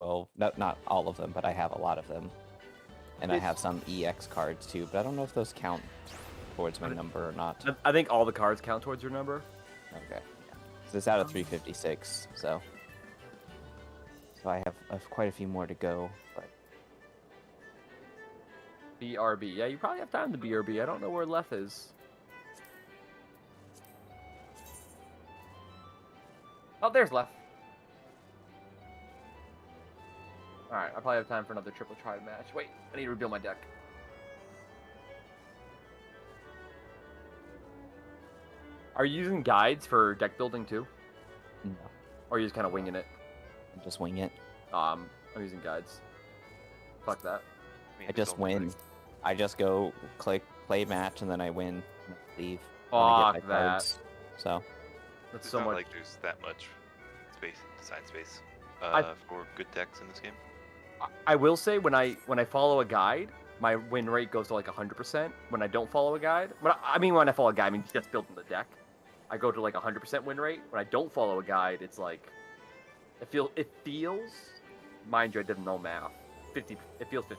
Well, not all of them, but I have a lot of them. And I have some EX cards too, but I don't know if those count towards my number or not. I think all the cards count towards your number. Okay. Yeah. So it's out of 356, so I have quite a few more to go. But BRB. Yeah, you probably have time to BRB. I don't know where Leth is. Oh, there's Leth. Alright, I probably have time for another triple try match. Wait, I need to rebuild my deck. Are you using guides for deck building too? no, Or are you just kind of winging it? just wing it. I'm using guides. Fuck that. I just win. I just go click play match and then I win. And leave. Fuck and I get my that. cards. So That's It's so not much. like there's that much space, design space, I- for good decks in this game. I will say when I follow a guide, my win rate goes to like 100%. When I don't follow a guide, when I follow a guide, I mean just building the deck, I go to like 100% win rate. When I don't follow a guide, it's like it feels, mind you, I didn't know math. It feels 50-50.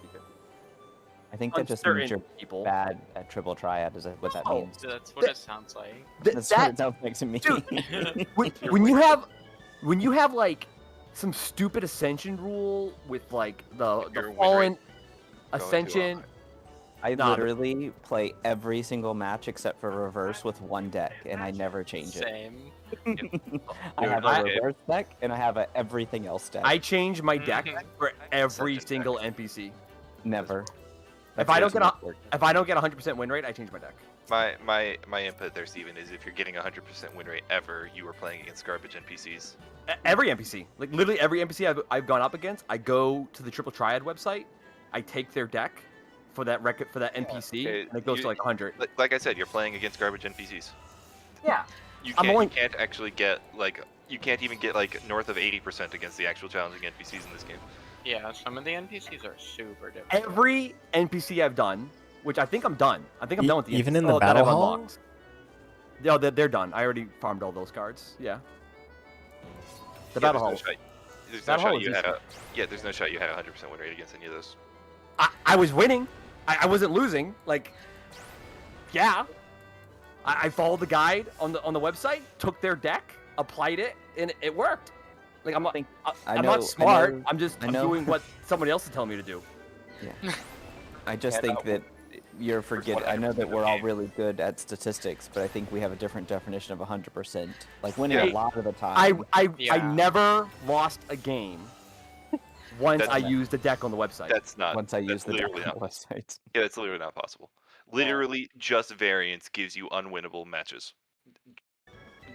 I think that just means Uncertain you're people. bad at triple triad. Is what that No. means? That's what it sounds like. That's what it sounds like to me. Dude, when you have like some stupid ascension rule with like the Your win fallen rate going ascension. too I Nah, literally play every single match except for reverse with one deck, and I never change it. Same. I have I- a reverse deck, and I have a everything else deck. I change my deck for every Ascension single deck. NPC. Never. If I don't That's get work. If I don't get 100% win rate, I change my deck. My input there, Steven, is if you're getting 100% win rate ever, you are playing against garbage NPCs. Every NPC, like literally every NPC I've gone up against, I go to the Triple Triad website, I take their deck for that NPC, okay, and it goes to like 100. Like I said, you're playing against garbage NPCs. Yeah. You I'm can't, only- you can't actually get like you can't even get like north of 80% against the actual challenging NPCs in this game. Yeah, some of the NPCs are super different. Every NPC I've done, which I think I'm done. I think I'm done with the Even NPCs. in the that battle I've hall? unlocked. Yeah, they're done. I already farmed all those cards. Yeah. The battle hall. There's no Battle hall shot was you had easy. there's no shot you had 100% win rate against any of those. I was winning. I wasn't losing. Like, yeah. I followed the guide on the website, took their deck, applied it, and it worked. Like I'm not I smart. know- I'm just I know. doing what somebody else is telling me to do. Yeah. I just think that you're forgetting. I know that we're all really good at statistics, but I think we have a different definition of 100%. Like winning Yeah. a lot of the time. I Yeah. never lost a game once That's I not- used the deck on the website. That's not. once I that's use the deck literally on the not. website. Yeah, that's literally not possible. Literally, just variance gives you unwinnable matches.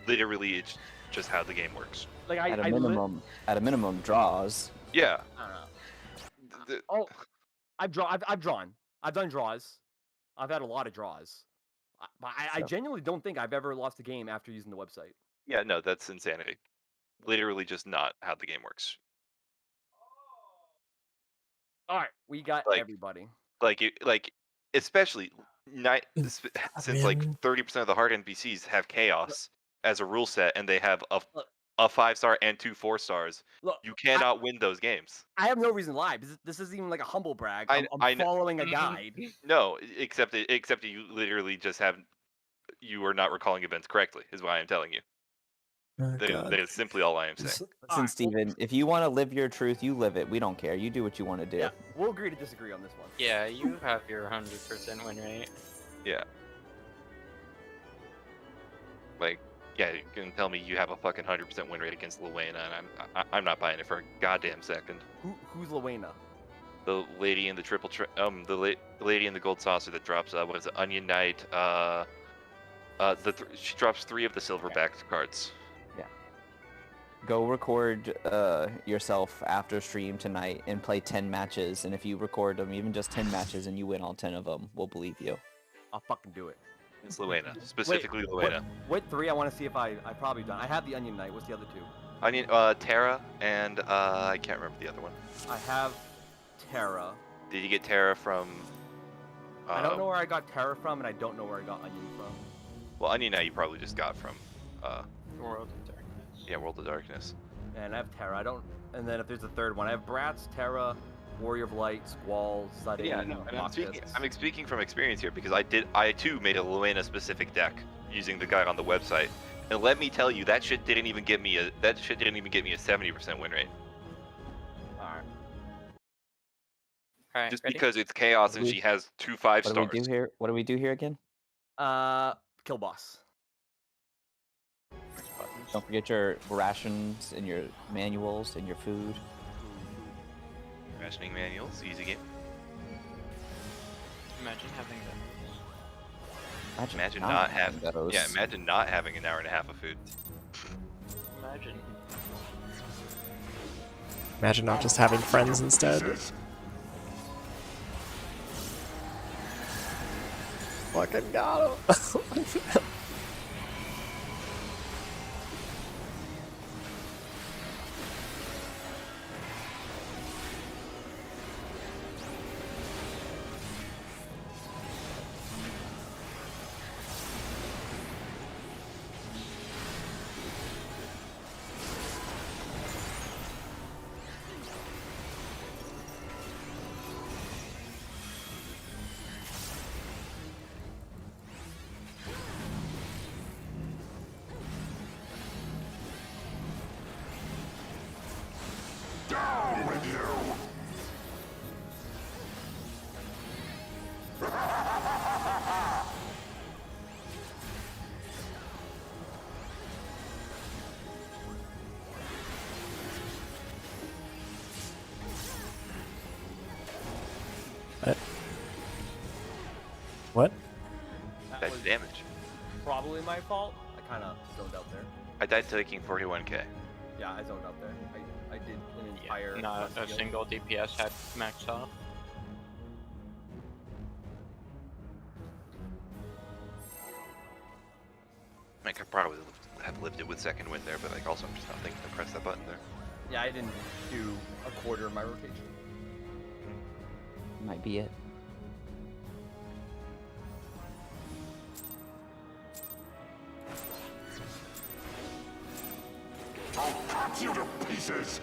Literally, it's just how the game works. Like At a minimum, draws. Yeah. I don't know. The- Oh, I've drawn. I've done draws. I've had a lot of draws. But I So- genuinely don't think I've ever lost a game after using the website. Yeah, no, that's insanity. Literally just not how the game works. All right, we got Like- everybody. Like especially since like man. 30% of the hard NPCs have chaos as a rule set, and they have a Look. 5-star and 2 4-stars. Look, You cannot win those games. I have no reason to lie. This isn't even like a humble brag. I I'm know. following a guide. No, except you literally just you are not recalling events correctly. Is why I'm telling you. Oh, That God. is simply all I am This- saying. Listen, Alright, Steven, if you want to live your truth, you live it. We don't care. You do what you want to do. Yeah, we'll agree to disagree on this one. Yeah, you have your 100% win rate. Yeah. Like, yeah, you can tell me you have a fucking 100% win rate against Luena, and I'm not buying it for a goddamn second. Who's Luena? The lady in the lady in the gold saucer that drops what is it, Onion Knight, she drops 3 of the silver-backed cards. Go record yourself after stream tonight and play 10 matches. And if you record them, even just 10 matches, and you win all 10 of them, we'll believe you. I'll fucking do it. It's Luena, specifically Luena. What 3? I want to see if I've probably done. I have the Onion Knight. What's the other 2? Onion, Terra, and I can't remember the other one. I have Terra. Did you get Terra from? I don't know where I got Terra from, and I don't know where I got Onion from. Well, Onion Knight you probably just got from, World of Darkness. yeah, World of Darkness. And I have Terra. I don't. And then if there's a third one, I have Brats, Terra, Warrior of Light, Squall, Sudden. Yeah, no, and I'm Lockfists. speaking from experience here because I too made a Luena specific deck using the guide on the website, and let me tell you, that shit didn't even get me a 70% win rate. Alright. Alright, Just ready? because it's chaos and We- she has 2 5 What do stars. we do here? What do we do here again? Kill boss. Buttons. Don't forget your rations and your manuals and your food. Rationing manuals, easy game. Imagine having those. Imagine not having those. Yeah, imagine not having an hour and a half of food. Imagine. Imagine not just having friends instead. Fucking got him. What? That That's was damage. probably my fault. I kind of zoned out there. I died taking 41k. Yeah, I zoned out there. I did an entire. Not a skill. single DPS had maxed off. Like I probably have lived it with second wind there, but like also I'm just not thinking to press that button there. Yeah, I didn't do a quarter of my rotation. Might be it. I'll cut you to pieces!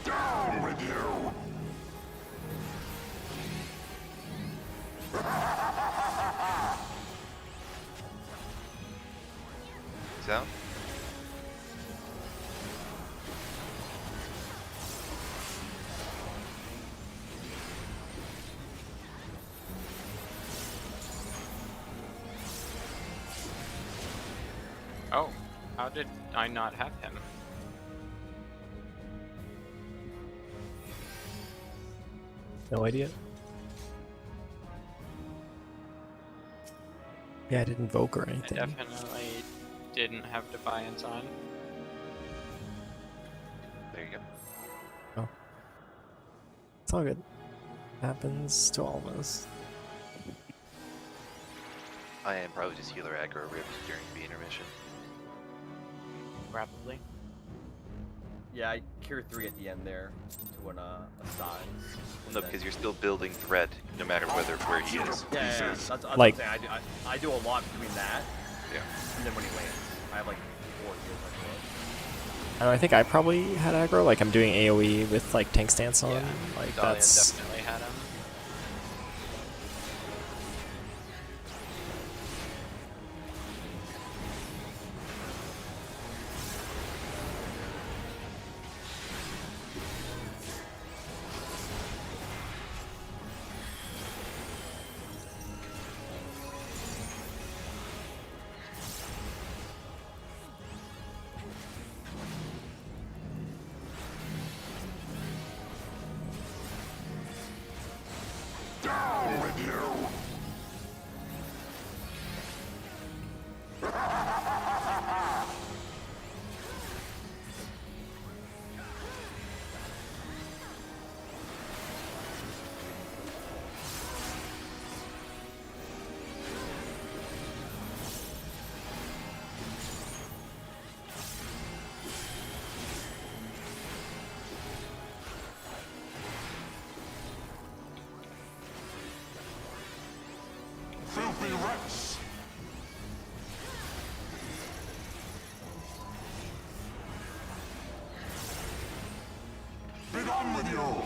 Down with you! Sound? Oh, how did I not have him? No idea. Yeah, I didn't invoke or I anything. definitely didn't have Defiance on. There you go. It's all good. Happens to all of us. I am probably just healer aggro ripped during the intermission. Probably. Yeah, I cure 3 at the end there to an size. No, because you're still building thread no matter where he is. Yeah, that's what Like- I'm saying. I do a lot between that Yeah. and then when he lands. I have like 4 heals I feel. I don't know, I think I probably had aggro. Like I'm doing AoE with like tank stance on. Like Dahlia that's definitely had him. with you! Filthy rats! Be done with you!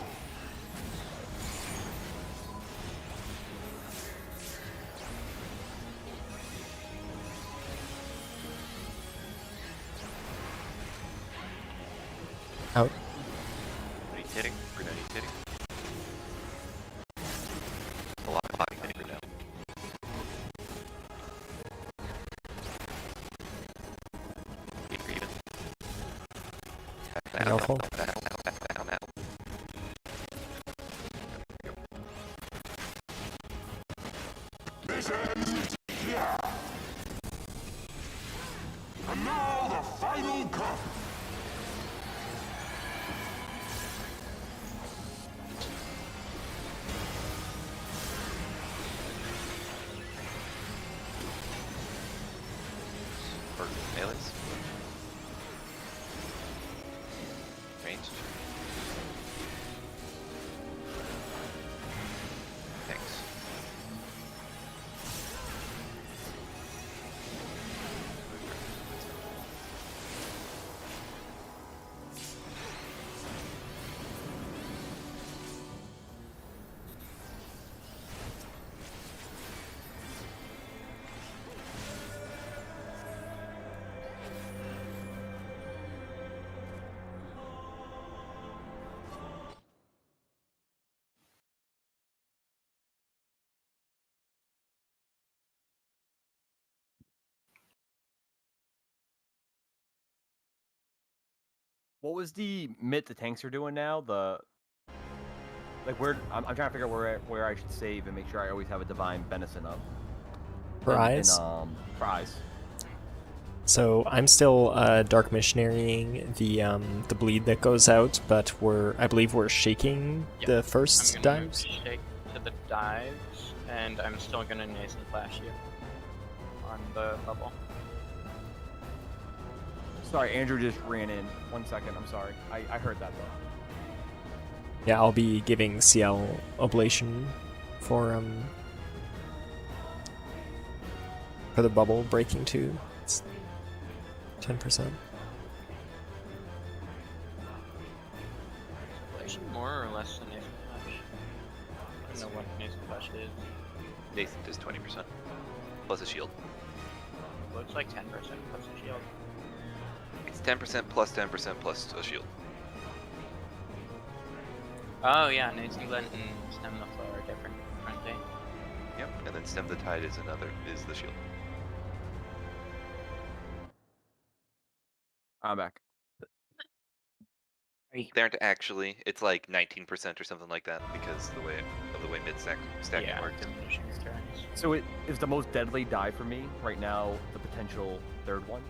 Out. Bruno needs hitting. Bruno needs hitting. A lot of body hitting Bruno. Even. Helpful. Down. This ends here! And now the final cut! Or melees. Ranged. Thanks. What was the mitt the tanks are doing now? Where I'm trying to figure out where I should save and make sure I always have a divine benison up. For eyes? For eyes. So I'm still dark missionarying the bleed that goes out, but I believe we're shaking Yeah, the first I'm gonna dives. shake to the dives, and I'm still gonna nasal flash you on the bubble. Sorry, Andrew just ran in. 1 second, I'm sorry. I heard that though. Yeah, I'll be giving CL oblation for the bubble breaking too. It's 10%. Ablation more or less than nasal flash? I don't know what nasal flash is. Nathan does 20%. Plus a shield. Looks like 10% plus a shield. It's 10% plus 10% plus a shield. Oh yeah, nasal glint and stem the flow are different, aren't they? Yep. And then stem the tide is the shield. I'm back. They aren't actually. It's like 19% or something like that because the way mid stacking Yeah, works. diminishing returns. So it is the most deadly die for me right now the potential third one?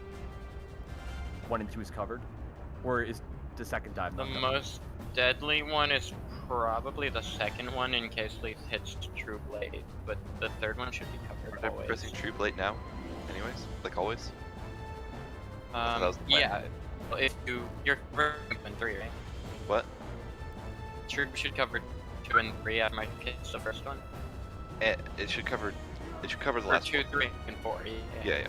1 and 2 is covered? Or is the second dive The not covered? most deadly one is probably the second one in case Leaf hits True Blade, but the third one should be covered They're always. pressing True Blade now, anyways, like always. That was the plan. Yeah, well, if you're covering 3, right? What? True should cover 2 and 3. I might catch the first one. It should cover. It should cover the Or last 2, one. 3, and 4. Yeah.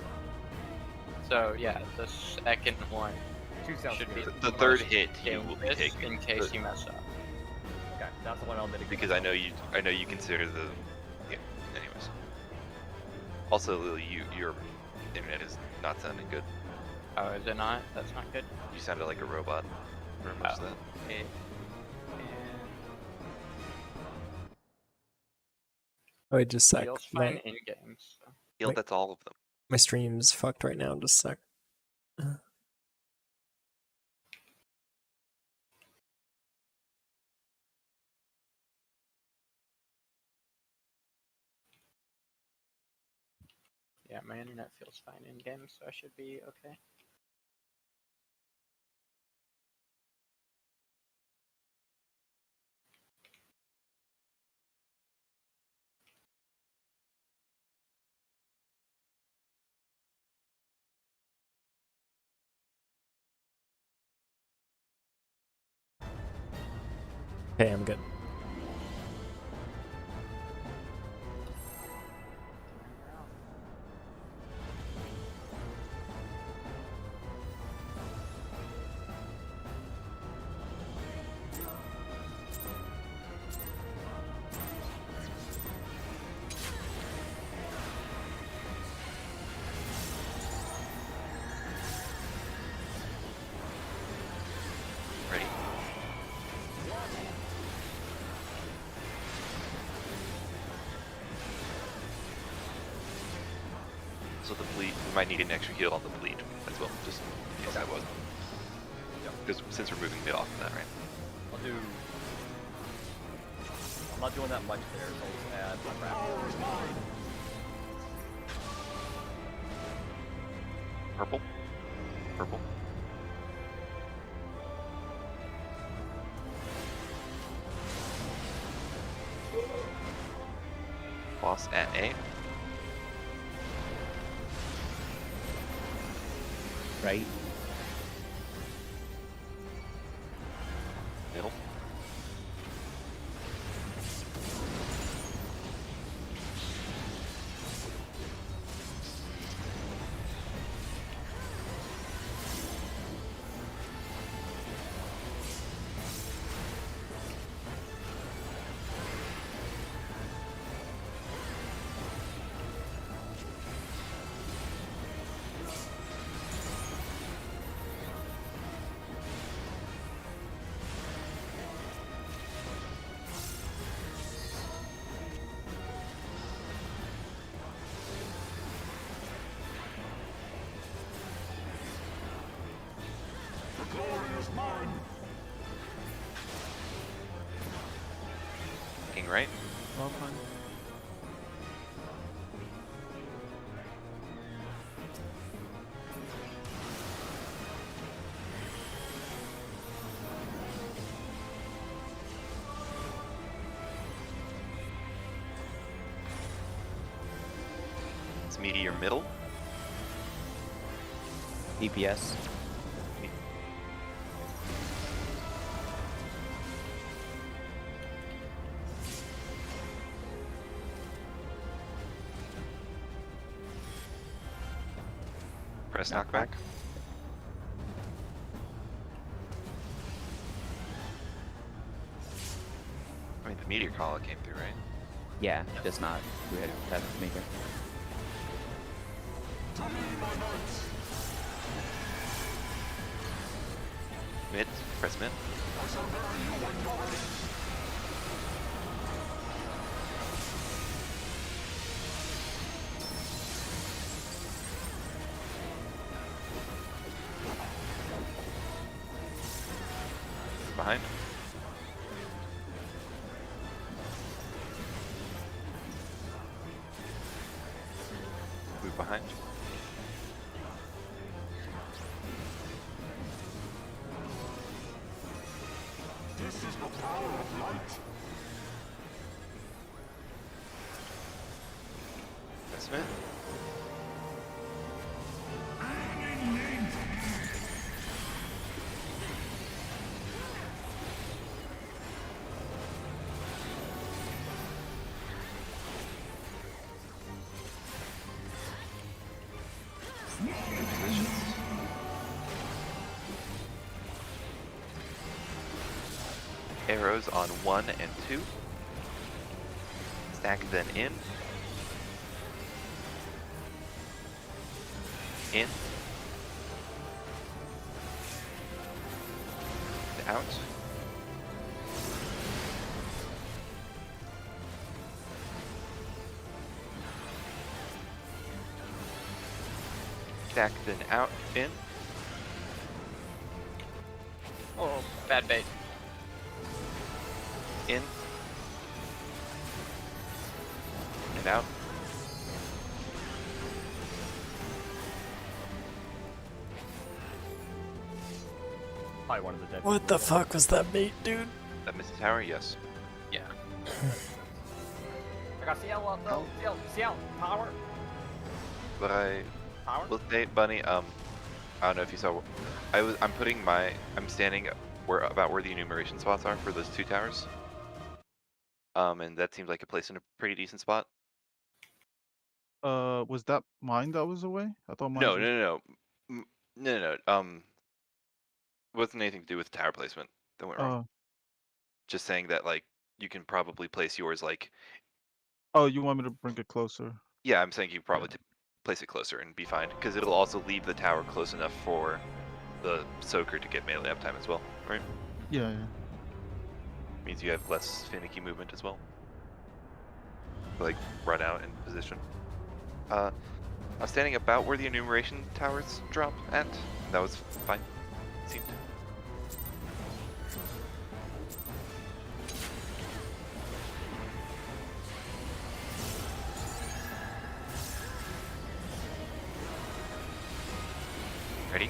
So yeah, the second one 2 sounds should good. be The third most hit you will be dangerous taking in case you mess up. Okay, that's the one I'll mitigate. because I know you consider the. Yeah. Anyways. Also, Lily, your internet is not sounding good. Oh, is it not? That's not good. You sounded like a robot for most of that. Okay. Oh, wait, just a And sec. feels fine in games. So. Heal, Wait. that's all of them. My stream's fucked right now. Just a sec. Yeah, my internet feels fine in game, so I should be okay. Okay, I'm good. Ready? So the bleed, we might need an extra heal on the bleed as well, just in case that was. Because since we're moving mid off of that, right? I'll do. I'm not doing that much there, so I'll just add my raptor. Purple. Purple. Boss at A. Right? Middle. The glory is mine. King right. Well, fine. It's meteor middle. DPS. Press knockback. I mean, the meteor collar came through, right? Yeah, just not. We had that maker. To me, my knights. Mid. Press mid. I shall bear you and your race. Behind. Move behind. This is the power of light. Press mid. Positions. Arrows on 1 and 2. Stack then in. In. And out. Stack then out, in. Oh, bad bait. In. And out. Probably one of the dead. What the people. fuck was that bait, dude? That missing tower, yes. Yeah. I got CL up though. CL power. But I Power. will say, Bunny, I don't know if you saw. I'm standing about where the enumeration spots are for those 2 towers. And that seems like a place in a pretty decent spot. Was that mine that was away? I thought mine No, was. no, no, no. No. Wasn't anything to do with tower placement. Don't get me wrong. Just saying that like you can probably place yours like. Oh, you want me to bring it closer? Yeah, I'm saying you probably place it closer and be fine because it'll also leave the tower close enough for the soaker to get melee uptime as well, right? Yeah. Means you have less finicky movement as well. Like run out in position. I'm standing about where the enumeration towers drop at. That was fine. Seemed. Ready?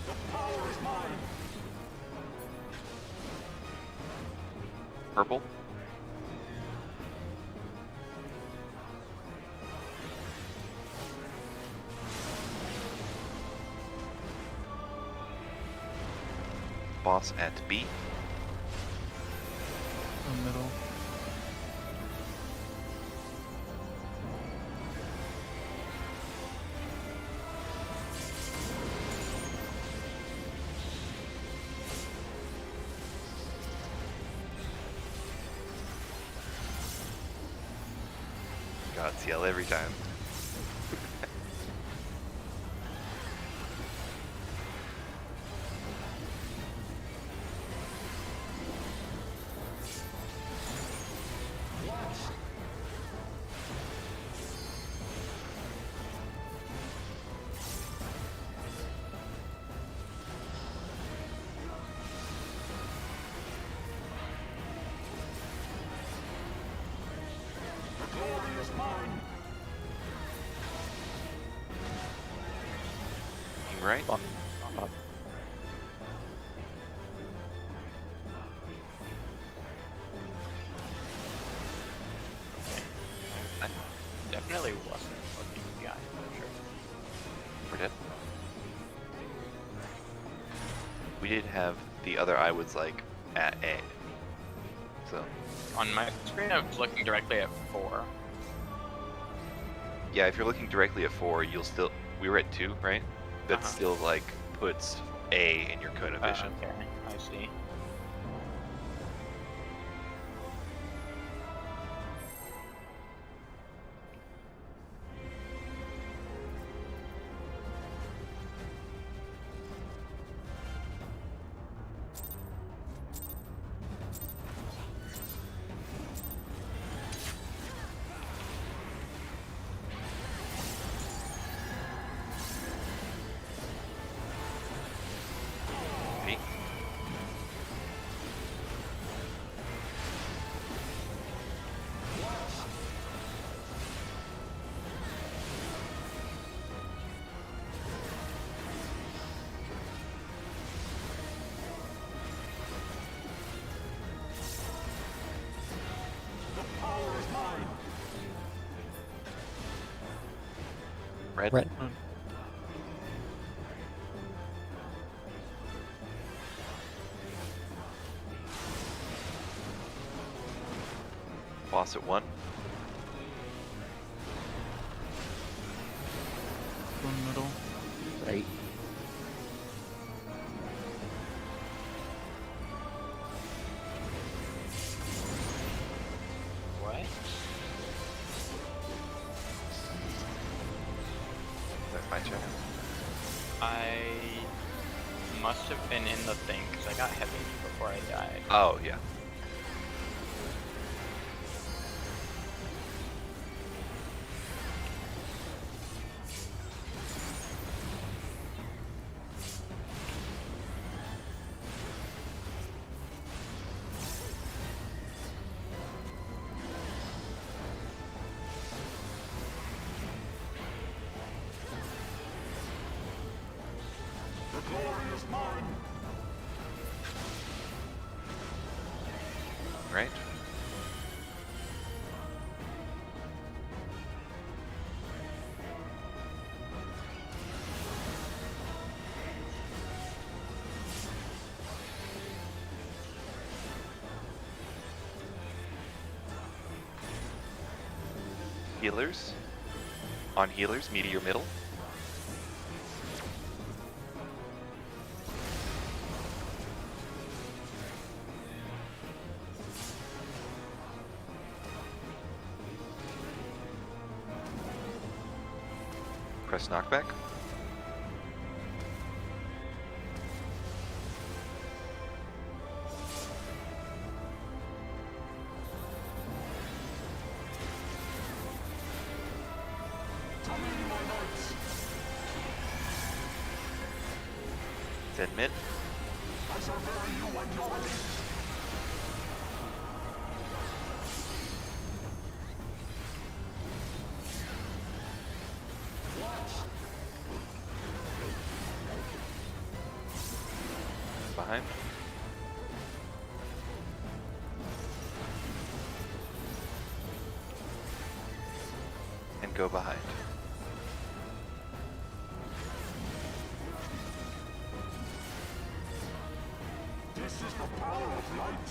The power is mine. Purple. Boss at B. The middle. God, CL every time. The glory is mine. Team right. Definitely wasn't looking at the eye, for sure. We're dead. We did have the other eye was like at A. So On my screen, I was looking directly at 4. yeah, if you're looking directly at 4, you'll still. We were at 2, right? That Uh-huh. still like puts A in your cone of vision. Okay, I see. B. The power is mine. Red. Red. Boss at 1. One middle. Right. What? That's my check. I must have been in the thing, because I got heavy before I died. Oh yeah. right? Healers. On healers, meteor middle. Press knockback. Dead mid. Behind. And go behind. This is the power of light.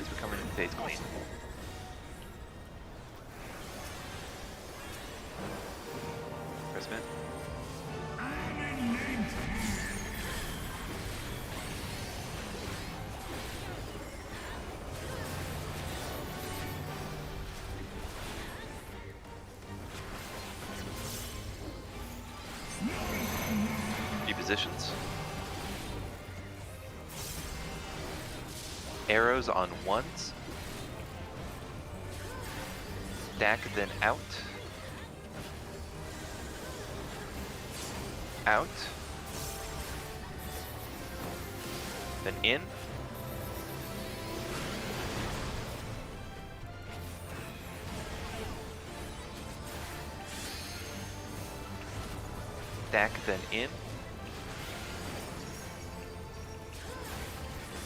As we're coming in phase clean. Press mid. Positions. Arrows on ones. Stack then out. Out. Then in. Stack then in.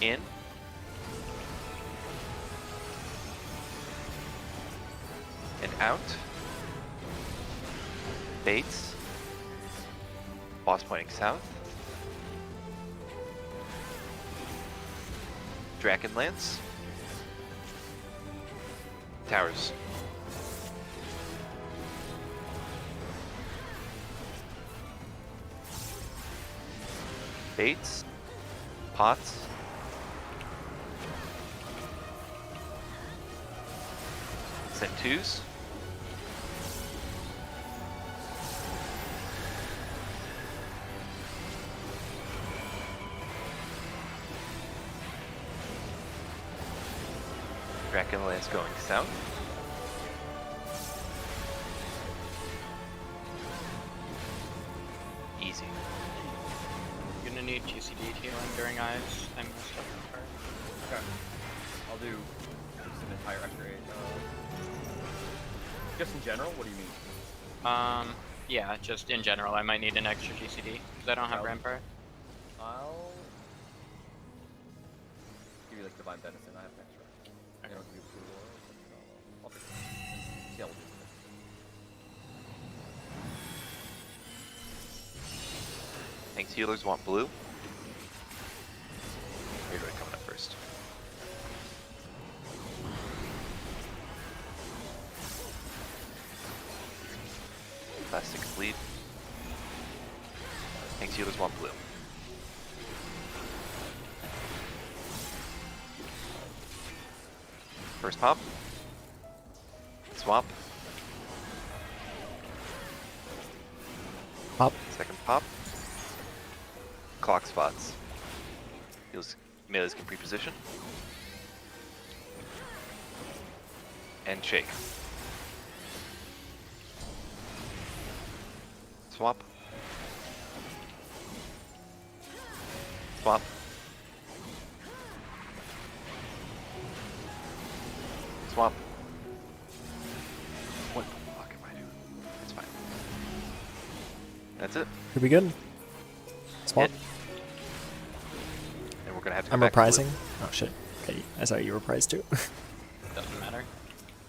In. And out. Baits. Boss pointing south. Dragonlance. Towers. Baits. Pots. Send twos. Dragonlance going south. Easy. You're gonna need GCD healing during eyes. I messed up that part. Okay. I'll do just an entire extra 8. Just in general, what do you mean? Yeah, just in general, I might need an extra GCD because I don't have Well, Rampart. I'll give you like Divine Benison. I have an extra. I don't give you Blue Aura, but I'll pick it. See how we'll do it. Thanks, healers want blue. Railroad coming up first. Plastic bleed. Thanks, healers want blue. First pop. Swap. Pop. Second pop. Clock spots. Heals melees can pre-position. And shake. Swap. Swap. Swap. What the fuck am I doing? It's fine. That's it. Should be good. Swap. Hit. And we're gonna have to. I'm go back to blue. reprising. Oh shit. Okay, I saw you reprised too. Doesn't matter.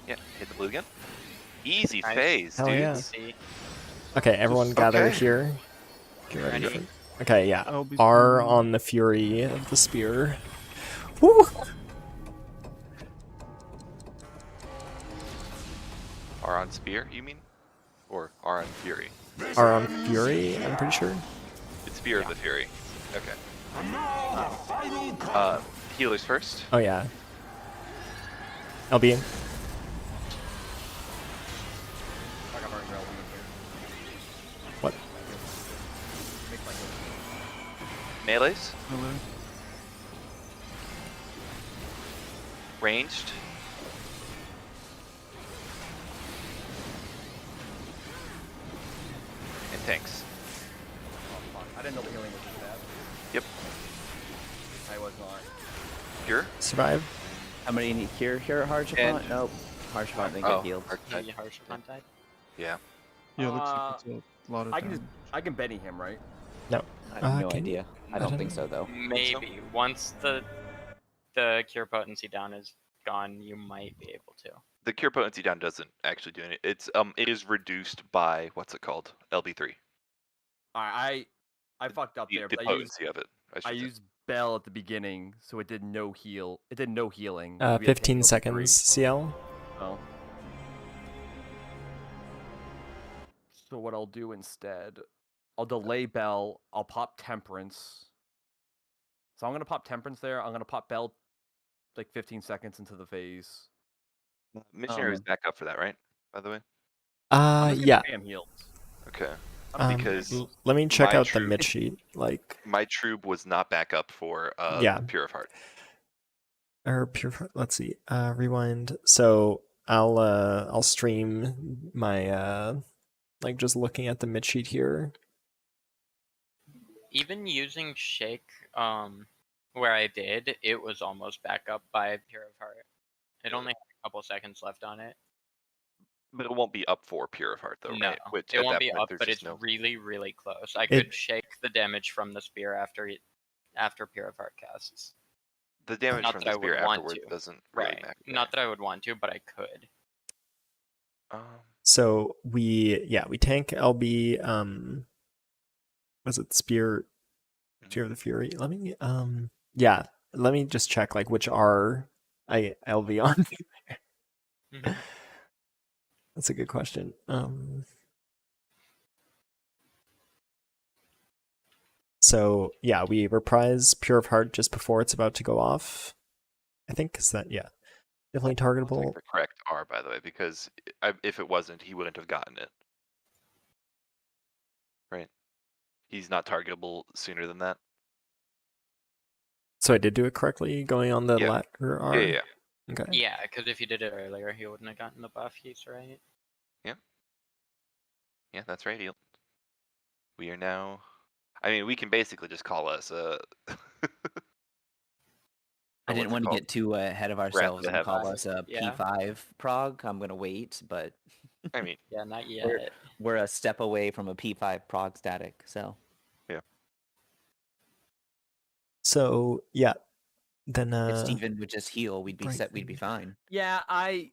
Yeah, hit the blue again. Easy Nice. phase, Hell dude. yeah. See, Okay, everyone gather Okay. here. Get ready Ready? for. Okay, yeah. I'll be R fine. on the fury of the spear. Woo! R on spear, you mean? Or R on fury? R on fury, I'm pretty sure. It's spear of the fury. Okay. And now the final battle. Healers first. Oh yeah. LB. I got already relevant here. What? Make my Melees. Melee. Ranged. And tanks. Oh fuck! I didn't know the healing was this bad. Yep. I was not. Pure. Survive. How many need here at Harshafont? And- Nope. Harshafont didn't Oh, get healed. archetype. the harsh one died. Yeah. Yeah, it looks like it's a lot of I can damage. I can Benny him, right? No. I have no can- idea. I I don't don't think know. so though. Maybe once the cure potency down is gone, you might be able to. The cure potency down doesn't actually do anything. It is reduced by what's it called? LB3. I fucked up The, there, the but I used potency of it. I should say. used Bell at the beginning, so it did no heal. It did no healing. We had to take 15 level seconds, CL. 3. Oh. So what I'll do instead, I'll delay Bell. I'll pop Temperance. So I'm gonna pop Temperance there. I'm gonna pop Bell like 15 seconds into the phase. Missionary was back up for that, right? By the way. I'm just Yeah. gonna spam heals. Okay. Um, Because let me check my out the troop- mid sheet. Like, my troop was not back up for Yeah. Pure of Heart. or pure. Let's see. Rewind. So I'll stream my like just looking at the mid sheet here. Even using Shake, where I did, it was almost back up by Pure of Heart. It only had a couple seconds left on it. But it won't be up for Pure of Heart though, No, right? Which it at won't that be point, up, there's but just it's no... really, really close. I It- could shake the damage from the spear after Pure of Heart casts. The damage Not from that the I spear would want afterwards to. doesn't really Right. matter. Not that I would want to, but I could. So we tank LB. Was it spear of the fury? Let me let me just check like which R I LB on. Mhm. That's a good question. So yeah, we reprise Pure of Heart just before it's about to go off. I think is that definitely Looks targetable. like the correct R, by the way, because if it wasn't, he wouldn't have gotten it. Right? He's not targetable sooner than that. So I did do it correctly, going on the Yeah. latter R. Yeah. Okay. Yeah, because if you did it earlier, he wouldn't have gotten the buff. He's right. Yeah, that's right. We are now. I mean, we can basically just call us I didn't want to get too ahead of ourselves the and call Heavens. us a Yeah. P5 prog. I'm gonna wait, but I mean, Yeah, not yet. we're a step away from a P5 prog static. So So yeah, then if Steven would just heal, we'd be right. set. We'd be fine. Yeah, I'm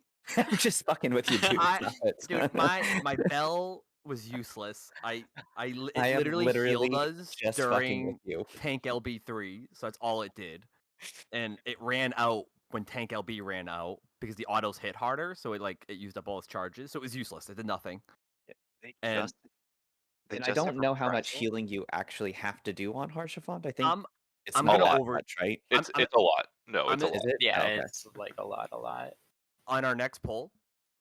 just fucking with you, dude. I- Stop it. dude, my Bell was useless. It I am literally healed literally us just fucking during with you. Tank LB3, so that's all it did. And it ran out when Tank LB ran out because the autos hit harder, so it used up all its charges. So it was useless. It did nothing. they And- just. They And I just don't have know how much reprisal. healing you actually have to do on Harshafont. I think I'm it's I'm not gonna that over- much, right? It's I'm- a lot. No, I'm it's a in- lot. Is it? Yeah, Oh, okay. it's like a lot. on our next pull.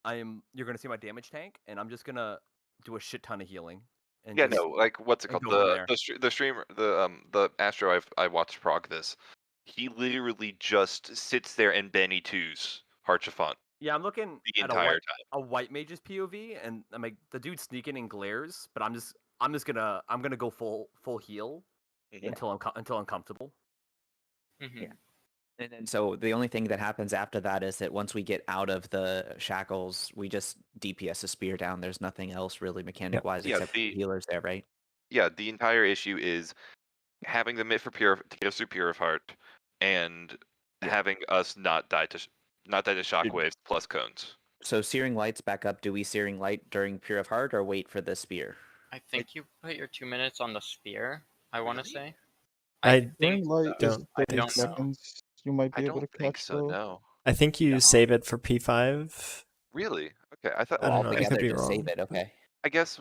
You're gonna see my damage tank, and I'm just gonna do a shit ton of healing. And Yeah, just- no, like what's it and called? go from there. The streamer, the Astro I watched Prog this. He literally just sits there and Benny 2s Harchafont Yeah, I'm looking the at entire time. a white mage's POV, and I'm like the dude's sneaking in glares, but I'm gonna go full heal Mhm. until I'm comfortable. Mm-hmm. Yeah. And then so the only thing that happens after that is that once we get out of the shackles, we just DPS a spear down. There's nothing else really mechanic wise Yeah, except for the healers there, right? Yeah, the entire issue is having the mitt for pure to get us through Pure of Heart, and having us not die to shockwaves plus cones. So Searing Light's back up. Do we Searing Light during Pure of Heart or wait for the spear? I think you put your 2 minutes on the spear. I want to Really? say. I think During light is don't 30 don't know. seconds. You might I be able don't to think catch so. though. No. I think you No. save it for P5. Really? Okay. I thought. I don't know. I Altogether, could be just wrong. save it. Okay. I guess.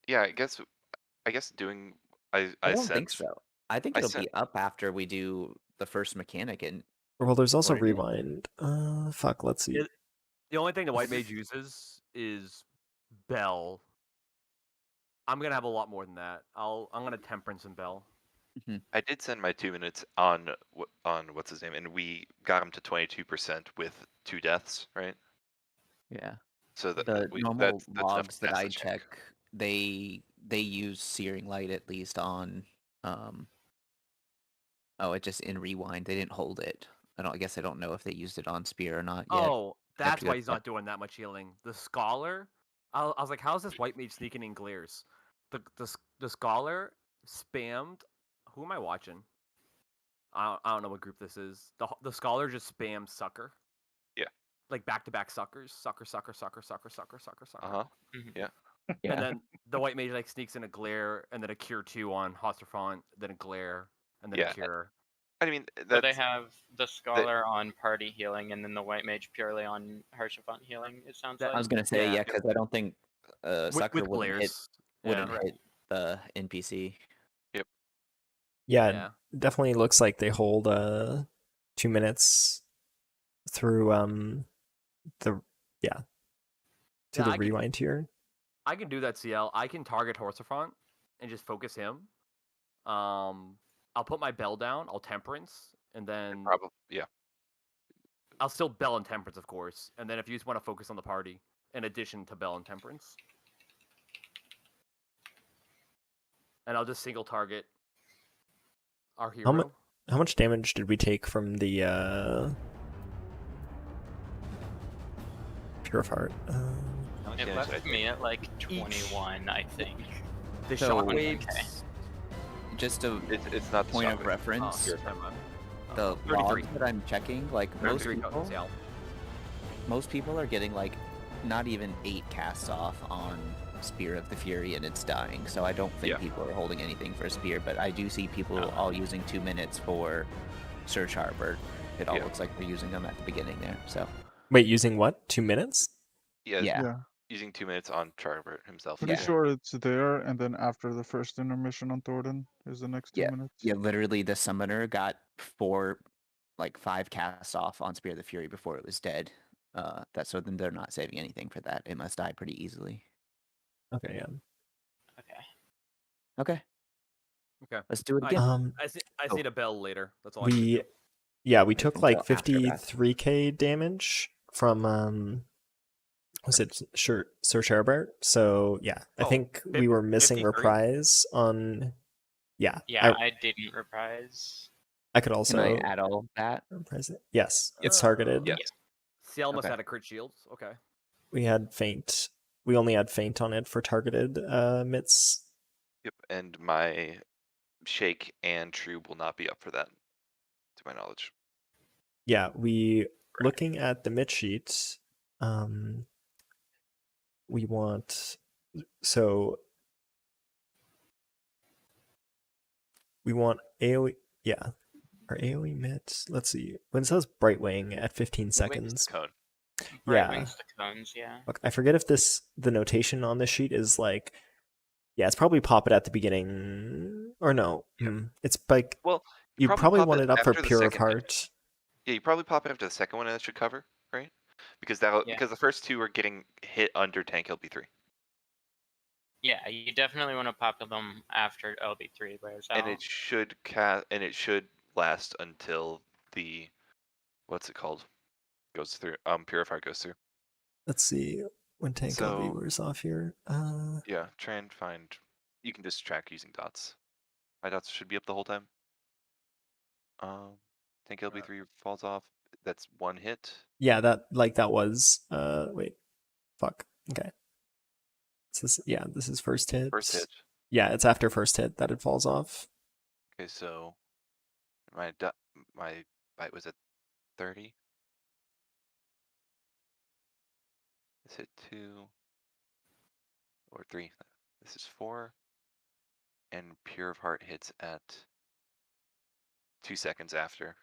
Yeah. I guess doing. I don't think sent. so. I think I it'll sent- be up after we do the first mechanic and Well, there's also Or- rewind. Fuck. Let's see. The only thing the white mage uses is Bell. I'm gonna have a lot more than that. I'm gonna temperance and Bell. I did send my 2 minutes on what's his name, and we got him to 22% with 2 deaths, right? yeah. So that The normal that's enough logs to that pass I the check. check, they use Searing Light at least on oh, it just in rewind. They didn't hold it. I guess I don't know if they used it on spear or not yet. Oh, I'd have that's to go why he's check. not doing that much healing. The scholar, I was like, how's this white mage sneaking in glares? The scholar spammed. Who am I watching? I don't know what group this is. The scholar just spammed sucker. Yeah. Like back to back suckers, sucker. Uh-huh. Mhm. Yeah. Yeah. And then the white mage like sneaks in a glare, and then a cure 2 on Hosterfont, then a glare, and then Yeah. a cure. I mean, So that's they have the scholar on party healing, and then the white mage purely on Harshafont healing. It sounds That- I like. was gonna say Yeah. yeah, because I don't think Sucker With wouldn't glares. wouldn't Yeah. hit the NPC. Yeah, Yeah. it definitely looks like they hold 2 minutes through the Yeah, the I can- rewind here. I can do that, CL. I can target Horsefront and just focus him. I'll put my bell down. I'll temperance, and then probably yeah. I'll still bell and temperance, of course. And then if you just want to focus on the party, in addition to bell and temperance, and I'll just single target our hero. How much damage did we take from the Pure of Heart? It left me at like 21, I think. The So- shockwaves. Okay. Just a It's not the point of shockwave. reference, Here's my map. the 33. logs that I'm checking, like most 33 people, tokens, yeah. most people are getting like not even 8 casts off on Spear of the Fury and it's dying. So I don't think Yeah. people are holding anything for Spear, but I do see people all using 2 minutes for Search Harbor. It all Yeah. looks like they're using them at the beginning there. So Wait, using what? 2 minutes? Yeah. yeah. Yeah. Using 2 minutes on Charbert himself. Pretty Yeah. sure it's there, and then after the first intermission on Thornton is the next 2 minutes. Yeah, literally the summoner got 5 casts off on Spear of the Fury before it was dead. So then they're not saving anything for that. It must die pretty easily. Okay, yeah. Okay. Okay. Okay. Let's do it again. I Oh. need a bell later. That's all. I need to We I took think like so, after that. 53k damage from was it Sir Sherbert? So yeah, I Oh, think we were missing 53? reprise on. Yeah, Yeah, I didn't reprise. I could also Can I add all that? reprise it. Yes, it's Oh. targeted. Yes. CL must Okay. had a crit shield. Okay. We had feint. We only had feint on it for targeted mitts. Yep. And my shake and true will not be up for that, to my knowledge. Yeah, looking at the mid sheet, we want AoE. Yeah, our AoE mitt. Let's see. When it says Brightwing at 15 seconds. Cone. Bright Yeah. wings the cones, yeah. Look, I forget if the notation on this sheet is like, yeah, it's probably pop it at the beginning or no. It's like Well, you probably pop want it up for after the Pure of second hit. Heart. Yeah, you probably pop it after the second one, and that should cover, right? Because Yeah. because the first 2 are getting hit under tank LB3, Yeah, you definitely want to pop them after LB3 wears out. and it should last until the what's it called goes through. Purifier goes through. Let's see when tank LB So- wears off here. Yeah, try and find. You can just track using dots. My dots should be up the whole time. Tank LB3 falls off. That's 1 hit. Yeah, that was wait. Fuck. Okay. This is first hit. First hit. Yeah, it's after first hit that it falls off. Okay, so my Bite was at 30. This hit 2 or 3. This is 4. And Pure of Heart hits at 2 seconds after.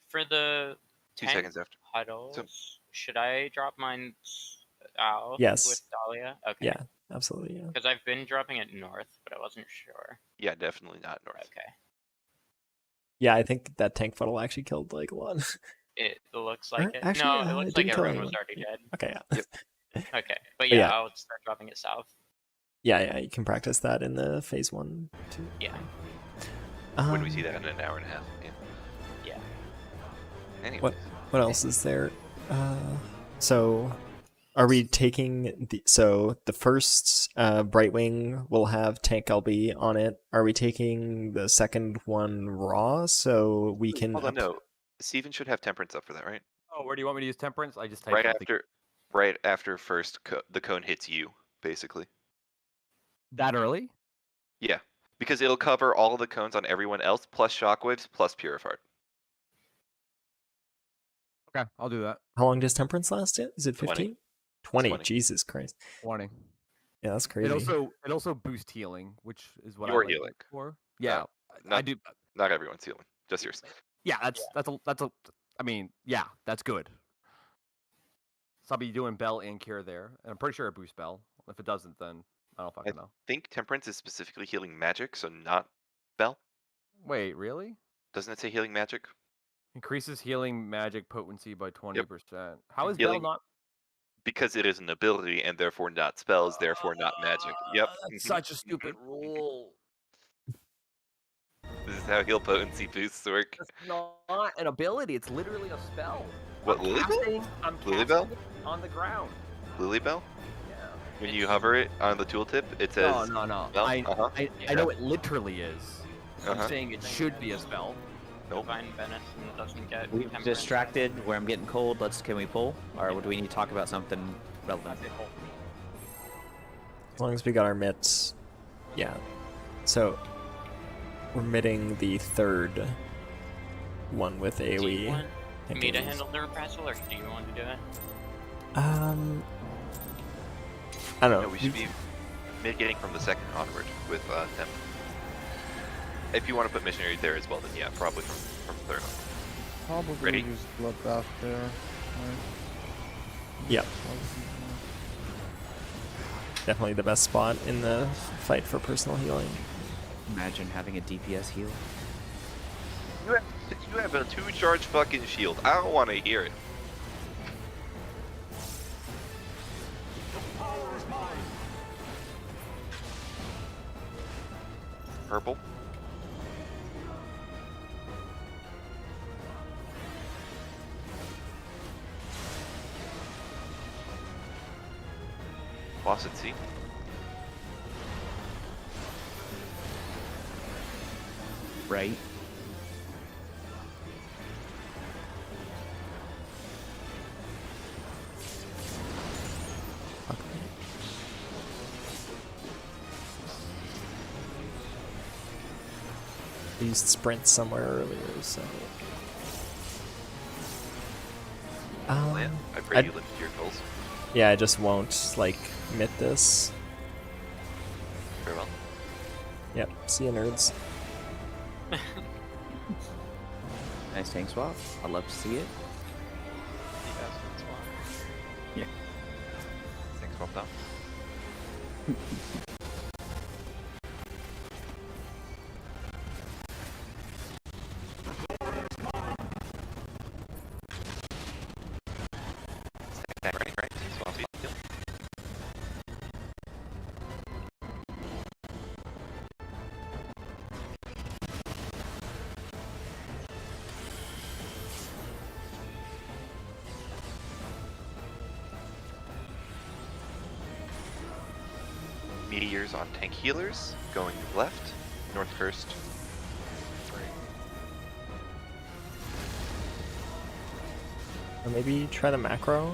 For the 2 tank seconds after. huddles, should I drop mine south Yes. with Dahlia? Okay. Yeah, absolutely. Yeah. Because I've been dropping it north, but I wasn't sure. Yeah, definitely not north. Okay. Yeah, I think that tank funnel actually killed like a lot. It looks like it. Actually, No, it looks it like didn't kill everyone was anyone. already dead. Okay, yeah. Okay. But yeah. yeah, I'll start dropping it south. Yeah, you can practice that in the phase 1 too. Yeah. When we see that in an hour and a half. Yeah. Yeah. Anyway. What else is there? So are we taking the first Brightwing will have tank LB on it? Are we taking the second one raw so we can Hold on, no. Steven should have Temperance up for that, right? Oh, where do you want me to use Temperance? I just typed Right something. after first the cone hits you, basically. That early? Yeah, because it'll cover all of the cones on everyone else, plus shockwaves, plus Pure of Heart. Okay, I'll do that. How long does Temperance last? Is it 15? 20. 20. Jesus Christ. 20. Yeah, that's crazy. It also boosts healing, which is what You're I like healing. for. Yeah, I do. Not everyone's healing, just yours. Yeah, that's a. I mean, yeah, that's good. So I'll be doing Bell and Cure there, and I'm pretty sure it boosts Bell. If it doesn't, then I don't fucking know. I think Temperance is specifically healing magic, so not Bell. Wait, really? Doesn't it say healing magic? Increases healing magic potency by 20%. How is Healing- Bell not? Because it is an ability and therefore not spells, therefore not magic. Yep. That's such a stupid rule. This is how heal potency boosts work. It's not an ability. It's literally a spell. What, I'm Lily Bell? casting- I'm Lily casting Bell? it on the ground. Lilybell? Yeah. When you hover it on the tooltip, it says. No. Bell? I Uh-huh. know it literally is. Uh-huh. I'm saying it should be a spell. Nope. Divine Venison doesn't get We've temperance. distracted where I'm getting cold. Can we pull? Or do we need to talk about something relevant? As long as we got our mitts. Yeah. So we're mitting the third one with Do you AoE. want me to Thinking- handle the repressal, or do you want to do it? I don't know. No, we should be mitigating from the second onward with them. If you want to put missionary there as well, then yeah, probably from third on. Probably Ready? use Bloodbath there. Right? Yep. Definitely the best spot in the fight for personal healing. Imagine having a DPS heal. You have a 2-charge fucking shield. I don't want to hear it. Purple. Faucet C. Right? We used sprint somewhere earlier, so. Land. I pray I'd- you live to your goals. Yeah, I just won't like mitt this. Very well. Yep. See you, nerds. Nice tank swap. I'd love to see it. Thanks, well done. Right. Swap C. Heal. Meteors on tank healers, going left, north first. Or maybe try the macro.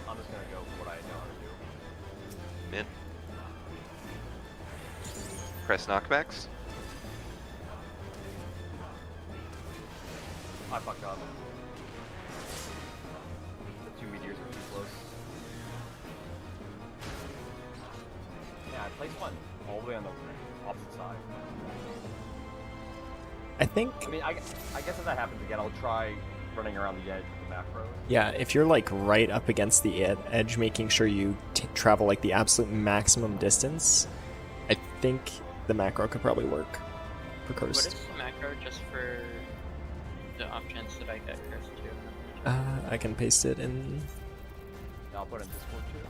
I'm just gonna go for what I know how to do. Mid. Press knockbacks. I fucked up. The 2 meteors are too close. Yeah, I placed one all the way on the opposite side. I think, I mean, I guess if that happens again, I'll try running around the edge with the macro. yeah, if you're like right up against the edge, making sure you travel like the absolute maximum distance, I think the macro could probably work for What Cursed. is the macro just for the off chance that I get cursed too? I can paste it in. I'll put it in Discord too.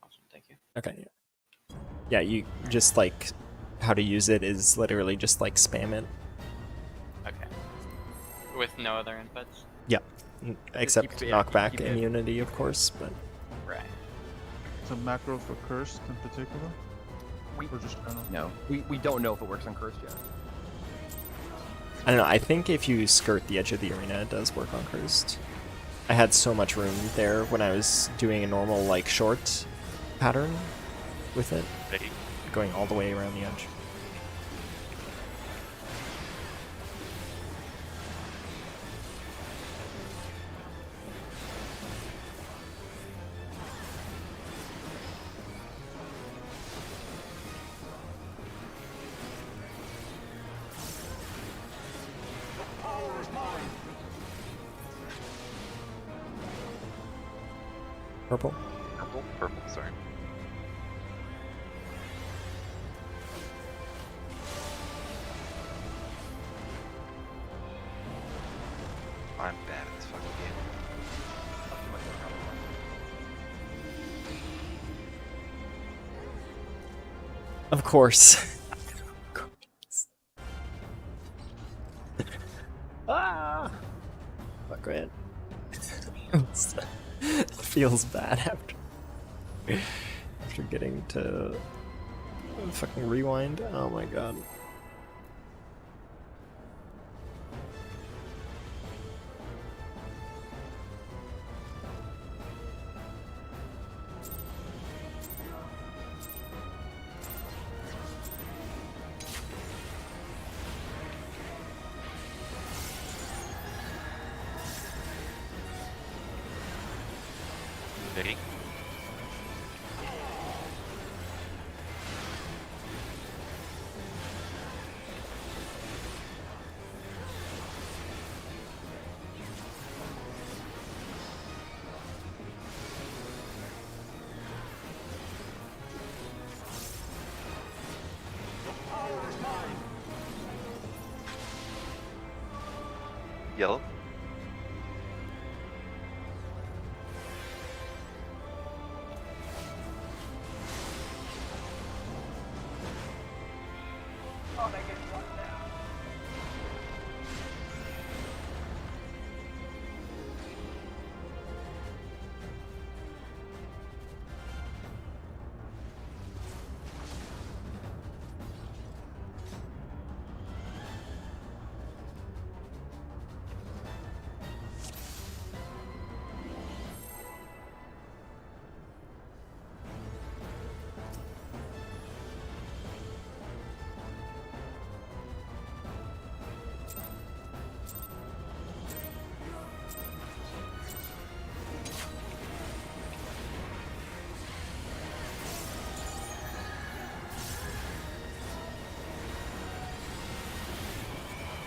Awesome, thank you. Okay. Yeah, you just like how to use it is literally just like spam it. Okay. With no other inputs? Yeah, except keep knockback it. immunity, of course. But Right. It's a macro for cursed in particular. Or just general. No, we don't know if it works on Cursed yet. I don't know. I think if you skirt the edge of the arena, it does work on Cursed. I had so much room there when I was doing a normal like short pattern with it, Ready? going all the way around the edge. Power is mine. Purple. Purple? Purple, sorry. I'm bad at this fucking game. Not too much more compromise. Of course. Ah! Fuck it. Feels bad after getting to fucking rewind. Oh my god. Ready? Power is mine. Yellow?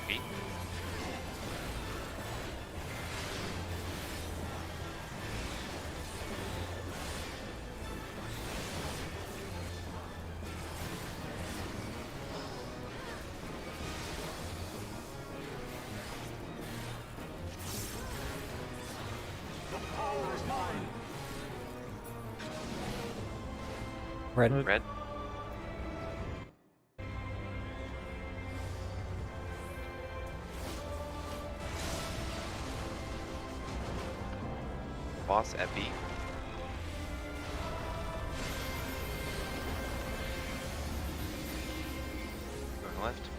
Eight. Power is mine. Red. Red? Boss at B. Going left.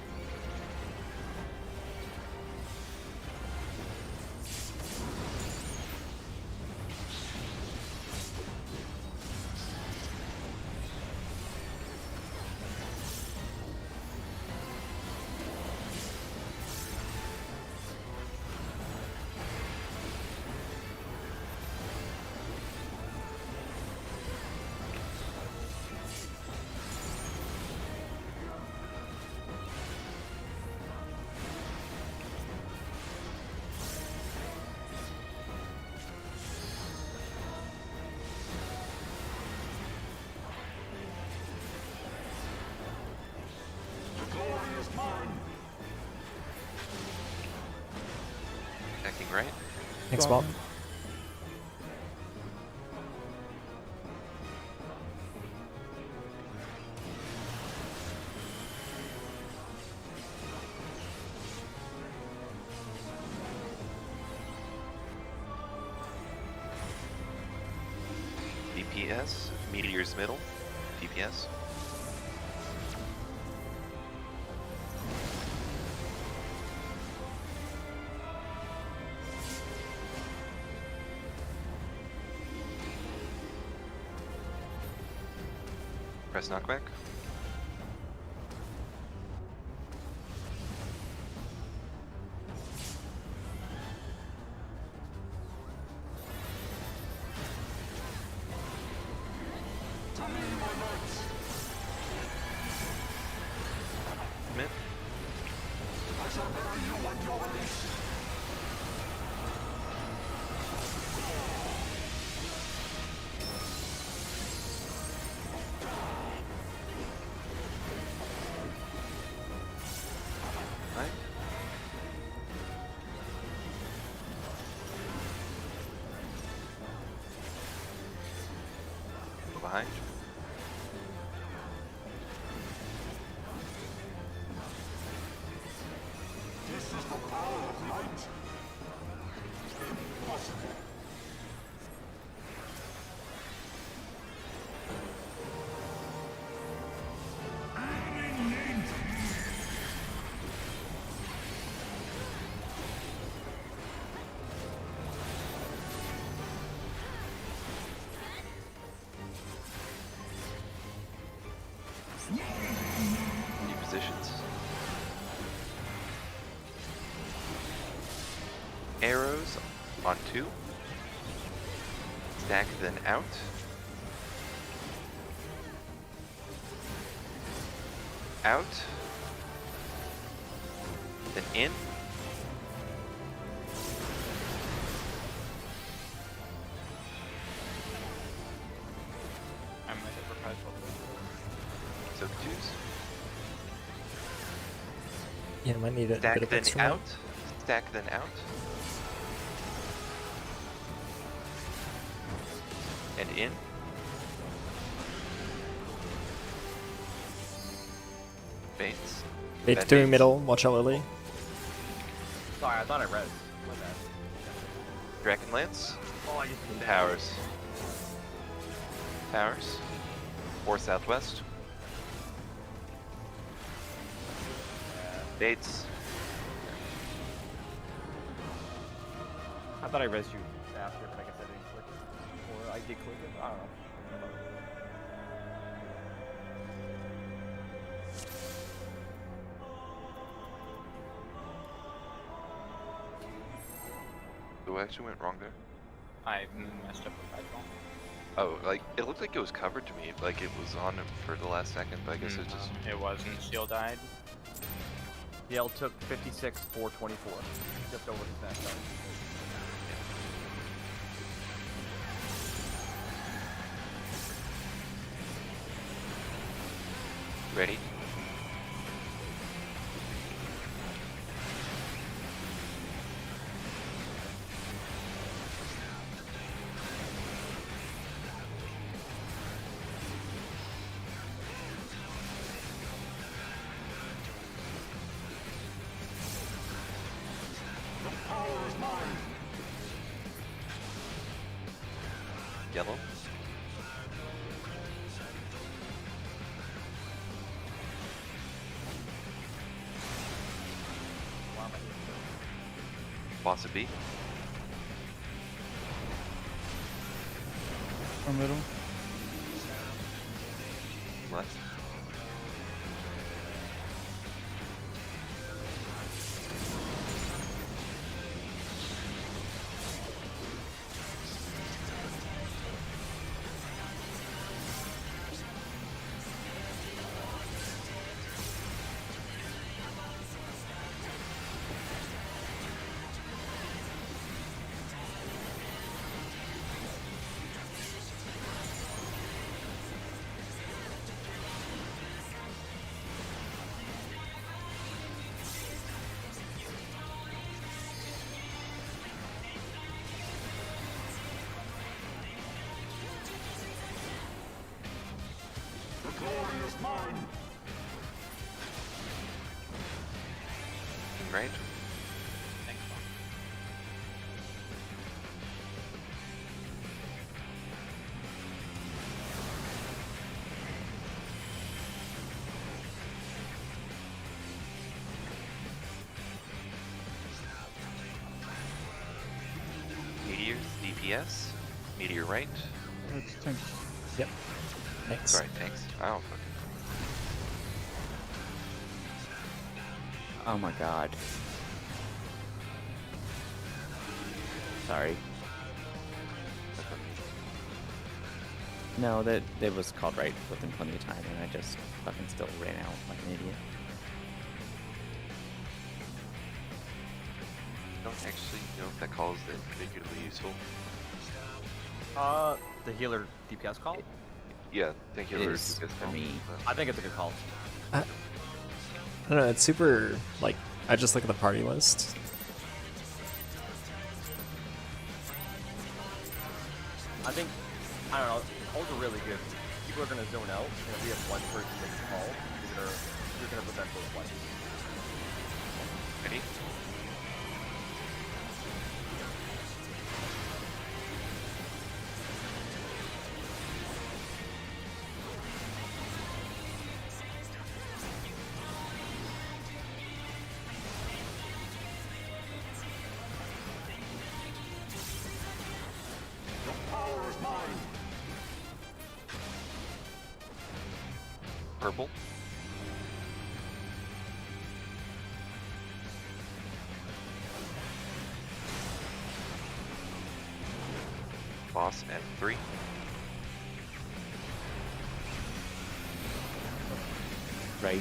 Next ball. DPS, Meteor's middle, DPS. Press knockback. Commit. Right. Go behind. This is the power of might. Impossible. New positions. Arrows on 2. Stack then out. Out. Then in. I'm with the proposal. So twos. Yeah, might need a bit Stack of then extra out. might. Stack then out. And in. Baits. Bait's Bad doing baits. middle. Watch out, Lily. Sorry, I thought I read. My bad. Dragon Lance. Oh, I just And powers. Powers. 4 southwest. Baits. I thought I read you after, but I guess I didn't click. Or I did click it. I don't know. So what actually went wrong there? I messed up the fight ball. Oh, like, it looked like it was covered to me, like it was on for the last second, but I guess it just... It wasn't. Seal died. Yale took 56, 424. Just over his max out. Ready? The power is mine. Yellow. Boss of B. From middle. Left. Glorious mine. Right? Thanks, Mom. Meteors, DPS, meteor right. It's tank. Yep. Thanks. Sorry, thanks. Oh, fuck. Oh my god. Sorry. No, that it was called right within plenty of time, and I just fucking still ran out like an idiot. I don't actually know if that call is particularly useful. The healer DPS call? Yeah, thank you It for is DPS for call, me. but- I think it's a good call. I don't know. It's super like I just look at the party list. I think, I don't know, calls are really good. People are gonna zone out, and if we have one person make a call, you're gonna prevent both plays. Ready? The power is mine. Purple. Boss at 3. Right?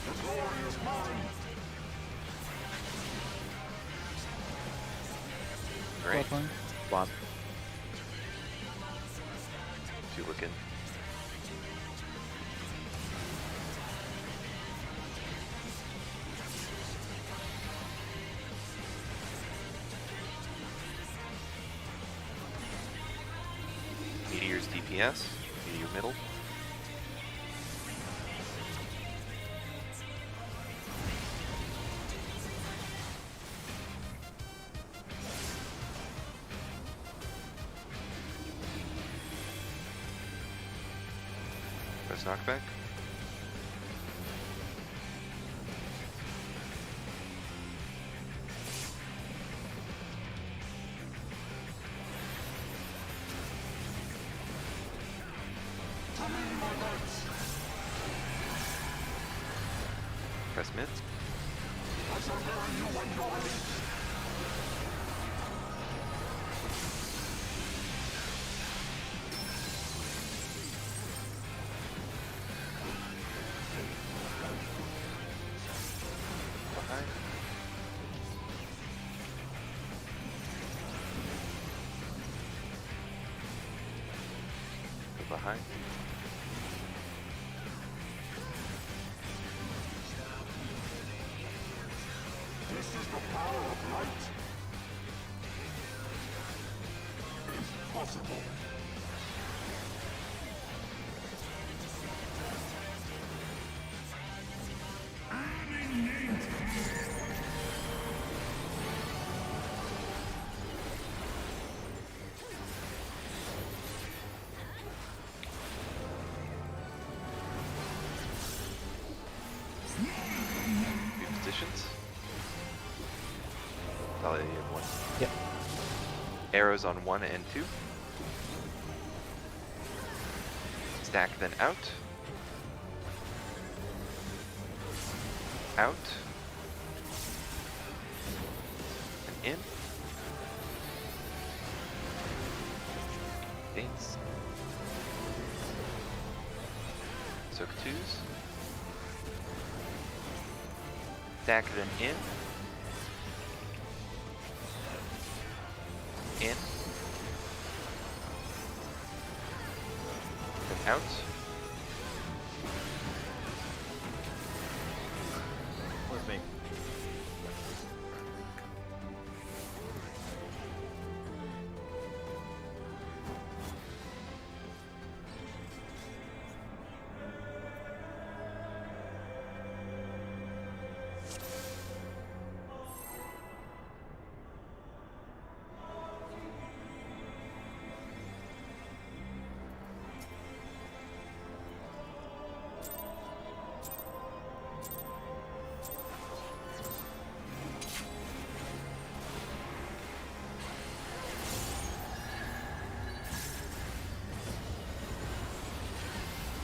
The glorious mine. Great. Flatline. Swap. Two looking. Meteor's DPS. Meteor middle. Press knockback. To me, my knights. Press mid. I shall bury you when you're released. Behind. Go behind. This is the power of light. Impossible. New positions. Probably have one. Yep. Arrows on 1 and 2. Stack, then out. Out. And in. Gains. Soak 2s. Stack, then in. In. Then out. With me.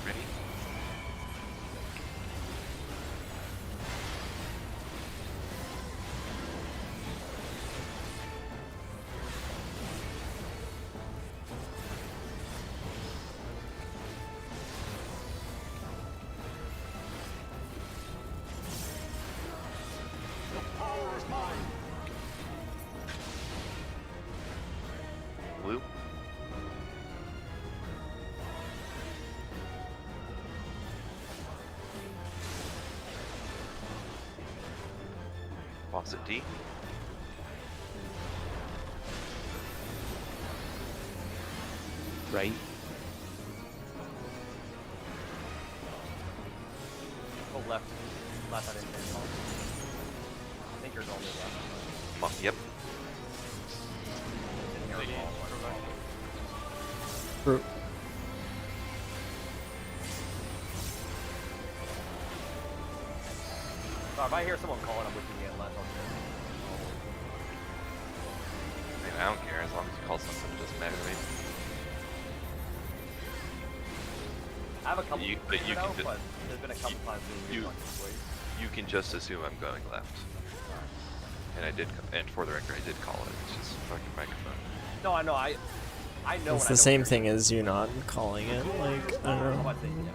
Ready? The power is mine. Blue. Faucet D. Right. Go left. Left, I didn't hear you. I think you're only left. Yep. Didn't hear Lady, you. Bro- So if I hear someone calling, I'm with you again left. I mean, I don't care as long as you call something, it doesn't matter to me. I have a couple. But you know, can just- but there's been a couple times when you- you're talking this way. You can just assume I'm going left. And I did, and for the record, I did call it. It's just fucking microphone. No, I know. I know. It's when I the same don't hear thing as you not calling it. Like, I you. don't How know. about they- yeah.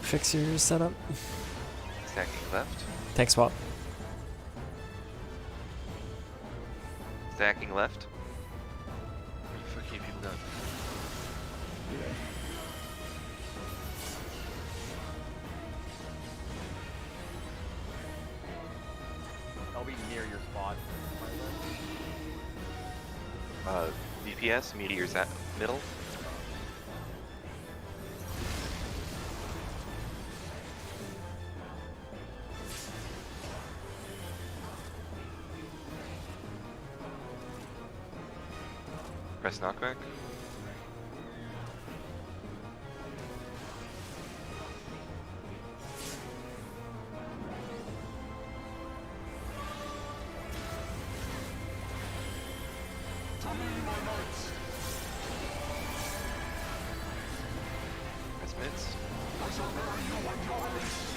Fix your setup. Stacking left. Thanks, Swap. Stacking left. Where the fuck are you people going? I'll be near your spot. DPS, meteors at middle. Press knockback. To me, my knights. Press mids. I shall bury you and your race.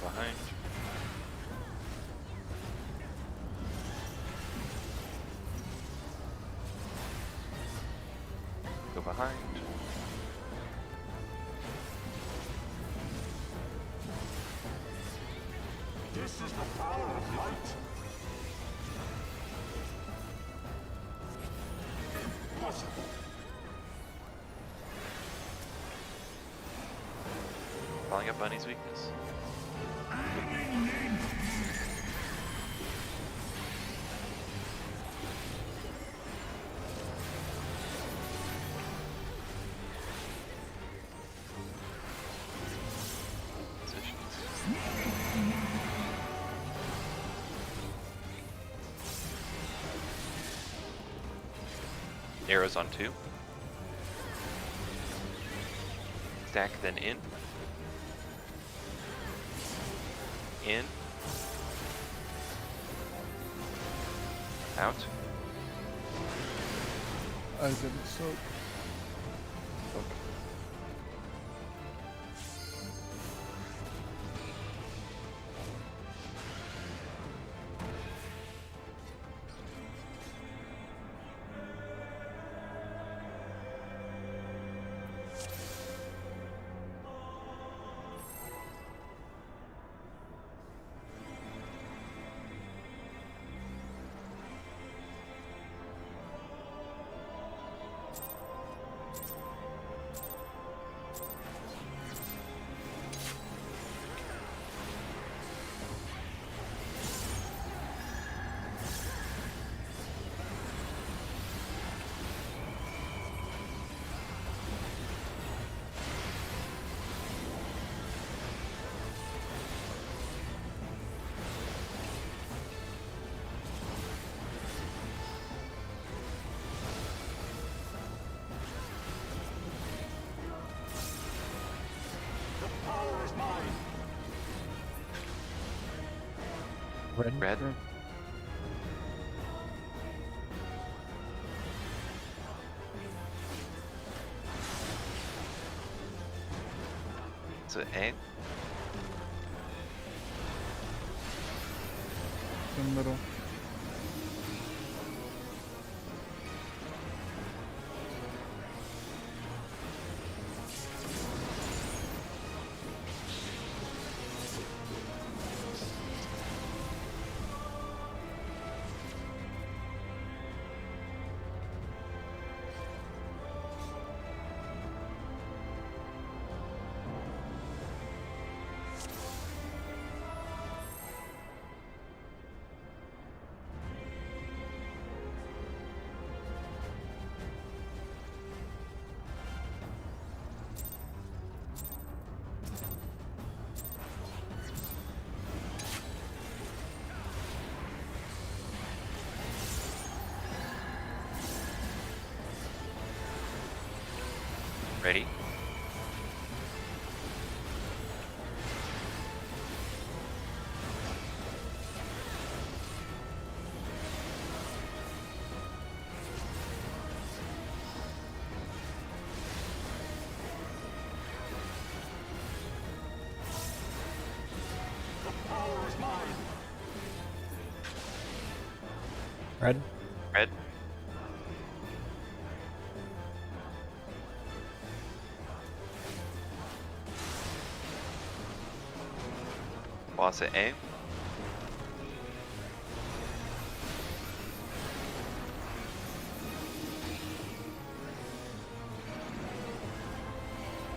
Behind. Go behind. This is the power of light. Impossible. Calling up Bunny's weakness. Positions. Arrows on 2. Stack, then in. In. Out. I didn't soak. Power is mine. Red. Red. So A. In the middle. Ready? The power is mine. Red. Red. Boss at A.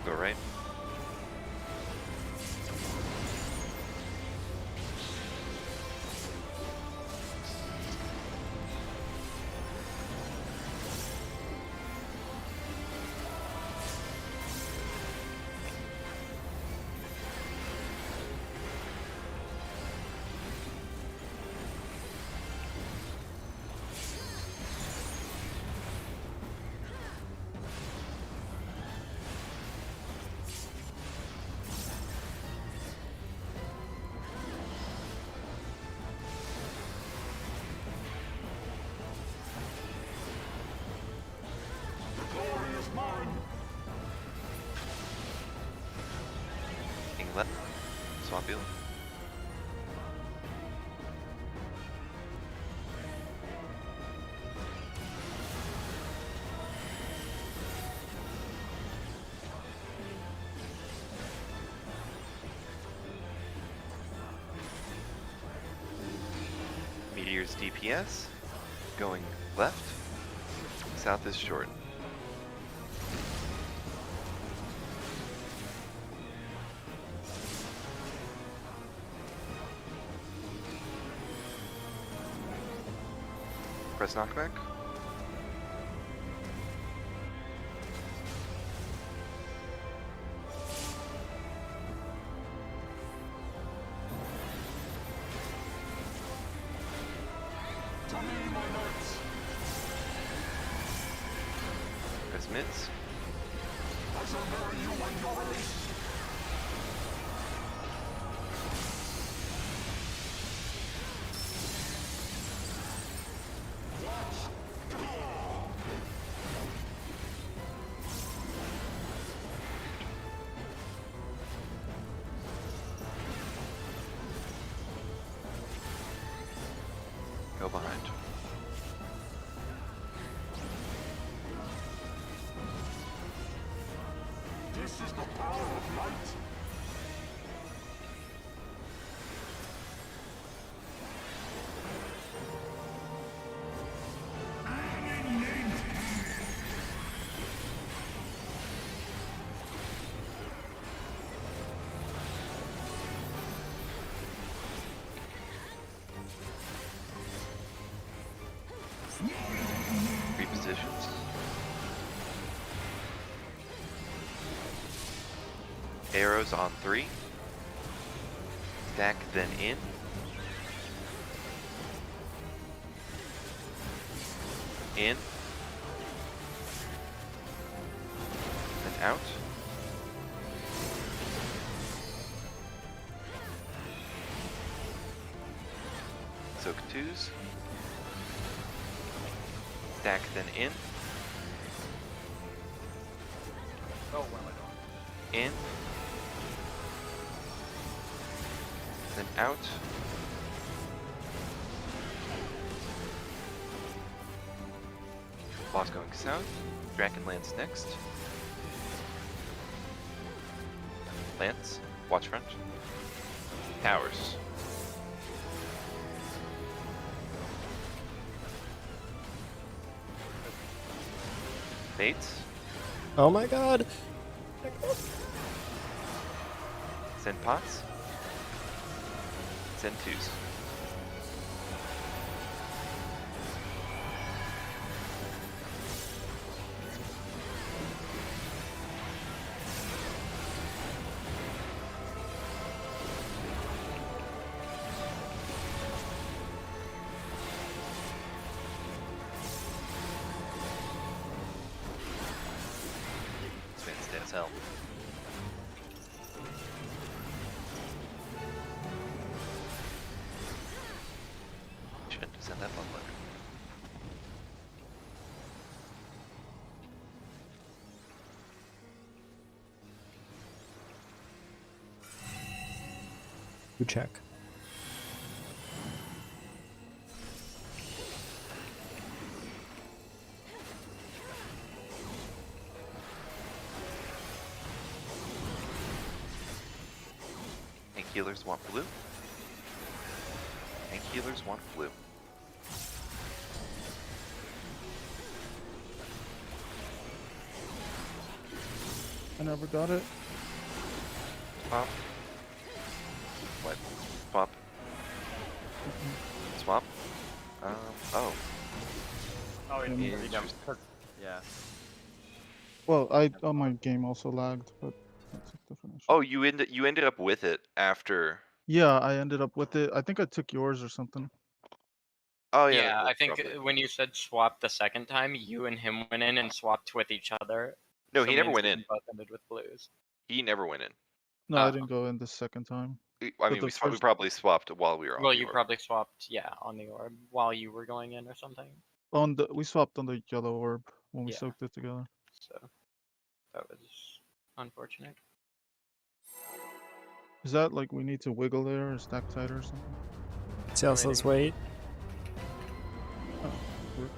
Go right. The glory is mine. King left. Swap field. Meteor's DPS going left. South is short. Press knockback. To me, my knights. Press mids. I shall bury you when you're released. Arrows on 3. Stack, then in. In. Then out. Soak 2s. Stack, then in. Oh, what am I doing? In. Then out. Boss going south. Draken lands next. Lance, watch front. Towers. Bates. Oh my god. Send pots. Send 2s. This man's dead as hell. Shouldn't have sent that love letter. You check. Tank healers want blue. Tank healers want blue. I never got it. Swap. What? Swap. Swap. Oh. Oh, Yeah, yeah, maybe. yeah. Well, my game also lagged, but that's a different issue. Oh, you ended up with it after. Yeah, I ended up with it. I think I took yours or something. Oh yeah. Yeah, I that's think roughly- when you said swap the second time, you and him went in and swapped with each other. No, so he me never and went Steven in. Both ended with blues. He never went in. No, I Oh. didn't go in the second time. I But mean, the we first- probably swapped while we were on Well, the you orb. probably swapped, yeah, on the orb while you were going in or something. We swapped on the yellow orb when we Yeah. soaked it together. So that was unfortunate. Is that like we need to wiggle there or stack tighter or something? Celsius, wait. Oh, we're-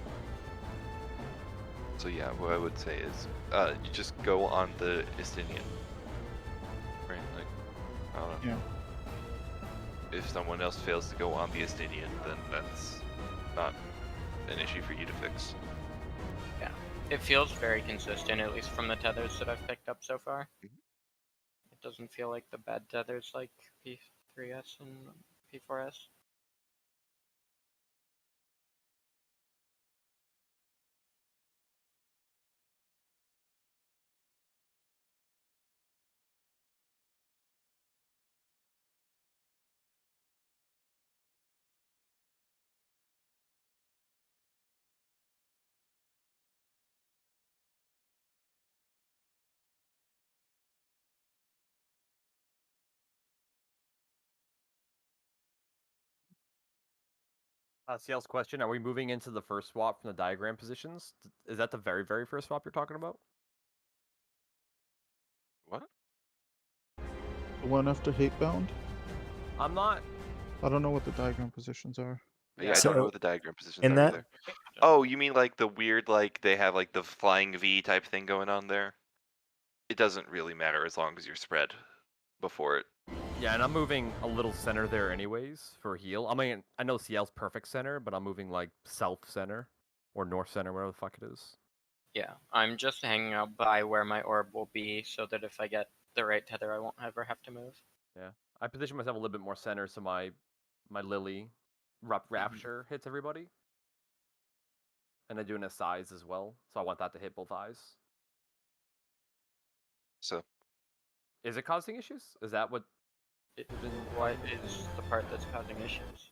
So yeah, what I would say is, you just go on the Estinian. Right? Like, I don't know. Yeah. If someone else fails to go on the Estinian, then that's not an issue for you to fix. Yeah, it feels very consistent, at least from the tethers that I've picked up so far. Mhm. It doesn't feel like the bad tethers like P3S and P4S. CL's question: are we moving into the first swap from the diagram positions? Is that the very, very first swap you're talking about? What? The one after Hatebound? I'm not. I don't know what the diagram positions are. Yeah, I So, don't know what the diagram positions in are that- either. Oh, you mean like the weird, like they have like the flying V type thing going on there? It doesn't really matter as long as you're spread before it. Yeah, and I'm moving a little center there anyways for heal. I mean, I know CL's perfect center, but I'm moving like south center or north center, whatever the fuck it is. Yeah, I'm just hanging out by where my orb will be so that if I get the right tether, I won't ever have to move. Yeah, I position myself a little bit more center so my Lily Rapture hits everybody. And I do an S size as well, so I want that to hit both eyes. So Is it causing issues? Is that what? What is the part that's causing issues?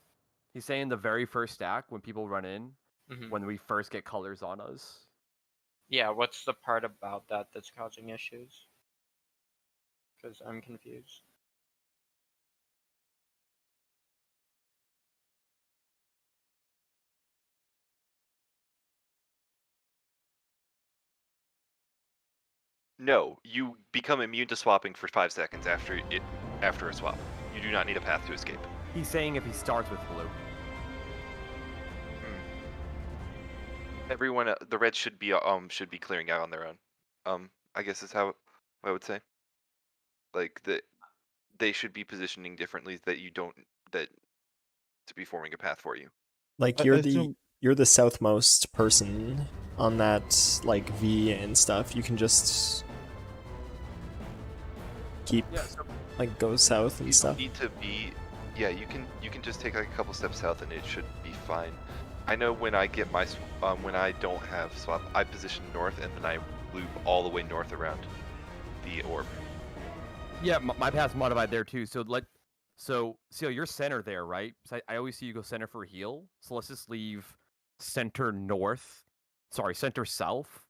He's saying the very first stack when people run in, Mhm. when we first get colors on us. Yeah, what's the part about that that's causing issues? Because I'm confused. No, you become immune to swapping for 5 seconds after a swap. You do not need a path to escape. He's saying if he starts with blue. Everyone, the reds should be clearing out on their own. I guess is how I would say. Like they should be positioning differently that to be forming a path for you. Like I you're assume- the southmost person on that like V and stuff. You can just keep Yeah. So like go south and You stuff. need to be, yeah. You can just take like a couple steps south and it should be fine. I know when I get my when I don't have swap, I position north and then I loop all the way north around the orb. yeah, my path's modified there too. So Seal, you're center there, right? So I always see you go center for a heal. So let's just leave center south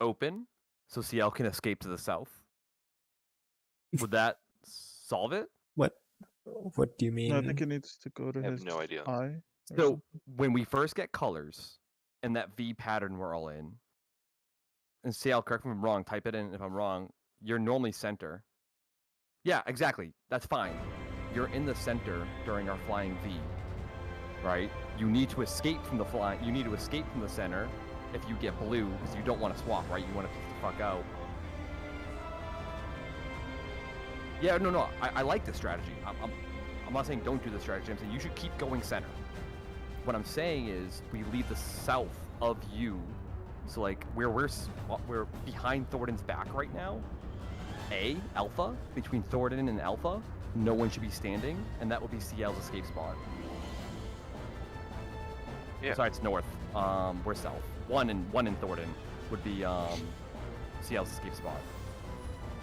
open, so CL can escape to the south. Would that solve it? What do you mean? No, I think it needs to go to I have his no idea. eye. or So something. when we first get colors and that V pattern we're all in, and CL, correct me if I'm wrong, type it in if I'm wrong, you're normally center. Yeah, exactly. That's fine. You're in the center during our flying V, right? You need to escape from the you need to escape from the center if you get blue, because you don't want to swap, right? You want to piece the fuck out. Yeah, no. I like this strategy. I'm not saying don't do this strategy. I'm saying you should keep going center. What I'm saying is we leave the south of you, so like where we're behind Thornton's back right now. Alpha, between Thornton and Alpha, no one should be standing, and that would be CL's escape spot. Yeah. Sorry, it's north. We're south. One in Thornton would be CL's escape spot.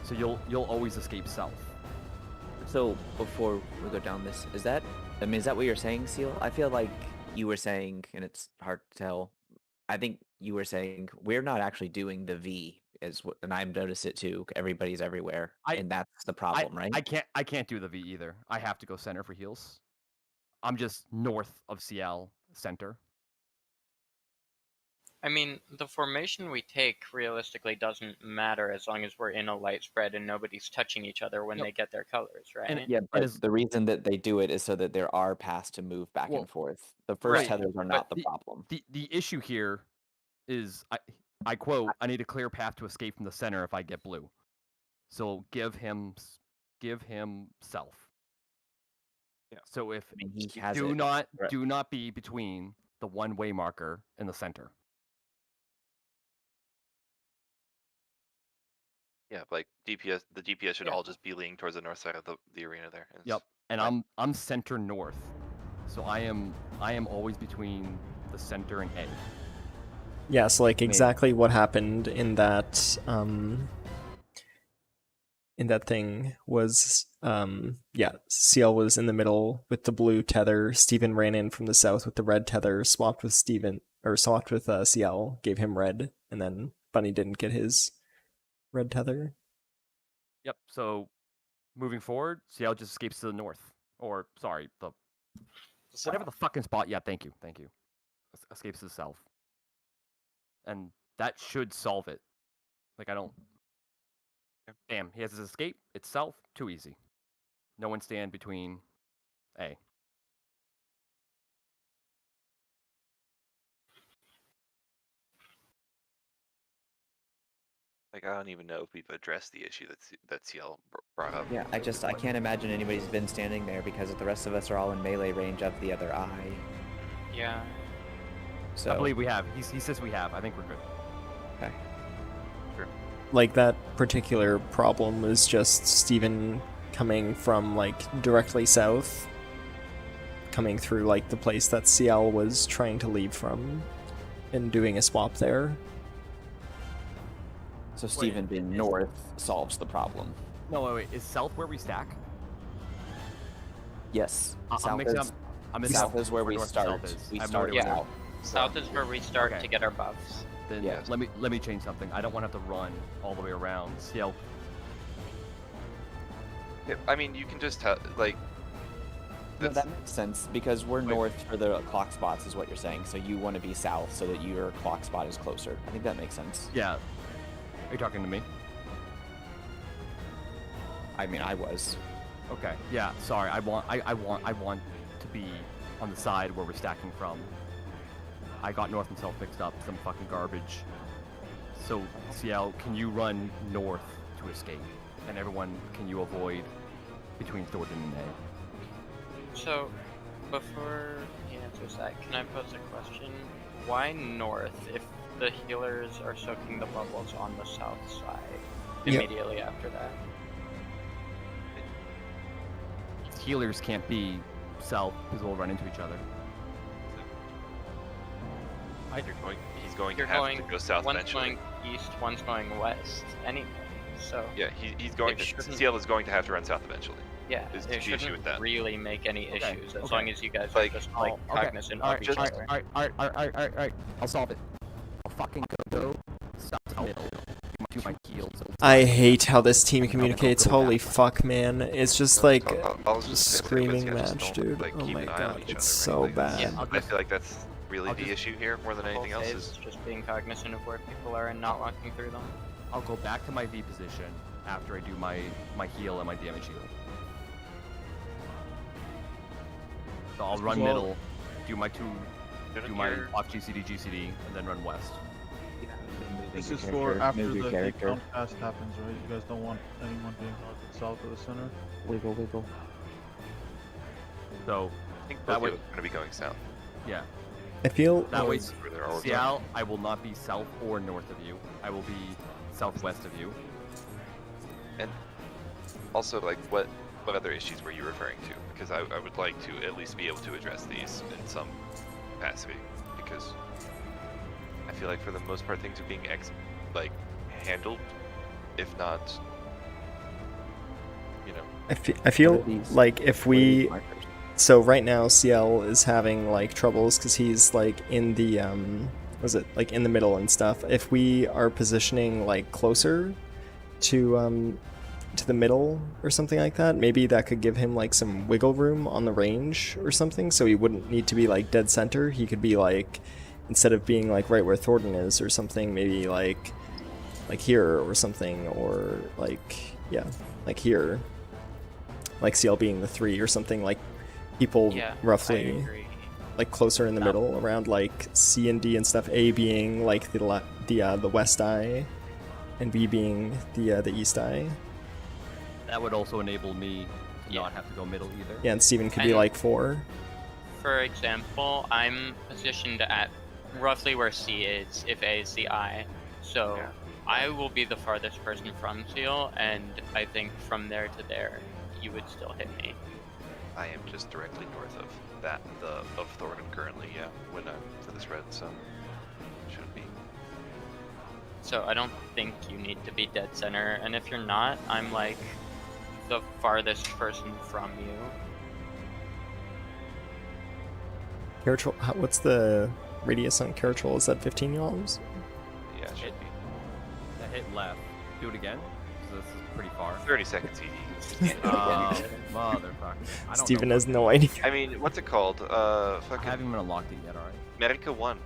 So you'll always escape south. So before we go down this, is that what you're saying, Seal? I feel like you were saying, and it's hard to tell. I think you were saying we're not actually doing the V, and I've noticed it too. Everybody's everywhere, and that's the problem, right? I can't do the V either. I have to go center for heals. I'm just north of CL center. I mean, the formation we take realistically doesn't matter as long as we're in a light spread and nobody's touching each other when Yep. they get their colors, right? And Yeah, but is- the reason that they do it is so that there are paths to move back Well, and forth. The first right, tethers are but not the problem. The issue here is I quote, I need a clear path to escape from the center if I get blue. So give him self. Yeah. So if I mean, he has do it. not be between the one-way marker and the center. Yeah, like DPS. The DPS should Yeah. all just be leaning towards the north side of the arena there. It's Yep. And fine. I'm center north. So I am always between the center and A. Yeah, so like mean- exactly what happened in that thing was CL was in the middle with the blue tether, Steven ran in from the south with the red tether, swapped with CL, gave him red, and then Bunny didn't get his red tether. Yep. So moving forward, CL just escapes to the north. Or sorry, whatever the fucking spot. Yeah, thank you. Escapes to the south. And that should solve it. Like I don't. Damn, he has his escape. It's south. Too easy. No one stand between A. Like I don't even know if we've addressed the issue that CL brought up. Yeah, I can't imagine anybody's been standing there because the rest of us are all in melee range of the other eye. Yeah. So I believe we have. He says we have. I think we're good. okay. Like that particular problem was just Steven coming from like directly south, coming through like the place that CL was trying to leave from, and doing a swap there. So Steven being north solves the problem. No, wait. Is south where we stack? Yes. I'm South mixing is, up. I'm in south is where we north and start. south is. We I have no start idea where Yeah. south. South is where we start Okay. to get our buffs. Then Yes. let me change something. I don't want to have to run all the way around. CL. Yeah, I mean, you can just like. No, That's, that makes sense because we're north for the clock spots, is what you're saying. So you want to be south so that your clock spot is closer. I think that makes sense. Yeah. Are you talking to me? I mean, I was. Okay. Yeah. Sorry. I want to be on the side where we're stacking from. I got north and south mixed up. Some fucking garbage. So CL, can you run north to escape? And everyone, can you avoid between Thornton and A? So, before he answers that, can I pose a question? Why north if the healers are soaking the bubbles on the south side immediately after that? Healers can't be south because we'll run into each other. he's going You're to have going, to go south one's eventually. going east, one's going west anyway. So, Yeah, he's going to. shouldn't- CL is going to have to run south eventually. yeah, is it the issue shouldn't with that. really make any Okay, issues as okay. long as you guys Like- are just like cognizant of each other. Alright. I'll solve it. I'll fucking go. Stop the middle. Do my heels. I hate how this team communicates. Holy fuck, man! It's just like I'll just say screaming this, guys, just match, don't, dude. like, Oh keep my an eye on god, each it's other, so right? Like, bad. Yeah, I feel like that's really I'll the just- issue here more than anything Whole else. phase, Is just being cognizant of where people are and not walking through them. I'll go back to my V position after I do my heal and my damage heal. So I'll run Well- middle, do my Shouldn't do my your- off GCD, and then run west. This is for after the heat count cast happens, right? You guys don't want anyone being north and south of the center. Wiggle. So I think that both way- of you are going to be going south. yeah, I feel that way. Where they're all Seattle, I will not be south or north of you. I will be southwest of you. And also, like, what other issues were you referring to? Because I would like to at least be able to address these in some capacity. Because I feel like for the most part, things are being handled, if not, you know. I feel What are these- like if What are these we markers? so right now CL is having like troubles because he's like in the was it like in the middle and stuff. If we are positioning like closer to the middle or something like that, maybe that could give him like some wiggle room on the range or something, so he wouldn't need to be like dead center. He could be like, instead of being like right where Thornton is or something, maybe like here or something, or like like here, like CL being the 3 or something, like people Yeah, I roughly agree. like closer in the No. middle around like C and D and stuff, A being like the west eye and B being the east eye. That would also enable me to Yeah. not have to go middle either. Yeah, and Steven could be And- like 4. For example, I'm positioned at roughly where C is if A is the eye. So Yeah. I will be the farthest person from Seal, and I think from there to there, you would still hit me. I am just directly north of of Thornton currently. Yeah, when I'm for this red, so shouldn't be. So I don't think you need to be dead center, and if you're not, I'm like the farthest person from you. Carachol, what's the radius on Carachol? Is that 15 kilometers? Yeah, it should be. That hit left. Do it again. 'Cause this is pretty far. 30 seconds ED. Motherfucker. I don't Steven know. has no idea. I mean, what's it called? I Fucking haven't even unlocked it yet. All right. Medica 1.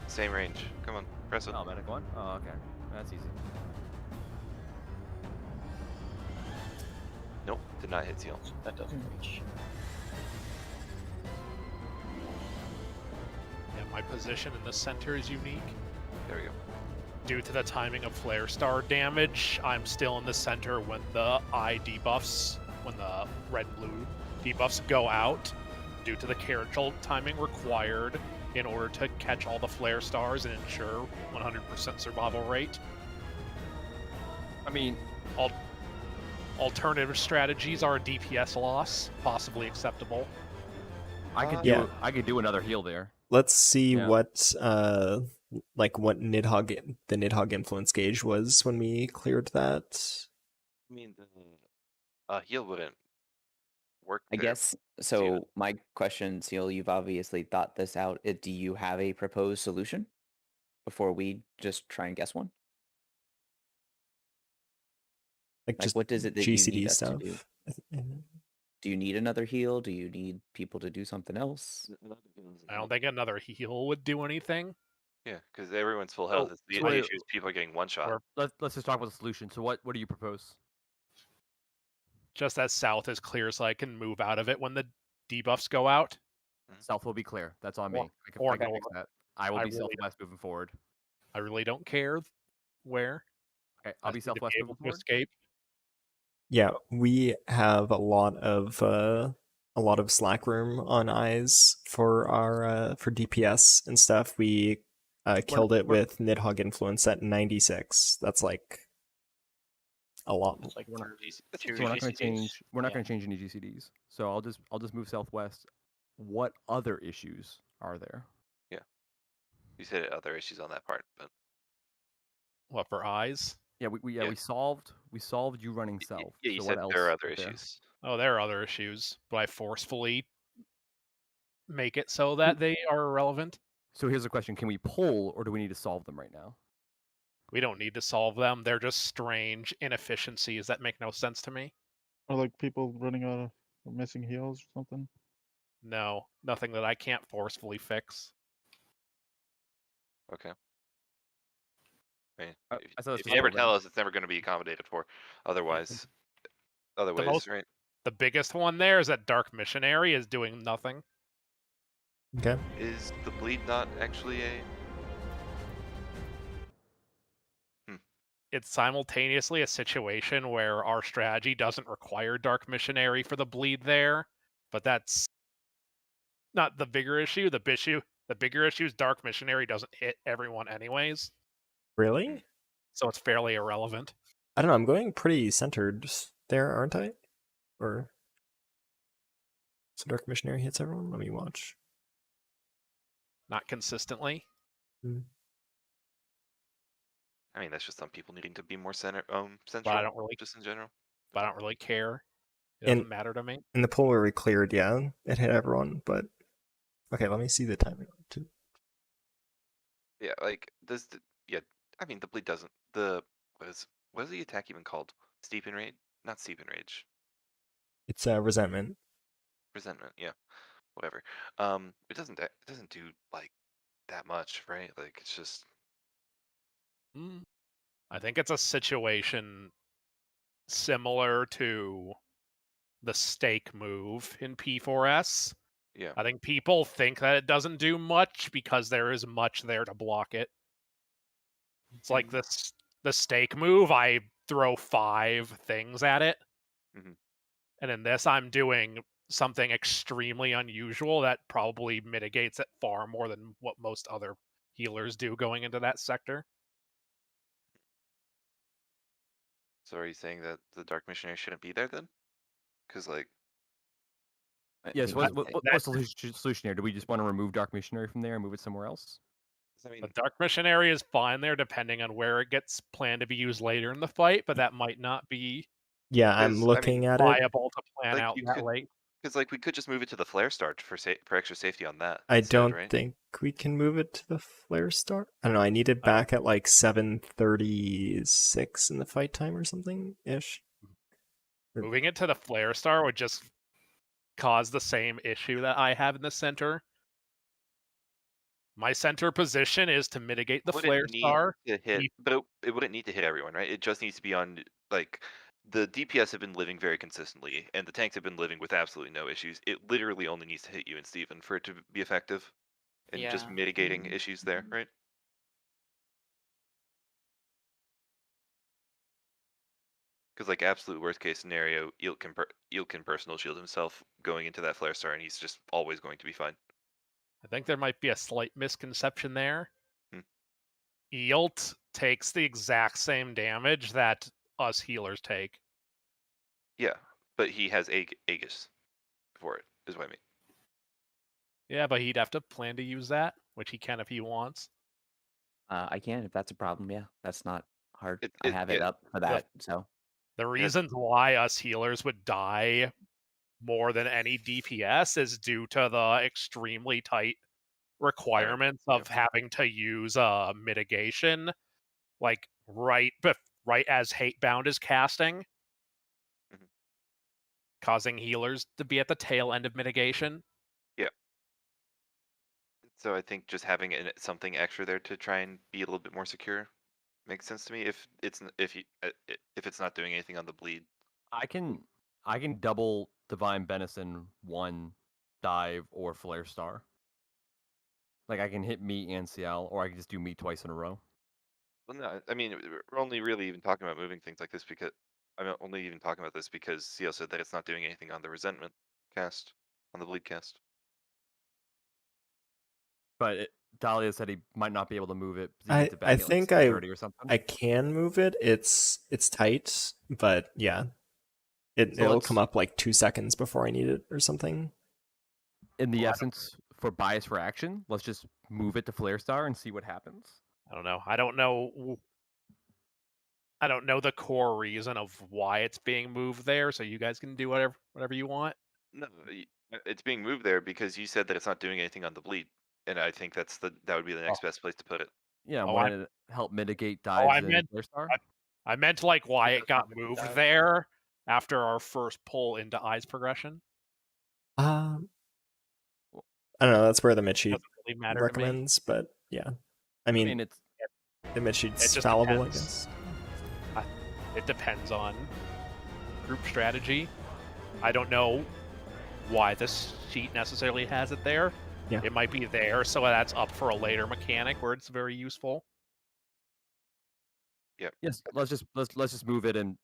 Same range. Come on, press it. Oh, medic one. Oh, okay. That's easy. Nope, did not hit seal. So that doesn't reach. Yeah, my position in the center is unique. There we go. Due to the timing of Flare Star damage, I'm still in the center when the eye debuffs, when the red and blue debuffs go out, due to the Carachol timing required in order to catch all the Flare Stars and ensure 100% survival rate. I mean, Alternative strategies are a DPS loss, possibly acceptable. I could Yeah. do another heal there. Let's see Yeah. what what the Nidhogg influence gauge was when we cleared that. I mean, Heal wouldn't work I there. guess so. My question, Seal, you've obviously thought this out. Do you have a proposed solution before we just try and guess one? Like Like, just what is it that you need GCD us to do? stuff. Do you need another heal? Do you need people to do something else? I don't think another heal would do anything. Yeah, because everyone's full So- health. The so wait- issue is people are getting one shot. Or Let's just talk about the solution. So what do you propose? just as south is clear so I can move out of it when the debuffs go out. South will be clear. That's on Or- me. I or can fix north. that. I will I be really southwest moving forward. I really don't care where. Okay, I'll be Just need to southwest able moving to forward. escape. Yeah, we have a lot of slack room on eyes for our for DPS and stuff. We killed it with Nidhogg influence at 96. That's like a lot. It's like We're not- That's two So we're not going to GCDs. change. We're not Yeah. going to change any GCDs. So I'll just move southwest. What other issues are there? You said other issues on that part, but What for eyes? Yeah, we Yeah. solved you running south. yeah, you so said what else there are other is there? issues. Oh, there are other issues, but I forcefully make it so that they are irrelevant. So here's a question: can we pull, or do we need to solve them right now? We don't need to solve them. They're just strange inefficiencies that make no sense to me. Or like people running out of or missing heals or something. No, nothing that I can't forcefully fix. Okay. I mean, I if, thought it was if just you never building. tell us, it's never going to be accommodated for. Otherwise, other ways, most- right? The biggest one there is that Dark Missionary is doing nothing. Okay. Is the bleed not actually a? It's simultaneously a situation where our strategy doesn't require Dark Missionary for the bleed there, but that's not the bigger issue. The bigger issue is Dark Missionary doesn't hit everyone anyways, Really? so it's fairly irrelevant. I don't know. I'm going pretty centered there, aren't I? Or so Dark Missionary hits everyone. Let me watch. Not consistently. I mean, that's just some people needing to be more central. But I don't really, Just in general. but I don't really care. It And- doesn't matter to me. In the pool where we cleared, yeah, it hit everyone. But okay, let me see the timing too. Yeah, like does the yeah. I mean, the bleed doesn't. The what is the attack even called? Steep in rage? Not steep in rage. It's resentment. Resentment. Yeah, whatever. It doesn't do like that much, right? Like it's just I think it's a situation similar to the stake move in P4S. yeah. I think people think that it doesn't do much because there is much there to block it. It's like this the stake move, I throw 5 things at it. Mhm. And in this, I'm doing something extremely unusual that probably mitigates it far more than what most other healers do going into that sector. So are you saying that the Dark Missionary shouldn't be there then? Because like Yes. I- What's the solution here? Do we just want to remove Dark Missionary from there and move it somewhere else? I mean, The Dark Missionary is fine there depending on where it gets planned to be used later in the fight, but that might not be Yeah, I'm Because, I looking mean, at it. viable to plan like, out you that could- late. because like we could just move it to the flare start for extra safety on that. I instead, don't right? think we can move it to the flare start. I don't know. I need it back at like 7:36 in the fight time or something ish. Moving it to the Flare Star would just cause the same issue that I have in the center. My center position is to mitigate the Wouldn't Flare need Star. to hit, you- but it wouldn't need to hit everyone, right? It just needs to be on like the DPS have been living very consistently, and the tanks have been living with absolutely no issues. It literally only needs to hit you and Steven for it to be effective, and just Yeah. mitigating issues there, right? Because like absolute worst case scenario, Eel can personal shield himself going into that flare star, and he's just always going to be fine. I think there might be a slight misconception there. Hmm. Eelt takes the exact same damage that us healers take. Yeah, but he has Aegis for it, is what I mean. Yeah, but he'd have to plan to use that, which he can if he wants. I can if that's a problem. Yeah, that's not hard. It- I it- have it yeah. up for that. So The reasons why us healers would die more than any DPS is due to the extremely tight requirements of having to use mitigation, like right as Hatebound is casting, Mhm. causing healers to be at the tail end of mitigation. Yeah. So I think just having something extra there to try and be a little bit more secure makes sense to me. If it's if it's not doing anything on the bleed. I can double Divine Benison 1 dive or Flare Star. Like I can hit me and CL, or I can just do me twice in a row. Well, no, I mean we're only really even talking about moving things like this because I'm only even talking about this because CL said that it's not doing anything on the resentment cast, on the bleed cast. But Dahlia said he might not be able to move it. I think I or something. I can move it. It's tight, but yeah, it'll come up like 2 seconds before I need it or something. In the essence, for bias for action, let's just move it to Flare Star and see what happens. I don't know. I don't know the core reason of why it's being moved there, so you guys can do whatever you want. No, it's being moved there because you said that it's not doing anything on the bleed, and I think that would be the next best place to put it. Yeah, Oh, wanted to help mitigate dives in Flare Star. I meant like why it got moved there after our first pull into Eyes progression. I don't know. That's where the mid sheet Doesn't really matter to me. recommends, but yeah, I mean it's the mid sheet's just fallible, depends. I guess. It depends on group strategy. I don't know why this sheet necessarily has it there. Yeah. It might be there, so that's up for a later mechanic where it's very useful. Yeah. Yes, let's just move it and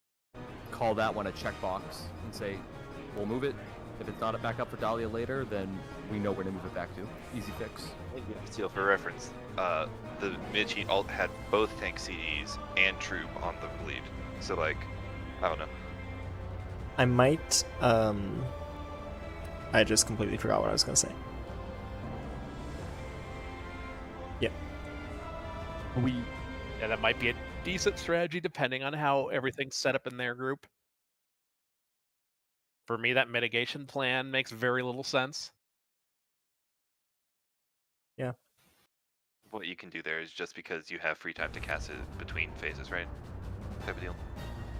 call that one a checkbox and say we'll move it. If it's not back up for Dahlia later, then we know where to move it back to. Easy fix. So for reference, the mid sheet alt had both tank CEs and troop on the bleed. So like, I don't know. I might. I just completely forgot what I was gonna say. Yep. Yeah, that might be a decent strategy depending on how everything's set up in their group. For me, that mitigation plan makes very little sense. Yeah. What you can do there is just because you have free time to cast it between phases, right? Type of deal.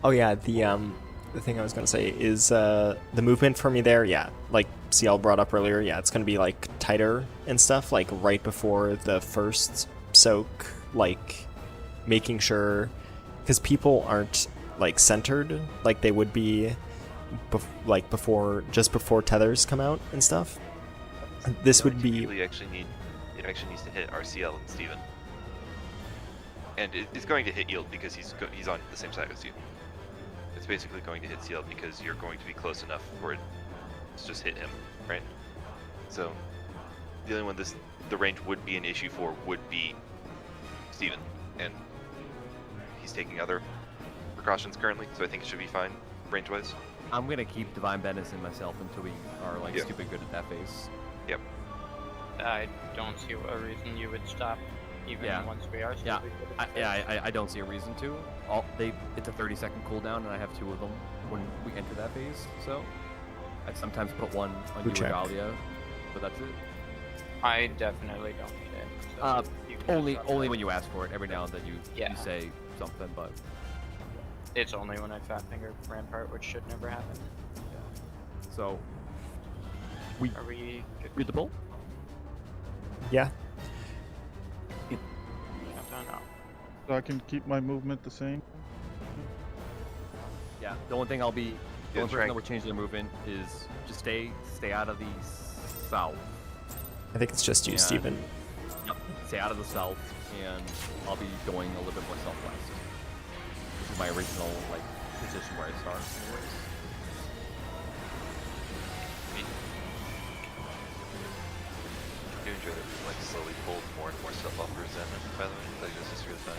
Oh yeah, the thing I was gonna say is the movement for me there. Yeah, like CL brought up earlier. Yeah, it's gonna be like tighter and stuff, like right before the first soak, like making sure because people aren't like centered like they would be like before, just before tethers come out and stuff. This would be it actually needs to hit RCL and Steven. And it's going to hit Yield because he's on the same side as you. It's basically going to hit CL because you're going to be close enough for it to just hit him, right? So the only one the range would be an issue for would be Steven, and he's taking other precautions currently, so I think it should be fine range-wise. I'm gonna keep Divine Benison myself until we are like stupid good at that phase. Yep. I don't see a reason you would stop even once we are Yeah, stupid good at this. I don't see a reason to. It's a 30-second cooldown, and I have 2 of them when we enter that phase. So I sometimes put one on you or Dahlia, but that's it. I definitely don't need it. So you can Only just drop when you ask for it. Every now and then you say something, but it's only when I fat finger Rampart, which should never happen. so Are we good? read the poll. yeah. No. So I can keep my movement the same. Yeah, the only thing the only person Trank. that we're changing the movement is just stay out of the south. I think it's just you, Yeah. Steven. Yep. Stay out of the south, and I'll be going a little bit more southwest. This is my original position where I start. Anyways. I do enjoy that we slowly pull more and more stuff off for resentment, by the way. That goes just really fun.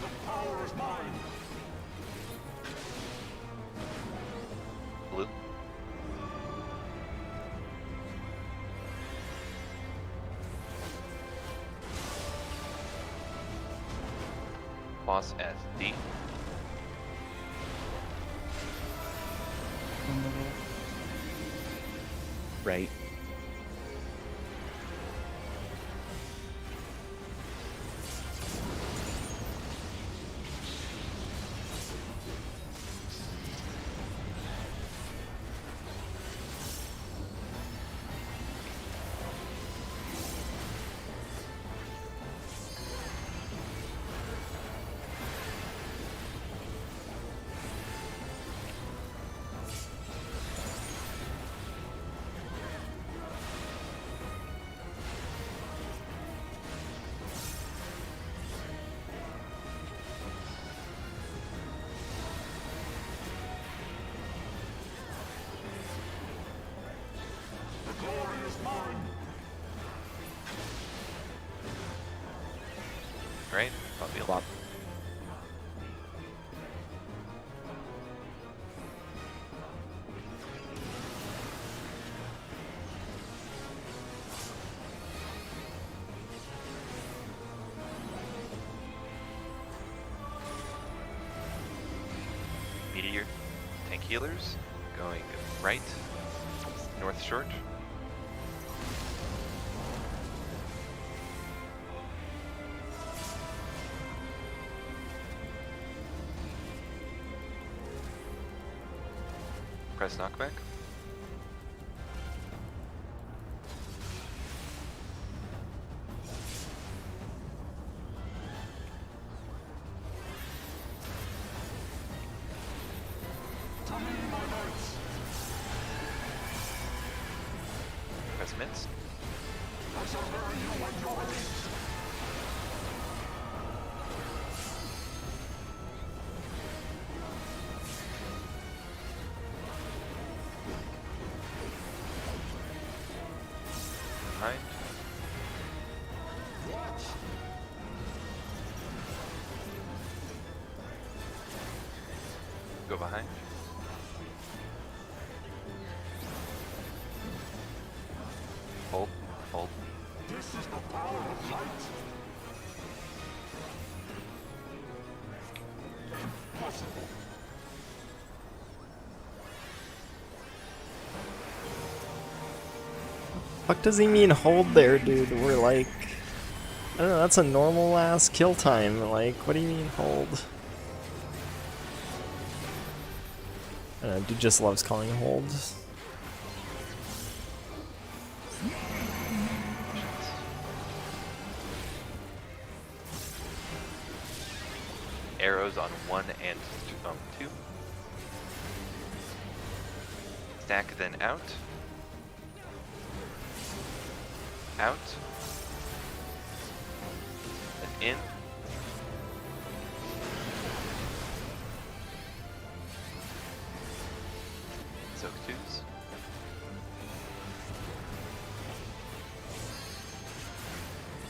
The power is mine. Blue? boss at D. Right. The glory is mine. Right? Bobby. Flop. Meteor. Tank healers. Going right. North short. Press knockback. To me, my knights. Press mince. I shall bury you with your haste. Behind. Watch. Go behind. Hold. Hold. This is the power of light. Impossible. Fuck does he mean hold there, dude? We're like, I don't know, that's a normal ass kill time. Like, what do you mean hold? I don't know, dude just loves calling hold. Arrows on 1 and 2. Stack then out. Out. Then in. Soak twos.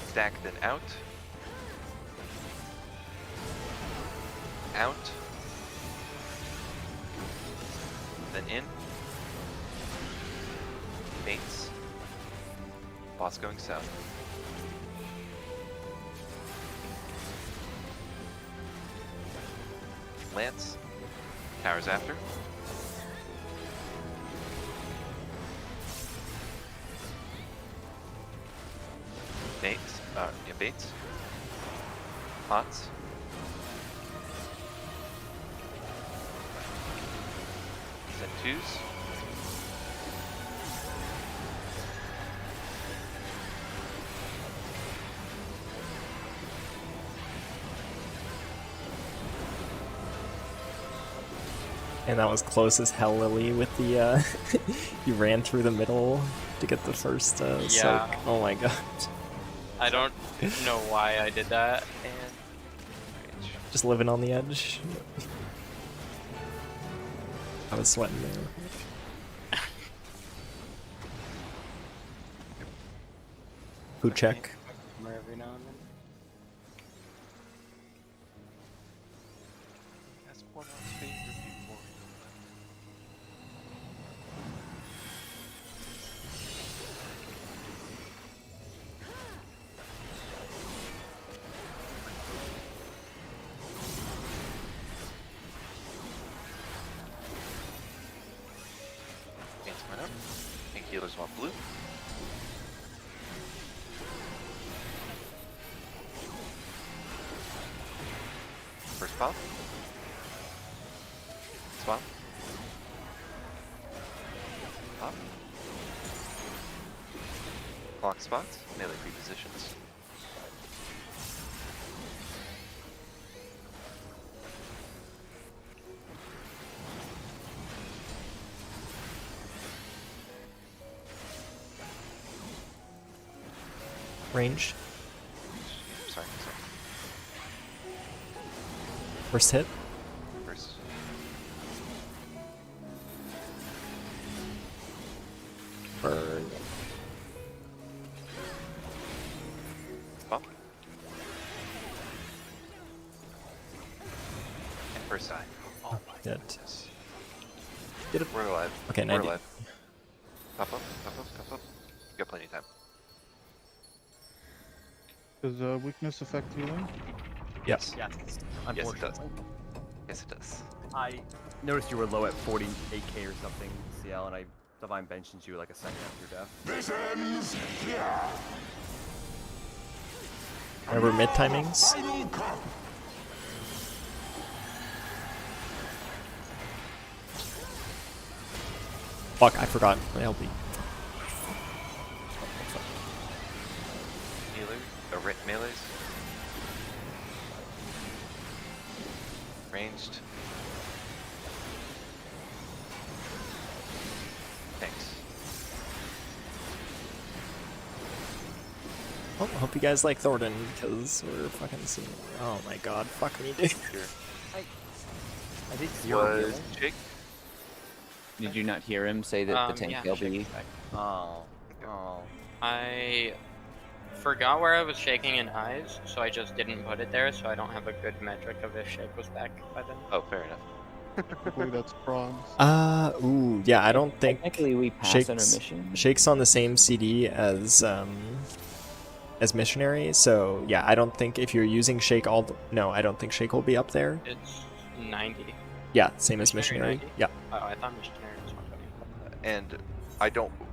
Stack then out. Out. Then in. Baits. Boss going south. Lance. Towers after. Baits. Yeah, baits. Pots. Send twos. And that was close as hell, Lily, with the, you ran through the middle to get the first soak. Oh my god. I don't know why I did that, and Just living on the edge. I was sweating there. Food check. every now and then. That's one of my favorite people. Swap blue. First pop. Swap. Pop. Clock spots. Melee repositions. Range. Sorry. First hit. First. Burn. Bump. And first die. Oh my Hit. goodness. Get it. We're alive. Okay, We're 90. alive. Pop up. You got plenty of time. Does weakness affect healing? Yes. Yes. Yes, it Unfortunately. does. Yes, it does. I noticed you were low at 48k or something, CL, and I divine benches you like a second after your death. This ends here. Remember mid timings? Final cup. Fuck, I forgot. My LB. Healer, melees. Ranged. Thanks. Oh, I hope you guys like Thornton, because we're fucking seeing. Oh my god, fuck me, dude. Here. I think 0 Was healing. Jake? Did you not hear him say that the tank Yeah, LB? shake back. Oh. I forgot where I was shaking in eyes, so I just didn't put it there, so I don't have a good metric of if shake was back by then. Oh, fair enough. Hopefully that's progs. Ooh, yeah, I don't think Technically, we pass Shake's, intermission. Shake's on the same CD as Missionary, so yeah, I don't think if you're using Shake no, I don't think Shake will be up there. It's 90. Yeah, same as Missionary Missionary. 90? Yeah. Oh, I thought missionary was 120. And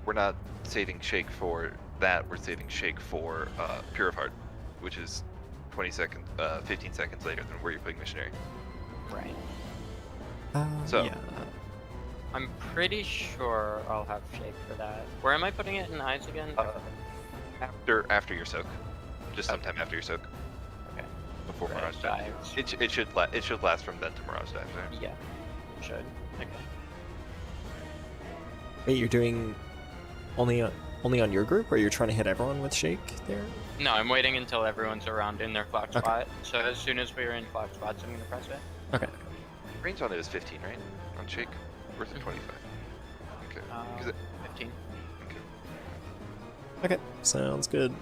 we're not saving Shake for that, we're saving Shake for Pure of Heart, which is 15 seconds later than where you're putting Missionary. Right. So- yeah. I'm pretty sure I'll have shake for that. Where am I putting it in eyes again? After your soak. Just sometime after your soak. Okay. Before Red Mirage Dive. dives. It should last from then to Mirage Dive there. Yeah, it should. Okay. Wait, you're doing only on your group, or you're trying to hit everyone with Shake there? No, I'm waiting until everyone's around in their clock Okay. spot. So as soon as we're in clock spots, I'm gonna press it. Okay. Range on it is 15, right? On Shake? Or is it 25? Okay. 'Cause it- 15. okay. Okay, sounds good.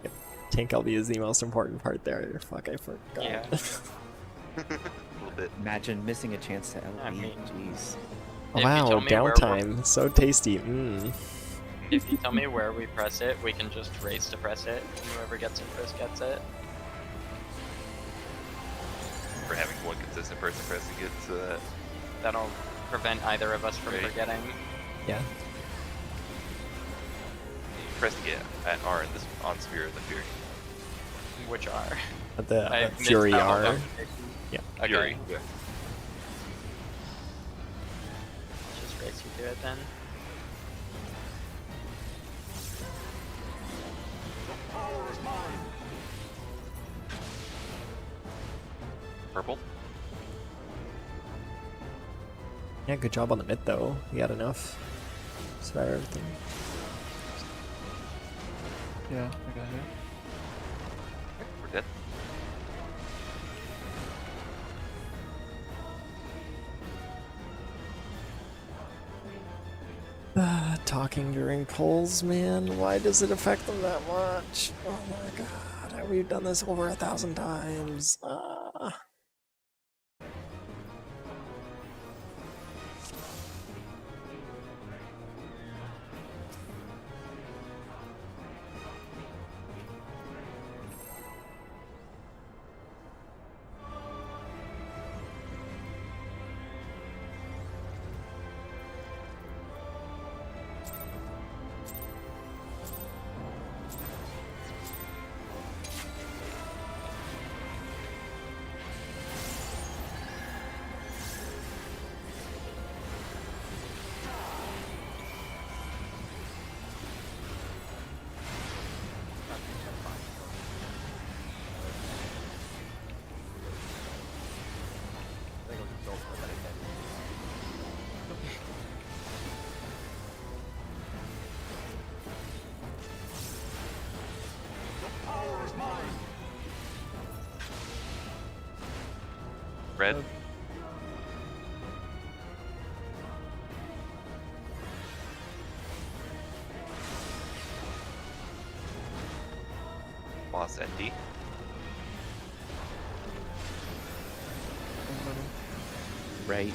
Yep. Tank LB is the most important part there. Fuck, I forgot. Yeah. A little bit. Imagine missing a chance to LB. I mean- Jeez. If you Wow, tell me where we're- downtime. So tasty. If you tell me where we press it, we can just race to press it, and whoever gets it first gets it. For having one consistent person pressing it, so that That'll prevent either of us from Right. forgetting. Yeah. pressing it at R in this on Spirit of the Fury. Which are. The I missed Fury that whole R. conversation. Yeah. Okay. Fury. Yeah. Just race you to it then. Power is mine. Purple. Yeah, good job on the mid though. You got enough. Survive everything. Yeah, I got hit. We're dead. Talking during polls, man. Why does it affect them that much? Oh my god, we've done this over 1,000 times. Red. Boss ND. Right.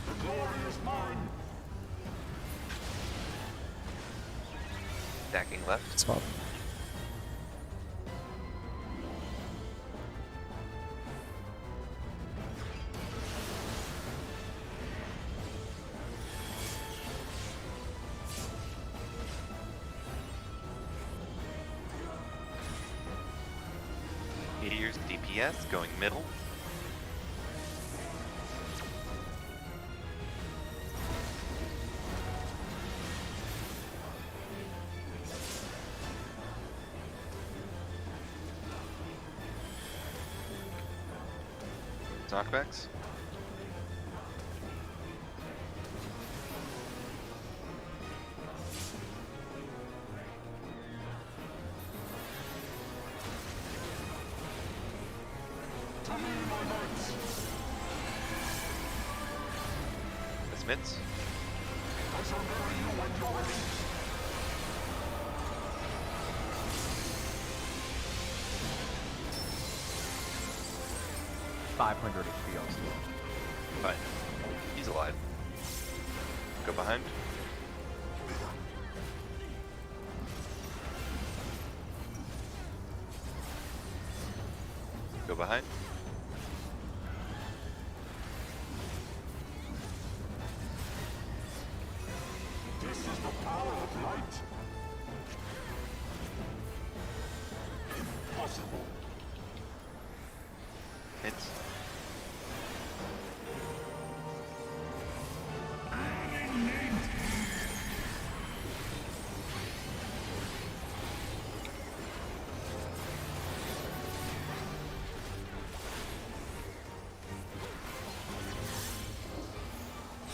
The glory is mine. Stacking left. Swap. Meteor's DPS going middle. Knockbacks. To me, my knights. Smiths. I shall bury you and your elite. $500 HP on Steel. Fine. He's alive. Go behind. Go behind. This is the power of light. Impossible. Hits.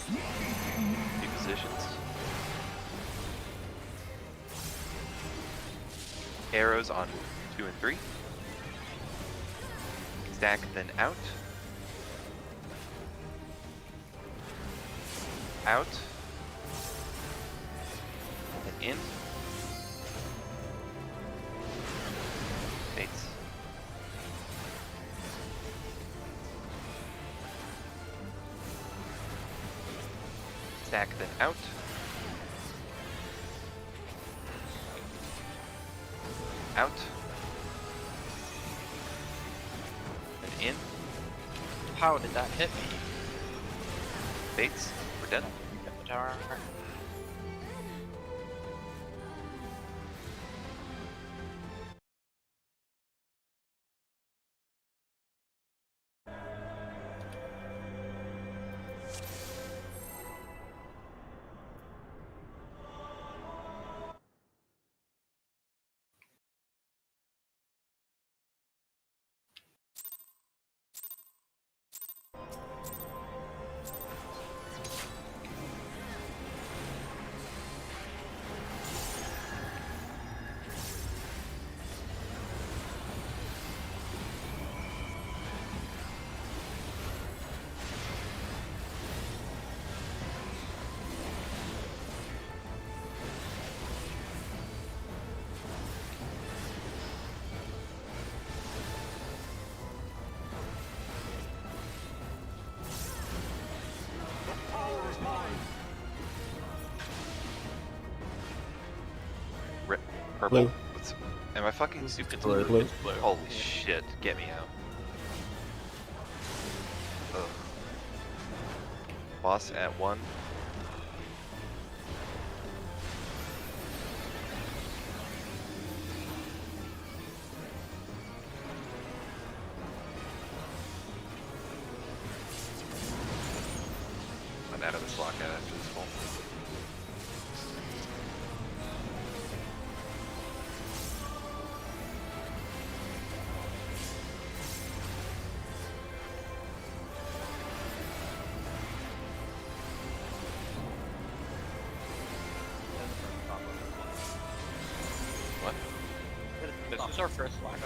Few positions. Arrows on 2 and 3. Stack, then out. Out. Then in. Bates. Stack, then out. Out. And in. How did that hit me? Bates. We're done. Get the tower. The power is mine. Purple. Blue. Am I fucking stupid? Blue. Holy shit, get me out. Boss at 1. I'm out of this lockout after this full. This is our first lockout.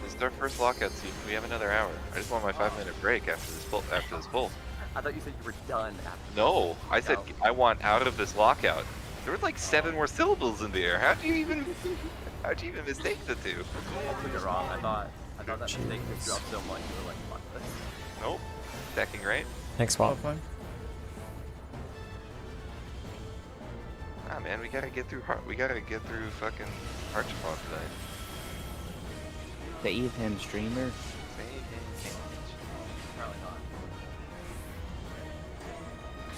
This is our first lockout scene. We have another hour. I just want my 5-minute break after this pull. After this pull. I thought you said you were done after. No, I said lockout. I want out of this lockout. There were like 7 more syllables in the air. How'd you even mistake the two? I took it wrong. I thought that mistake picked you up so much. You were like, fuck this. Nope. Stacking right. Thanks, Oh, Walt. fine. Ah man, we gotta get through fucking Archibald tonight. The Ethan streamer. Probably not.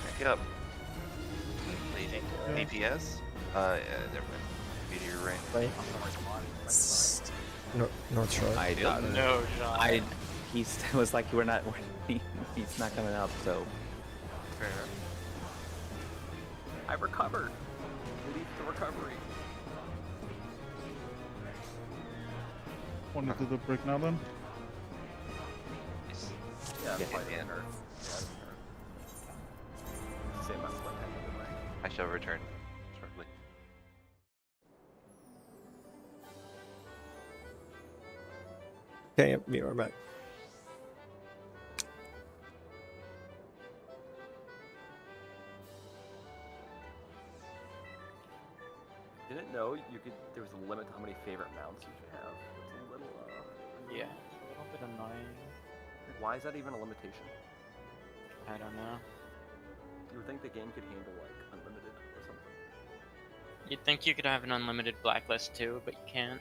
Back it up. DPS? Yeah, never mind. Meteor rain. Right. North Shore. I Yeah. No, John. He was like, we're not. He's not coming up. So Fair enough. I recovered. Lead the recovery. Want to do the break now then? Nice. Yeah, Yeah, fight yeah. Nerd. Same amount of anyway. I shall return shortly. Okay, yep, we are back. Didn't know you could. There was a limit to how many favorite mounts you could have. It's a little. Yeah, it's a little bit annoying. Why is that even a limitation? I don't know. You would think the game could handle like unlimited or something. You'd think you could have an unlimited blacklist too, but you can't.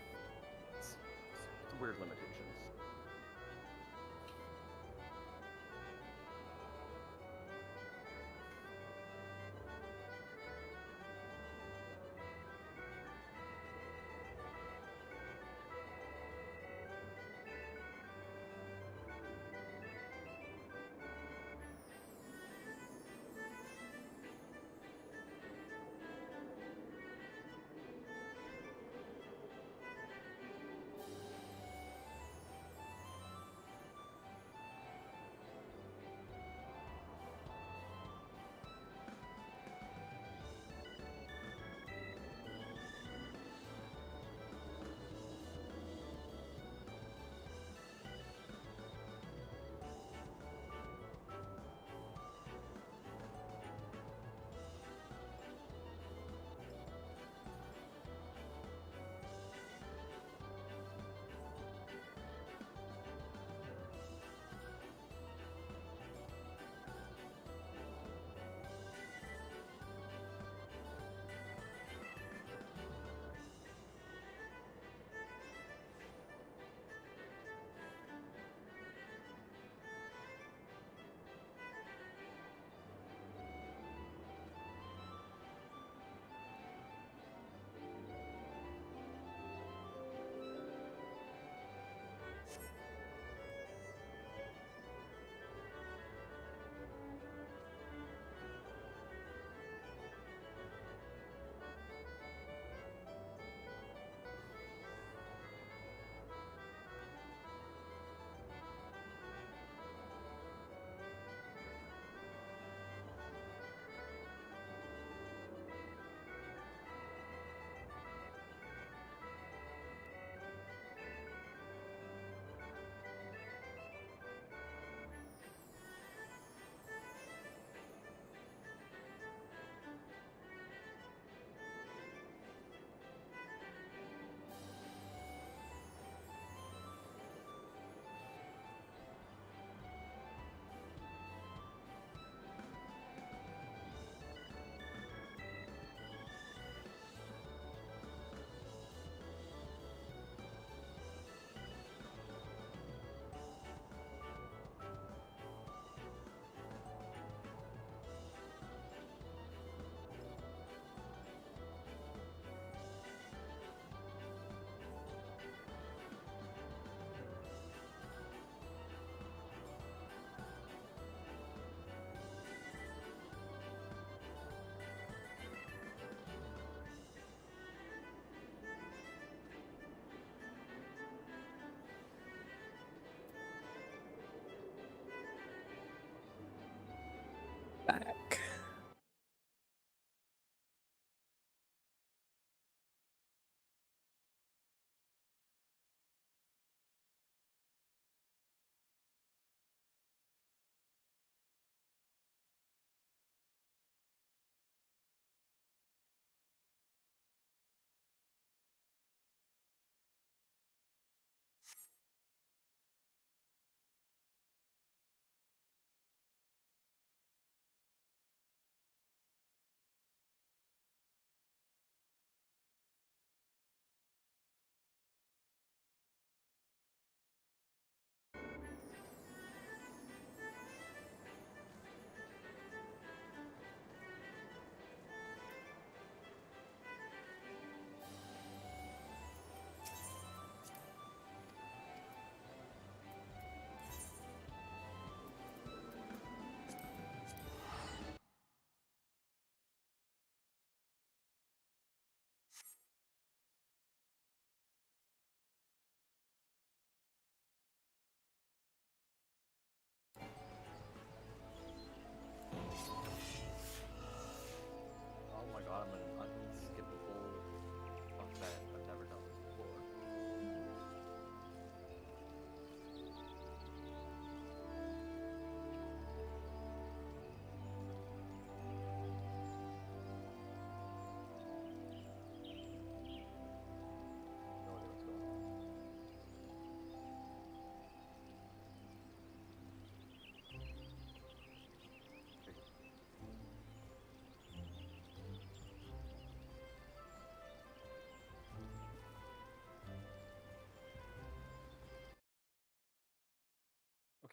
It's weird limitations.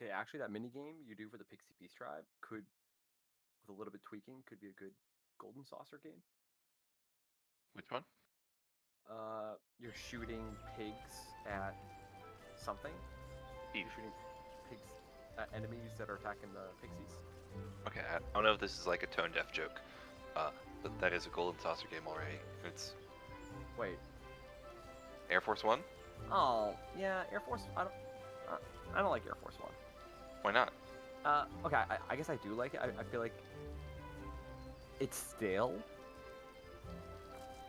Okay, actually, that mini game you do for the Pixie Beast Tribe could, with a little bit tweaking, could be a good Golden Saucer game. Which one? You're shooting pigs at something. Eve. You're shooting pigs at enemies that are attacking the pixies. Okay, I don't know if this is like a tone deaf joke, but that is a Golden Saucer game already. It's Wait. Air Force One. Oh, yeah, Air Force. I don't like Air Force One. Why not? Okay, I guess I do like it. I feel like it's stale.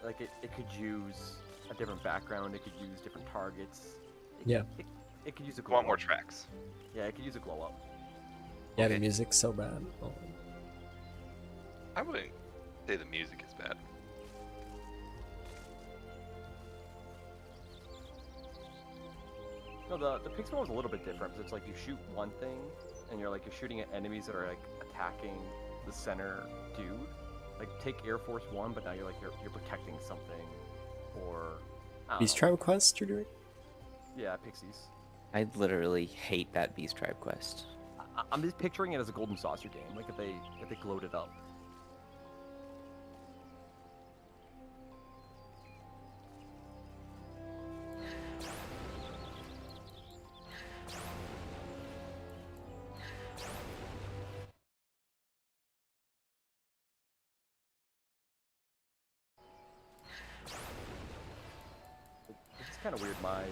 Like it could use a different background. It could use different targets. It could use a glow Want more up. tracks? Yeah, it could use a glow up. Yeah, the Okay. music's so bad. Oh. I wouldn't say the music is bad. No, the Pixar one was a little bit different. Because it's like you shoot one thing, and you're shooting at enemies that are like attacking the center dude. Like take Air Force One, but now you're protecting something, or I don't Beast know. Tribe Quest you're doing? Yeah, pixies. I literally hate that Beast Tribe quest. I'm just picturing it as a Golden Saucer game. Like if they glowed it up. It's kind of weird. My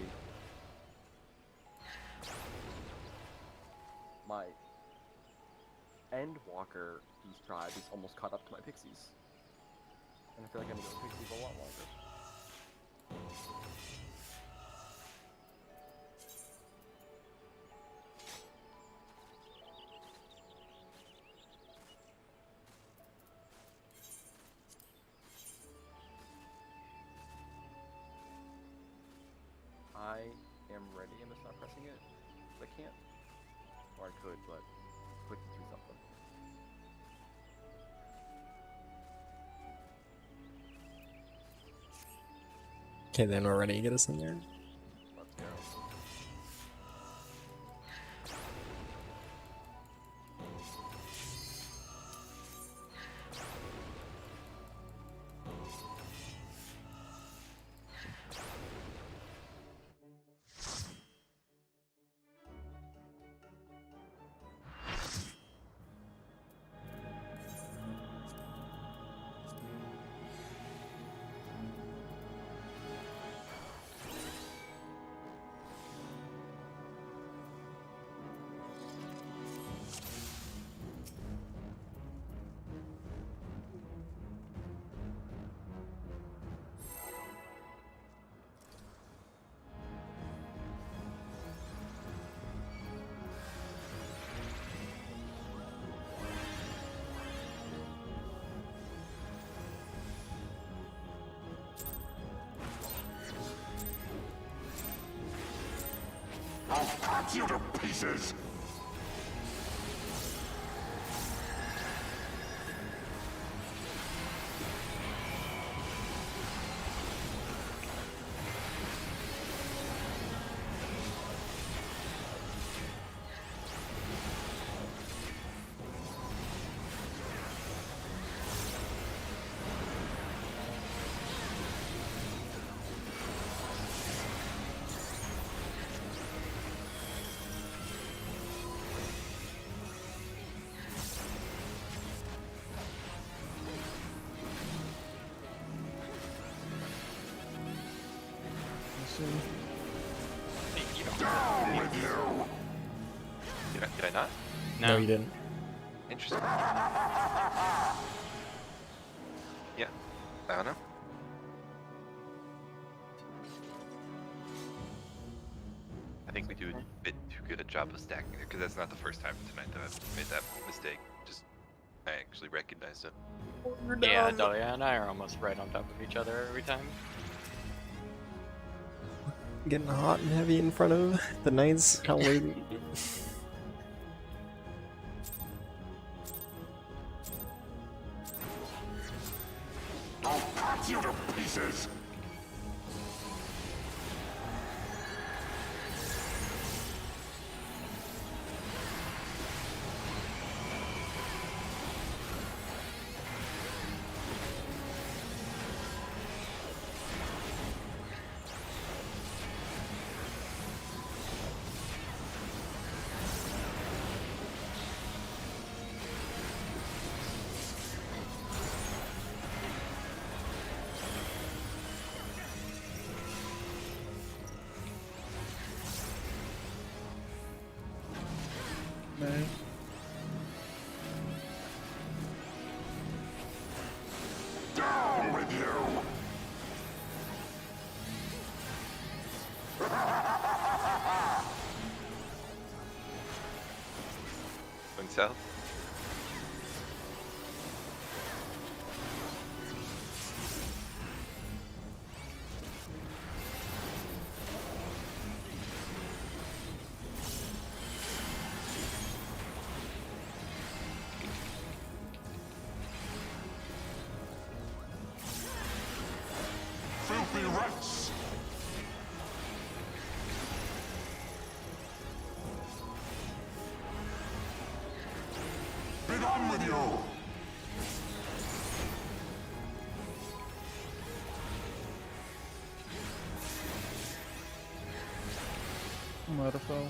Endwalker Beast Tribe is almost caught up to my pixies, and I feel like I'm gonna go pixies a lot longer. I am ready. I'm just not pressing it. I can't. Or I could, but clicking through something. Okay, then we're ready to get us in there. Let's go. I'll cut you to pieces! Down with you! Did I not? No, you didn't. Interesting. Yeah. I don't know. I think we do a bit too good a job of stacking it, because that's not the first time tonight that I've made that mistake. Just, I actually recognized it. Yeah, Dahlia and I are almost right on top of each other every time. Getting hot and heavy in front of the knights. How late? I'll cut you to pieces! Okay. Down with you! Going south. Filthy rats! Be done with you! I'm out of foul.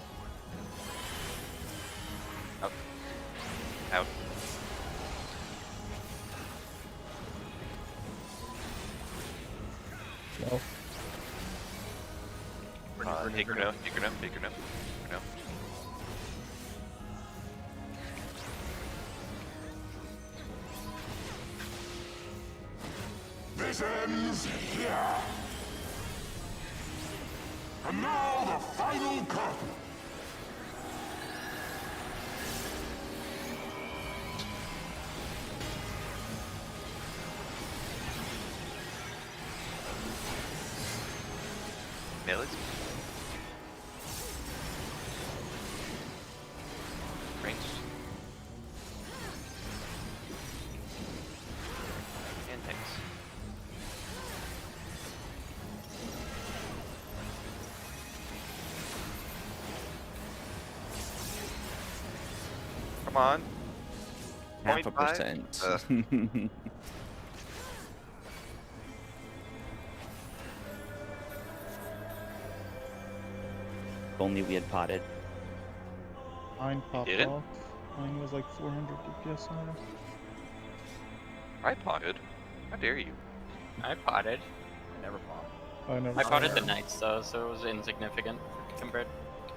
Out. No. Take her no. Take her no. Take her no. No. This ends here! And now the final curtain! Melee. Ranged. And tanks. Come on. 0.5%. If only we had potted. Mine popped did it? off. Mine was like 400 DPS on it. I potted. How dare you? I potted. I never pop. I never. I potted the knights though, so it was insignificant compared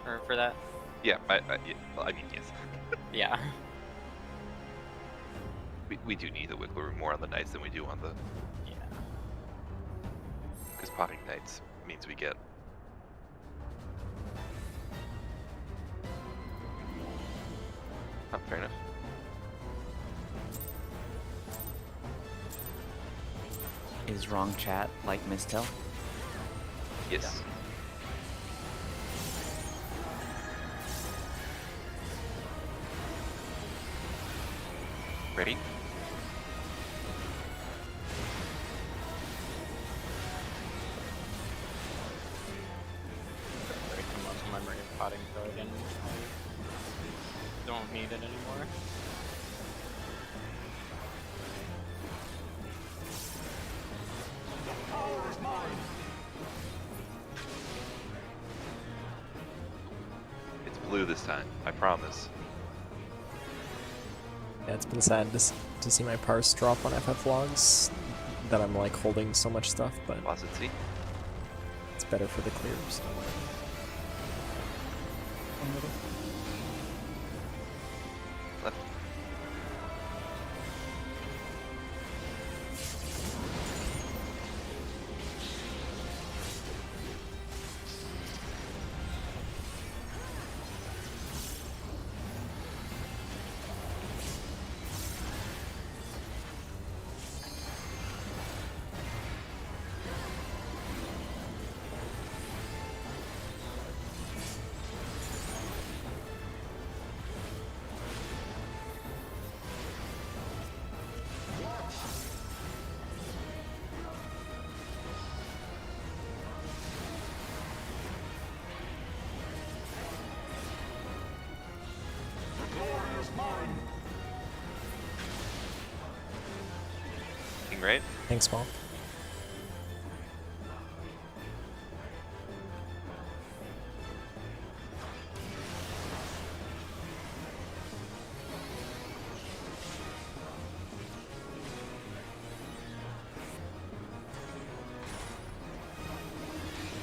or for that. Yeah, yeah, well, I mean, yes. Yeah. We do need the wiggle room more on the knights than we do on the... Yeah. Because potting knights means we get... Oh, fair enough. Is wrong chat like Mistel? Yes. Ready? Breaking muscle memory of potting code and I don't need it anymore. The power is mine! It's blue this time, I promise. Yeah, it's been sad to see my parse drop on FF logs, that I'm like holding so much stuff, but Faucet C. it's better for the clears. Left. The glory is mine! King right? Thanks, Paul.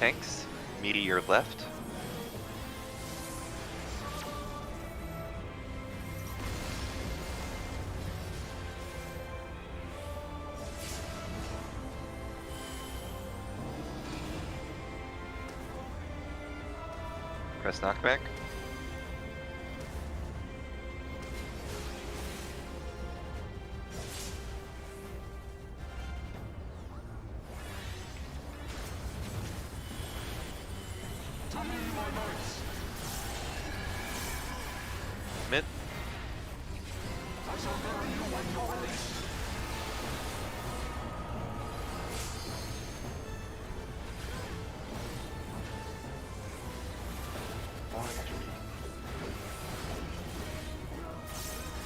Tanks. Meteor left. Press knockback. To me, my knights. Mid. I shall bury you when you're released.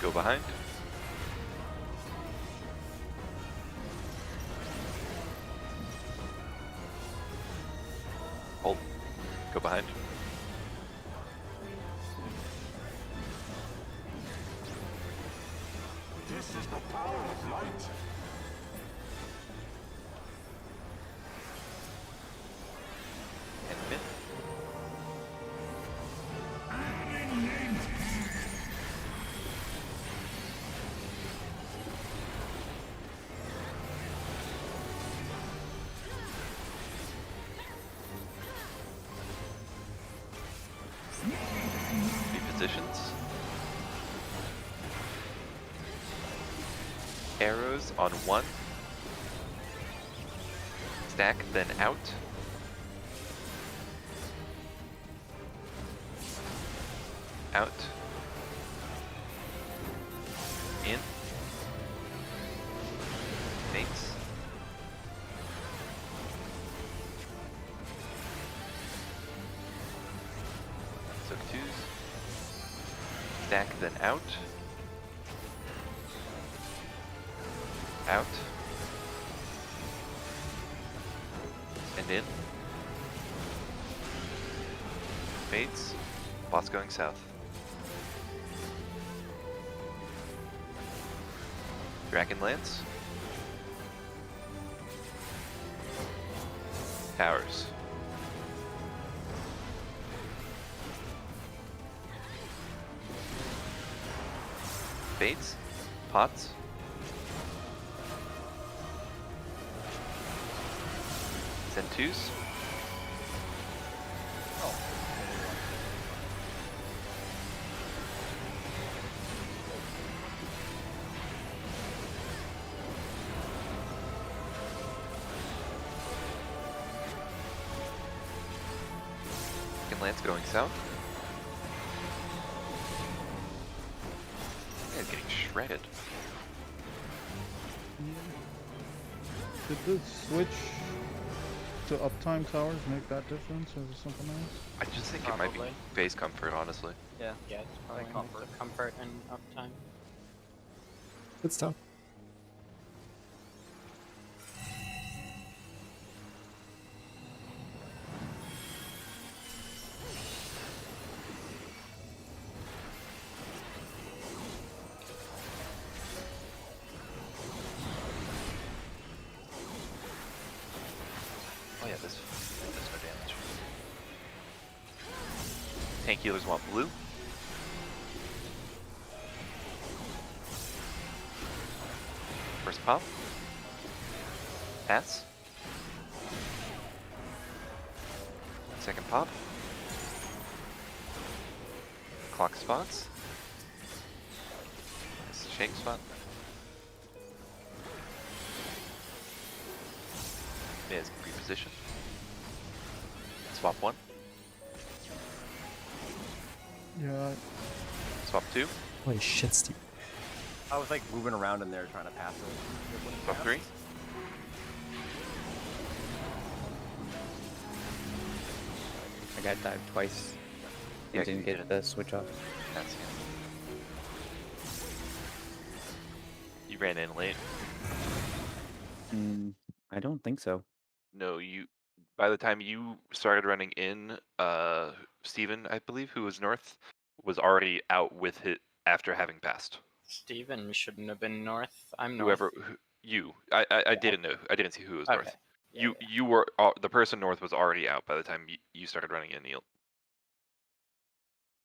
Go behind. Hold. Go behind. This is the power of light. And mid. Positions. Arrows on 1. Stack, then out. Out. In. Mates. So 2s. Stack, then out. Out. And in. Fades. Boss going south. Dragonlance. Towers. Fades. Pots. Send 2s. Lance going south. Yeah, getting shredded. Did the switch to uptime towers make that difference, or is it something else? I just think it might be Probably. base comfort, honestly. Yeah. Yeah, it's probably Like a mix of comfort and uptime. Good stuff. Oh yeah, this does no damage. Tank healers want blue. First pop. Pass. Second pop. Clock spots. This is shake spot. Miz reposition. Swap 1. Yeah, Swap 2. Holy shit, Steve. I was like moving around in there trying to pass it. Swap 3. I got dived twice. Yeah, Yeah, didn't you get did. the switch off. That's it. You ran in late. I don't think so. No, you. By the time you started running in, Steven, I believe, who was north, was already out with it after having passed. Steven shouldn't have been north. I'm north. Whoever you, I didn't know. I didn't see who was Okay. north. Yeah, You were the person north was already out by the time you started running in, Neil.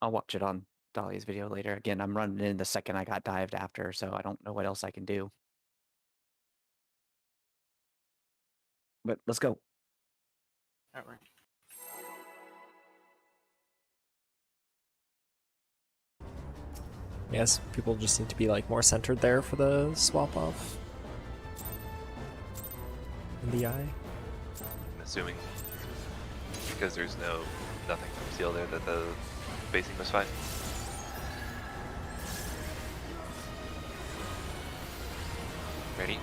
I'll watch it on Dahlia's video later. Again, I'm running in the second I got dived after, so I don't know what else I can do. But let's go. Alright. I guess people just need to be like more centered there for the swap off. In the eye. I'm assuming because there's nothing from Seal there that the spacing was fine. Ready?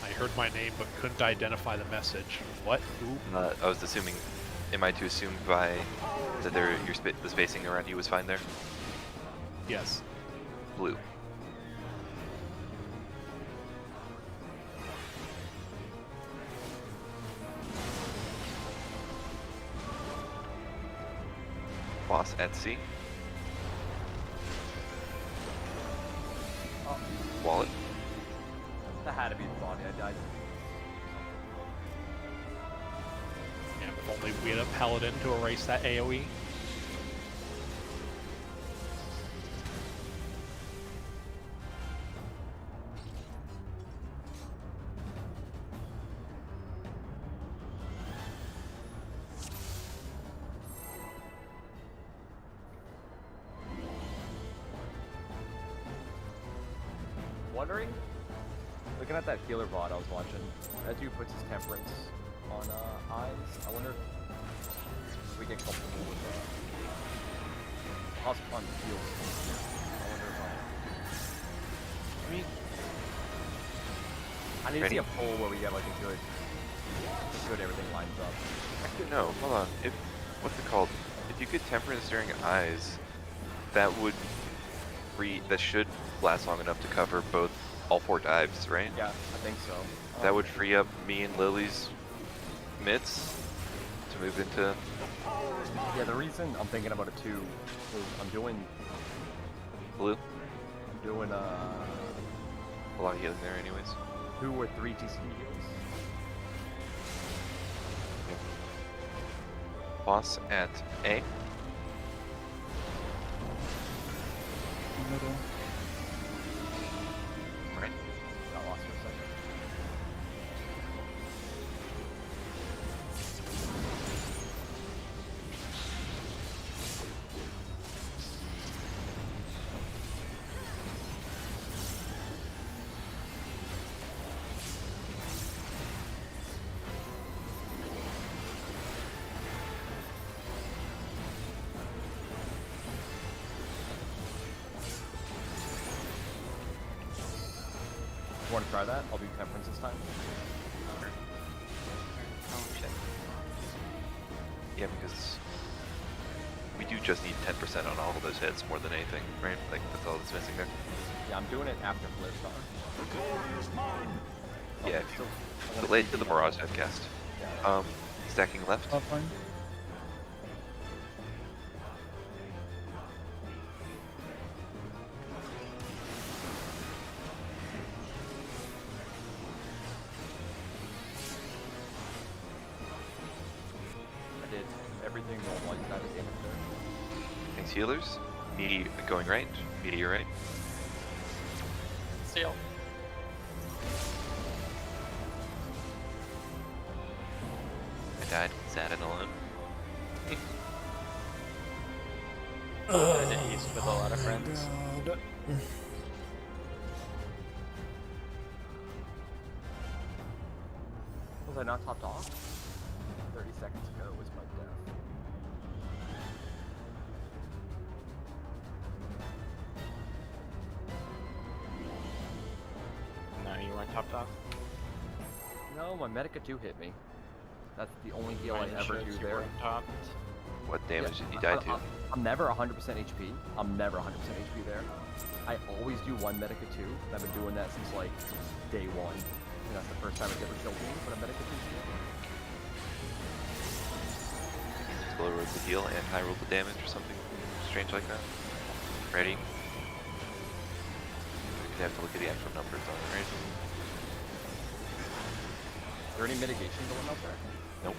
I heard my name but couldn't identify the message. What? Who? I was assuming. Am I to assume by that the spacing around you was fine there? Yes. Blue. Boss at C. Oh, Wallet. that had to be the body. I died. And if only we had a paladin to erase that AoE. Wondering, looking at that healer bot I was watching, that dude puts his temperance on eyes. I wonder if we get comfortable with hospital on the heals. I wonder if I need to see a poll where we get like a good everything lines up. Actually, no. Hold on. What's it called? If you get temperance during eyes, that should last long enough to cover all 4 dives, right? Yeah, I think so. That would free up me and Lily's mids to move into. Yeah, the reason I'm thinking about it too is I'm doing Blue. I'm doing A lot of healing there, anyways. 2 or 3 TC heals. Boss at A. Middle. Right. Got lost for a second. You want to try that? I'll do temperance this time. Oh shit. Yeah, because we do just need 10% on all of those hits more than anything, right? Like, that's all that's missing there. Yeah, I'm doing it after Flare Star. The glory is mine. Yeah, if you relate to the Mirage I've cast. Yeah. Stacking left. Top line. I did everything normal like that again there. Thanks, healers. Meaty going right. Meteor right. Seal. I died, sad and alone. To the east with a lot of friends. Was I not topped off? 30 seconds ago was my death. No, you weren't topped off. No, my Medica 2 hit me. That's the only heal I Mine ever shows do you there. weren't topped. What damage Yeah, did you die to? I'm never 100% HP. I'm never 100% HP there. I always do 1 Medica 2, and I've been doing that since like day 1. And that's the first time it's ever killed me, but a Medica 2 heal. Just low roll the heal and high roll the damage or something strange like that. Ready? You have to look at the actual numbers on it, right? Is there any mitigation going up there? Nope.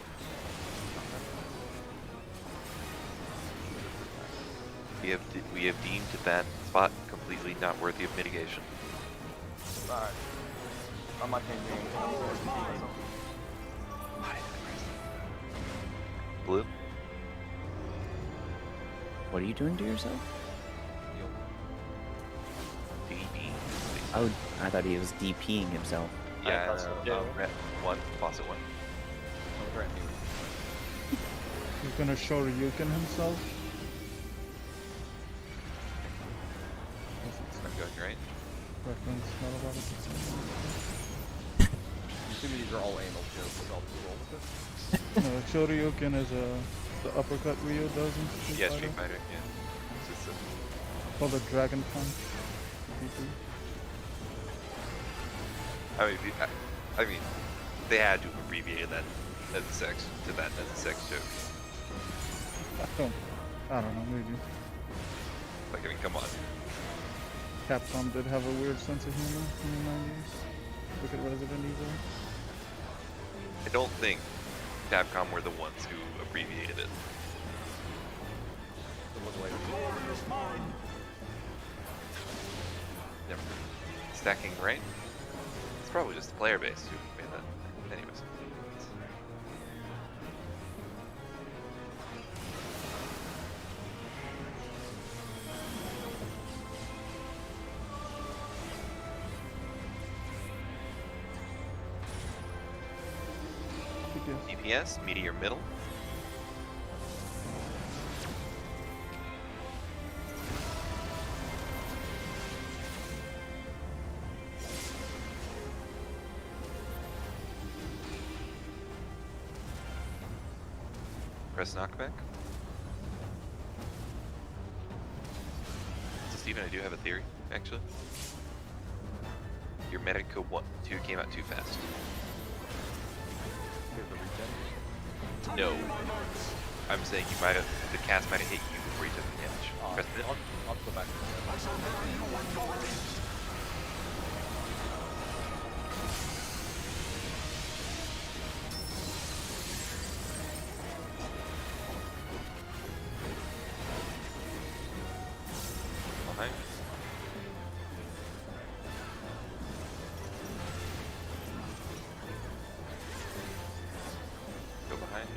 We have deemed that spot completely not worthy of mitigation. Alright. I'm not changing anything. Blue? What are you doing to yourself? DB. Oh, I thought he was DPing himself. Yeah, thought so, too. red 1, faucet 1. He's gonna show Ryukin himself. I'm going right. Reference, not about it. Assuming these are all anal jokes, so I'll just roll with it. No, Shoryuken is the uppercut Ryu does in Street Yeah, Fighter. Street Fighter, yeah. It's just Called the Dragon Punch. I mean, they had to have abbreviated that as a sex to that as a sex joke. I don't know, maybe. Like, I mean, come on. Capcom did have a weird sense of humor in the 90s. Look at Resident Evil. I don't think Capcom were the ones who abbreviated it. Never. Stacking right? It's probably just the player base who made that. Anyways. DPS, meteor middle. Press knockback. So Steven, I do have a theory, actually. Your Medica 2 came out too fast. No. I'm saying you might have, the cast might have hit you before you took the damage. Press it. I'll go back to that. Behind. Go behind.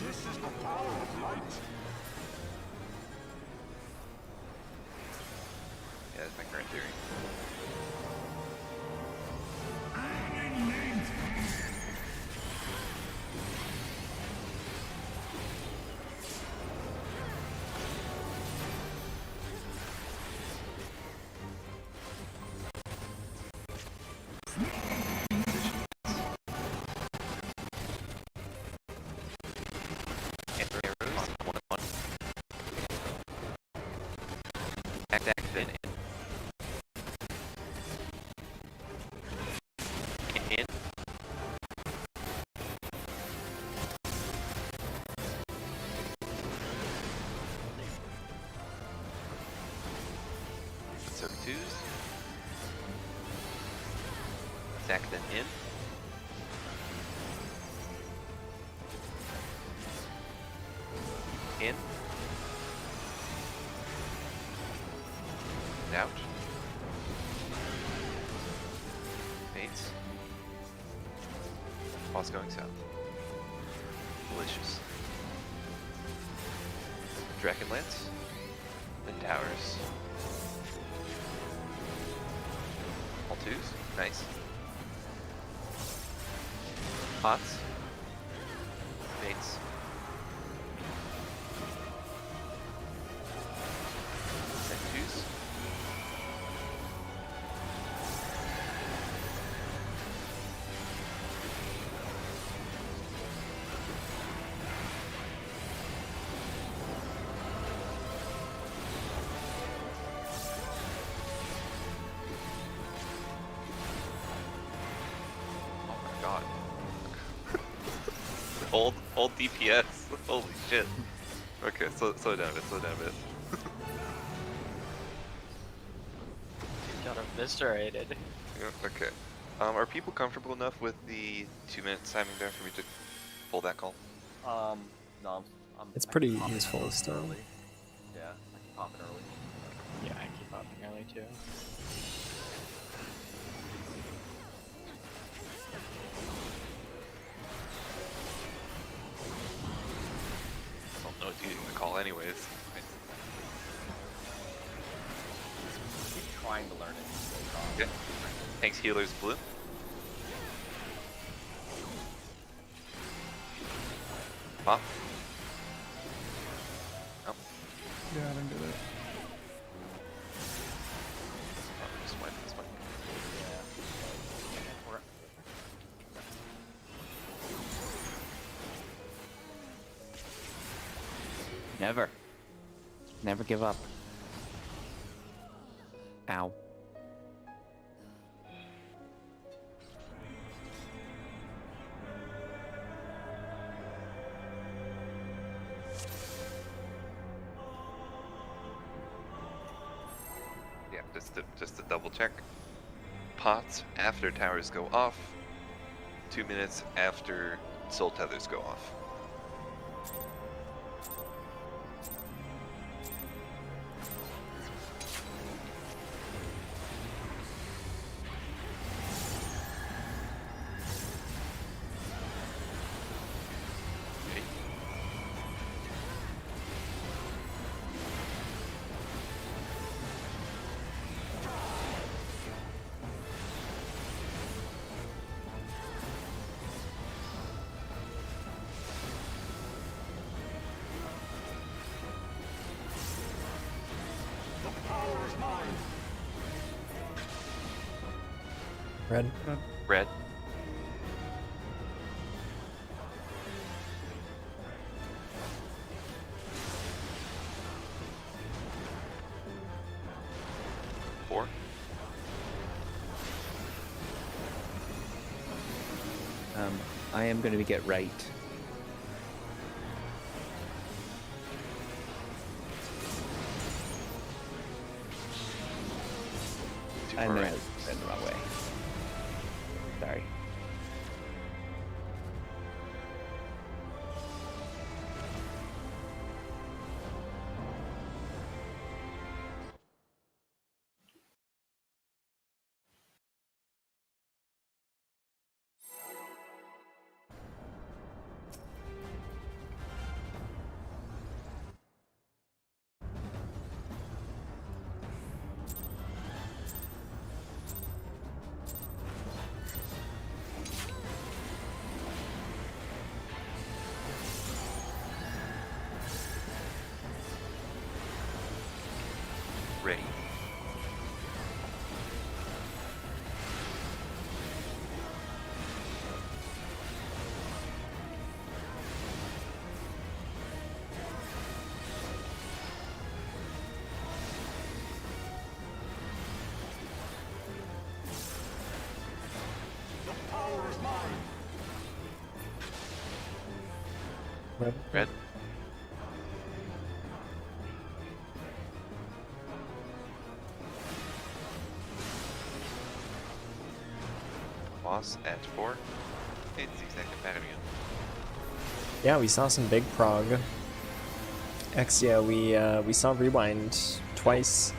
This is the power of light. Yeah, that's my current theory. Arrows, 1-1. Act, then in. So 2s. Attack, then in. In. Out. Mates. Boss going south. Delicious. Dragonlance. Then towers. All 2s. Nice. Pots. Mates. Then 2s. Oh my god. Old DPS. Holy shit. Okay, slow down a bit, slow down a bit. Got eviscerated. Yeah, okay. Are people comfortable enough with the 2-minute timing there for me to pull that call? No, It's I pretty keep popping useful early. still. Yeah, I keep popping early. Yeah, I keep popping early too. Don't know it's using the call anyways. Keep trying to learn it. Okay. Tanks, healers, blue. Pop. Oh, Yeah, I didn't get it. this one, this one. Never. Never give up. Ow. Yeah, just to double check. Pots after towers go off. 2 minutes after soul tethers go off. Okay. Red. Red. Four. I am going to get right. Too I far know I right. was in the wrong way. Sorry. Ready. Red. Red. Boss at 4. It's exact companion. Yeah, we saw some big prog. X, yeah, we saw rewind twice,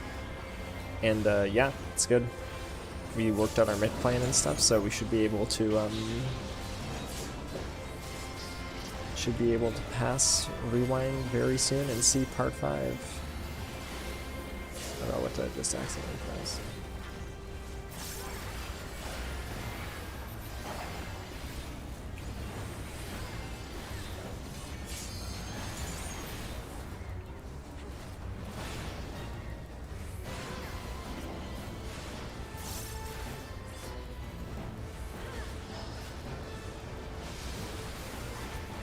and yeah, it's good. We worked out our mid plan and stuff, so we should be able to pass rewind very soon and see part 5. I don't know what did I just accidentally press.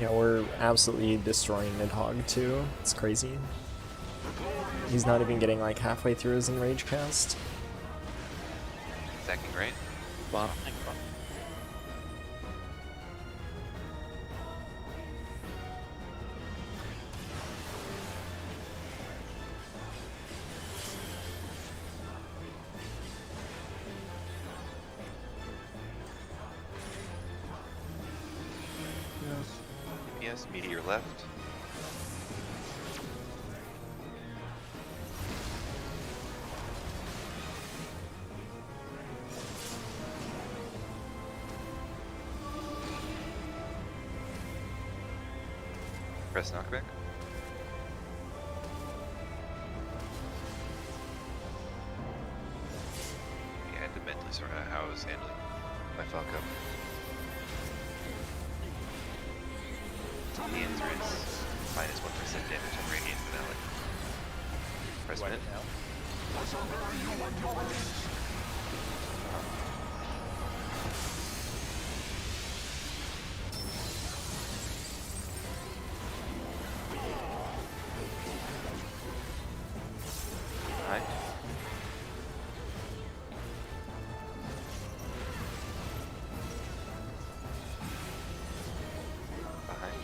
Yeah, we're absolutely destroying Nidhogg too. It's crazy. He's not even getting like halfway through his enrage cast. Second, right? Wow. DPS. DPS, meteor left. Press knockback. Yeah, I had to mentally sort out how I was handling my fuck up. The answer is minus 1% damage on Radiant Finale. Press What mid. now? Behind. Behind.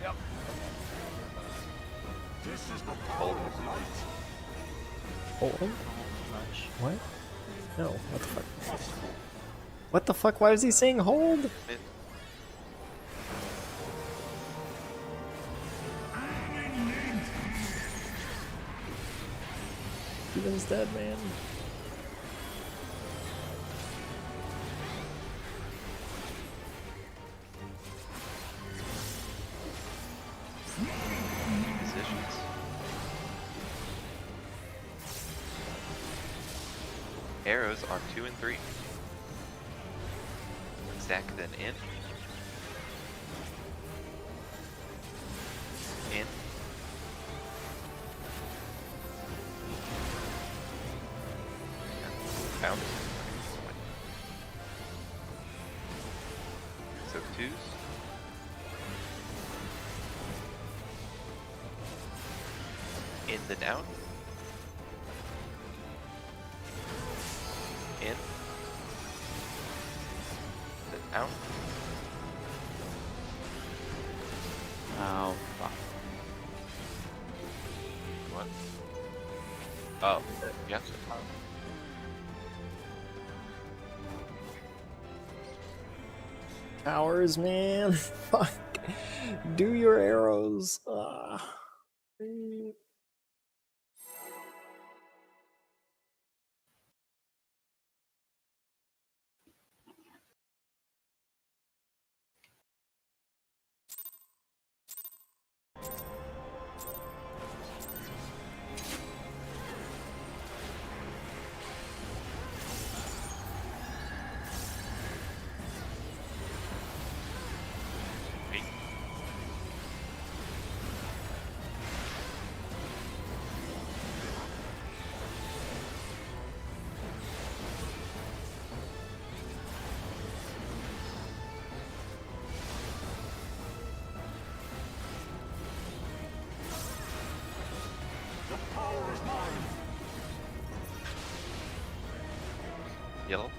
Yep. This is the Hold. Hold? Much. What? No, what the fuck? What the fuck? Why was he saying hold? Mid. Steven's dead, man. Positions. Arrows on 2 and 3. Stack then in. In. Found it. So 2s. In the down. In. Then out. Oh, fuck. What? Oh, yeah. Towers, man. Fuck. Do your arrows. Yellow.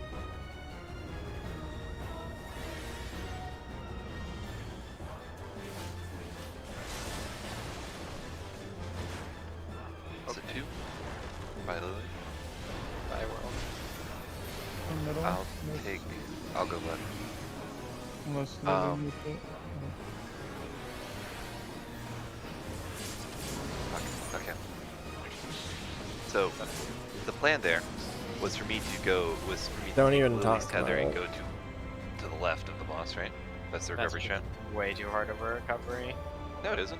That's a 2. By Lily. Bye, world. Middle. I'll take. I'll go left. Unless Um, Lily Okay. So the plan there was for me to go. Was for me Don't to even Lily's talk tether about and it. go to the left of the boss, right? That's the That's recovery strat. way too hard of a recovery. No, it isn't.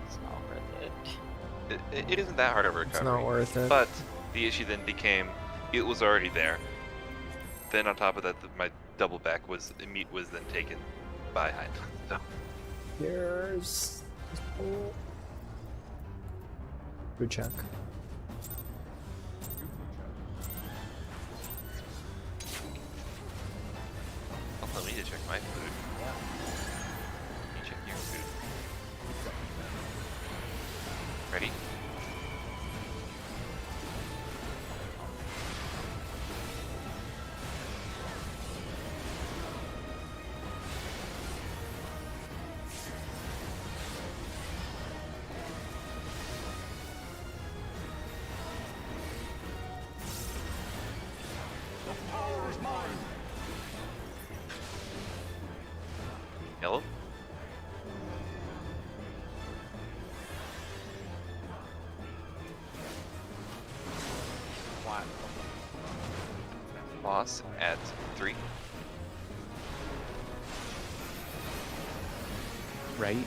It's not worth it. It isn't that hard of a It's recovery. not worth it. But the issue then became, it was already there. Then on top of that, my double back was then taken by Hind. So Here's good check. also need to check my food. You check your food. Ready? Yellow. Black. Boss at 3. Right?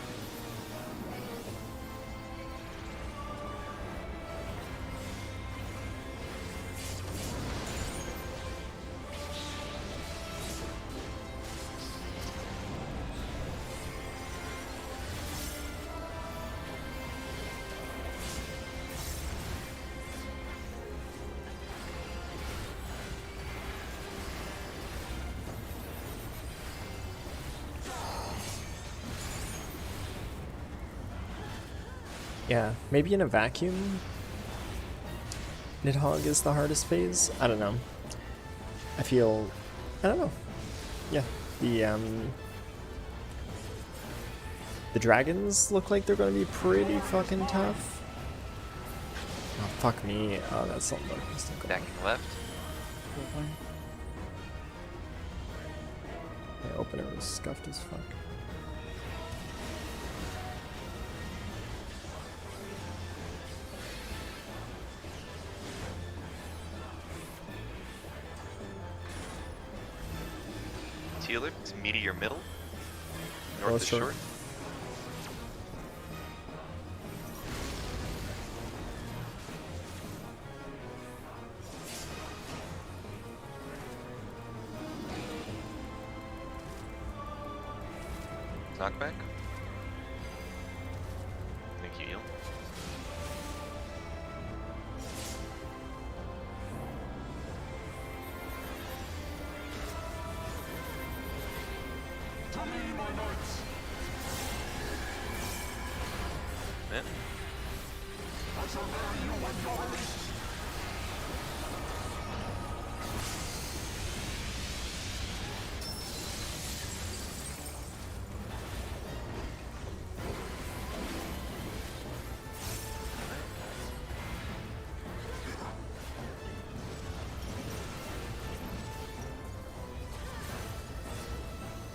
Yeah, maybe in a vacuum, Nidhogg is the hardest phase. I don't know. I don't know. Yeah, the dragons look like they're gonna be pretty fucking tough. Oh fuck me! Oh, that's something that I still Backing left. My opener was scuffed as fuck. Tealer, it's meteor middle. North Oh, is short. short. Knockback. Thank you, Eel. To me, my knights. Yeah. I shall bury you when you're released.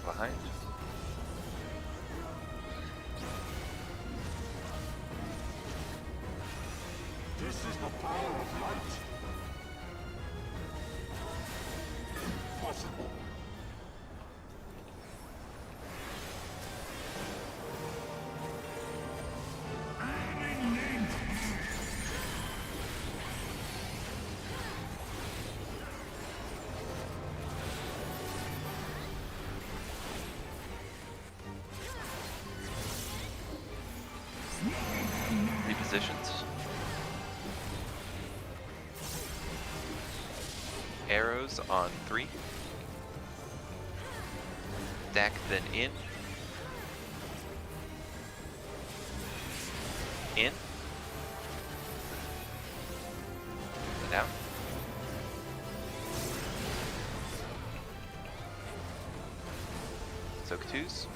Behind. This is the power of light. Possible. Repositions. Arrows on 3. Stack then in. In. And out. Soak 2s.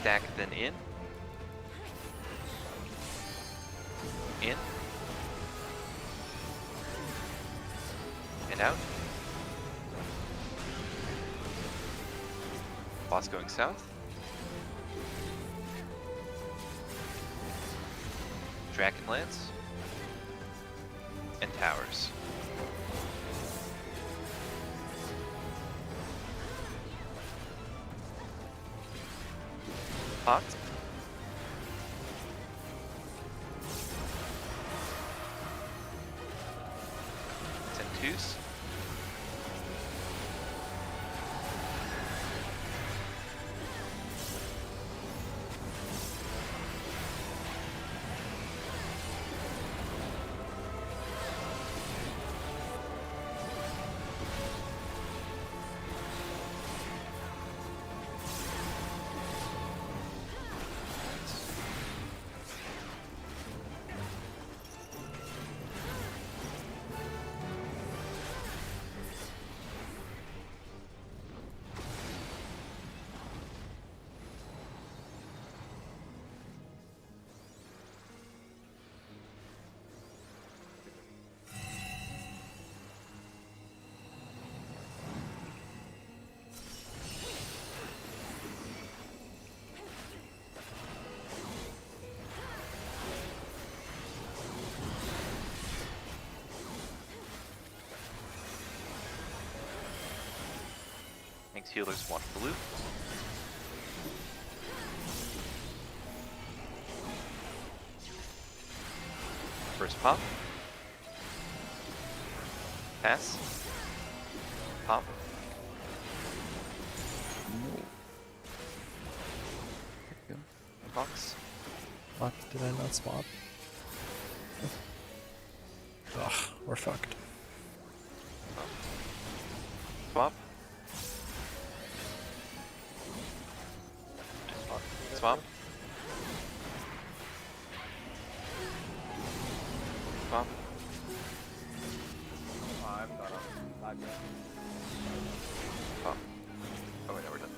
Stack then in. In. And out. Boss going south. Dragon Lance. And towers. Pot. Twos. Tanks, healers, one blue. First pop. Pass. Pop. Box. Fuck, did I not swap? Ugh, we're fucked. Swap. Swap. Swap. I'm not up. Not yet. Swap. Oh wait, no, we're done.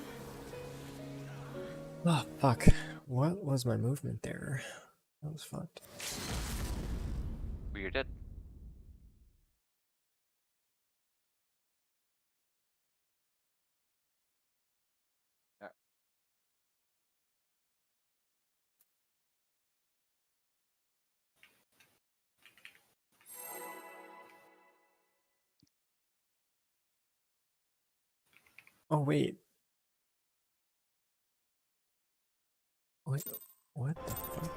Oh, fuck. What was my movement there? That was fucked. We are dead. Oh, wait. Wait, what the fuck?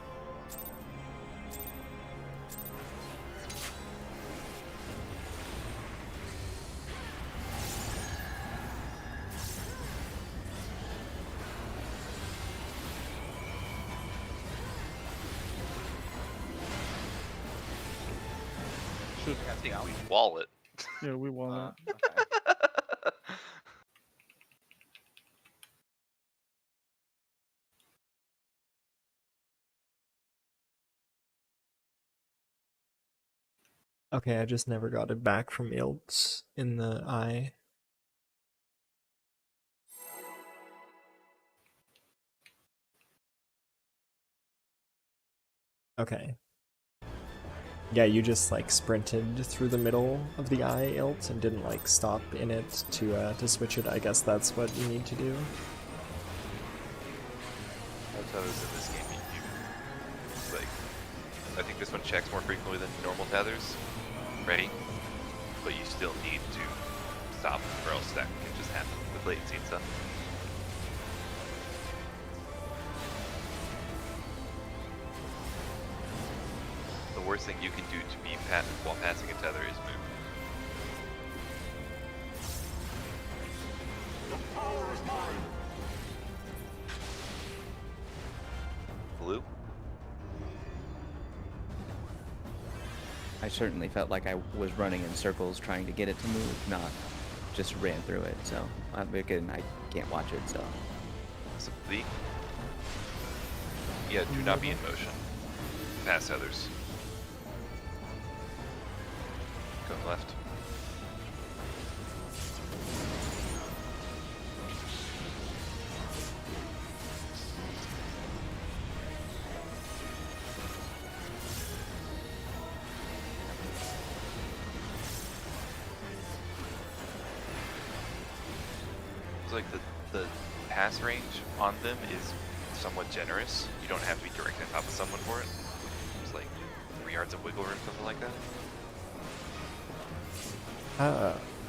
Should, I think we wall it. yeah, we won it. Okay. Okay, I just never got it back from Ilts in the eye. Okay. Yeah, you just like sprinted through the middle of the eye, Ilt, and didn't like stop in it to switch it. I guess that's what you need to do. That's how it is in this game. Like, I think this one checks more frequently than normal tethers. Ready? But you still need to stop, or else that can just happen with latency and stuff. The worst thing you can do to be passive while passing a tether is move. The power is mine. Blue? I certainly felt like I was running in circles trying to get it to move, not just ran through it. So again, I can't watch it. So So B? Yeah, do not be in motion. Pass others. Go left. It's like the pass range on them is somewhat generous. You don't have to be directly on top of someone for it. It's like 3 yards of wiggle room, something like that.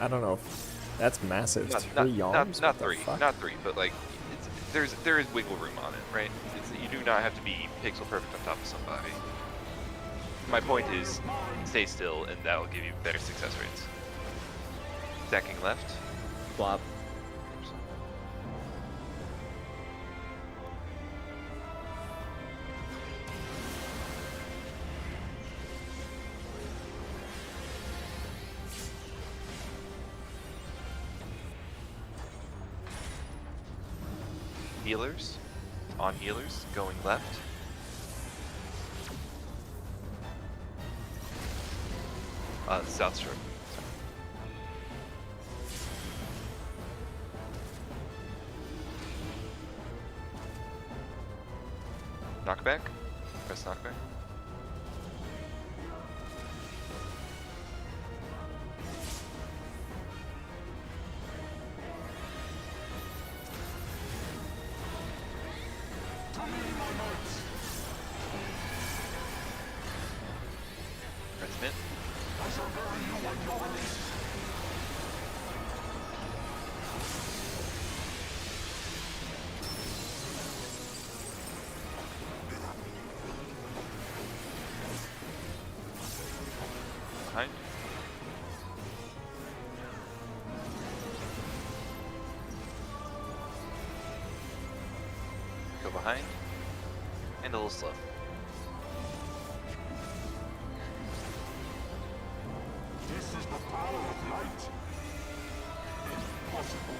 I don't know if that's massive. Not, 3 yards? not What the 3, fuck? not 3, but like there is wiggle room on it, right? You do not have to be pixel perfect on top of somebody. My point is, stay still, and that will give you better success rates. Stacking left. flop. Healers. On healers, going left. South shore. Knockback. Press knockback. Press mid. I shall bury you when you're released. behind. Go behind. And a little slow. This is the power of light. Impossible.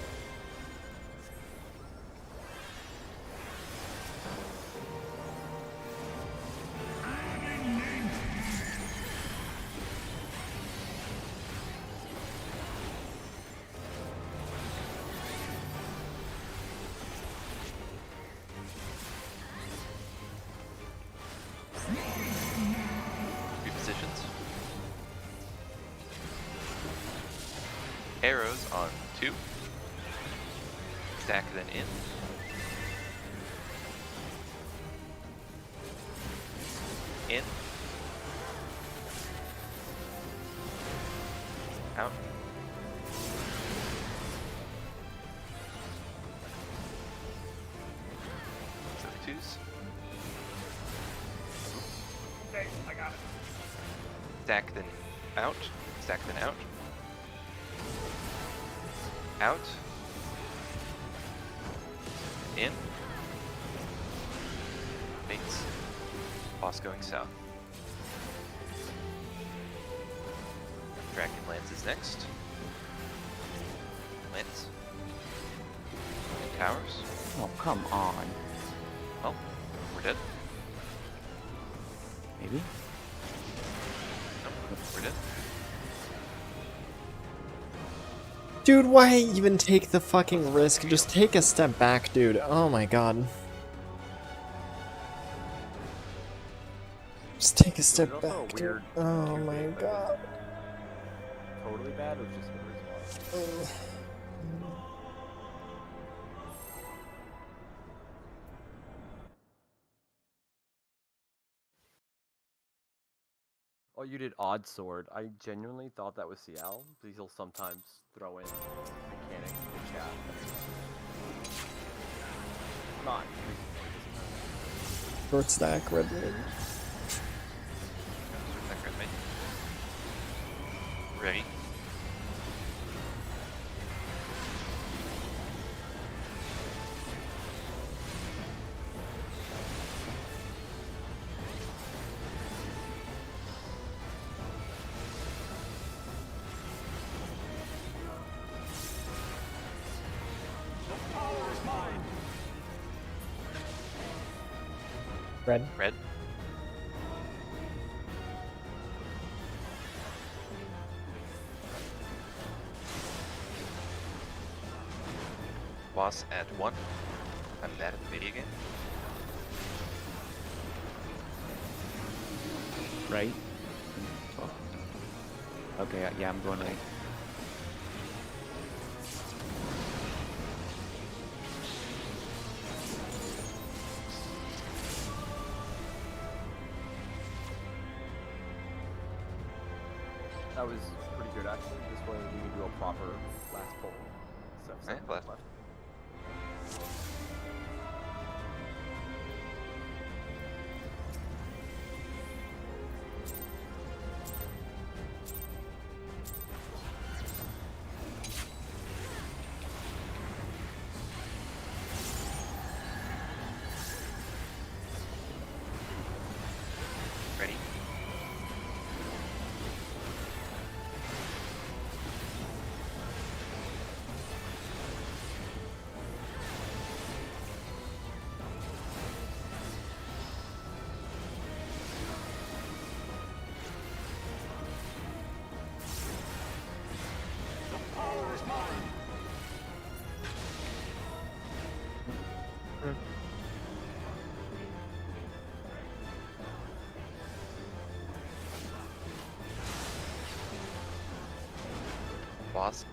Repositions. Arrows on 2. Stack then in. In. Out. So 2s. Okay, I got it. Stack then out. Stack then out. Out. In. Mates. Boss going south. Dragon lands next. Lands. And towers. Oh, come on. Oh, we're dead. Maybe? Nope, we're dead. Dude, why even take the fucking risk? Just take a step back, dude. Oh my god. Just take a step There's also a back, dude. weird Oh two my bit, god. Totally bad, or just the result? Oh, you did Odd Sword. I genuinely thought that was CL, because he'll sometimes throw in mechanics in the chat. Not. Short stack, red mid. That red mate. Ready. Red. Red. Boss at 1. I'm bad at the video game. Right? Oh. Okay, yeah, I'm going right. That was pretty good, actually. This way we can do a proper last pull. So, Alright, left. Ready. Boss.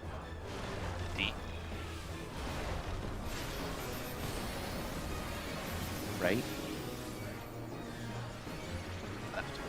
D. Right? Left.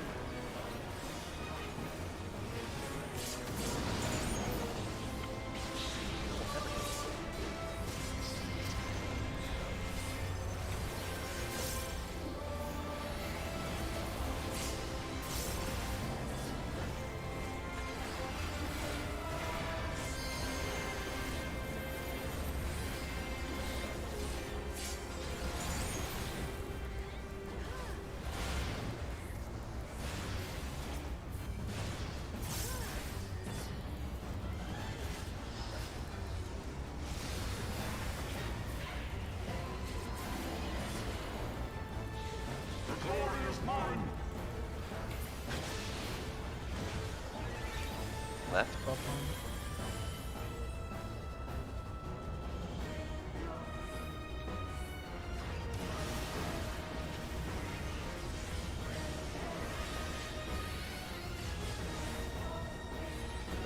left. No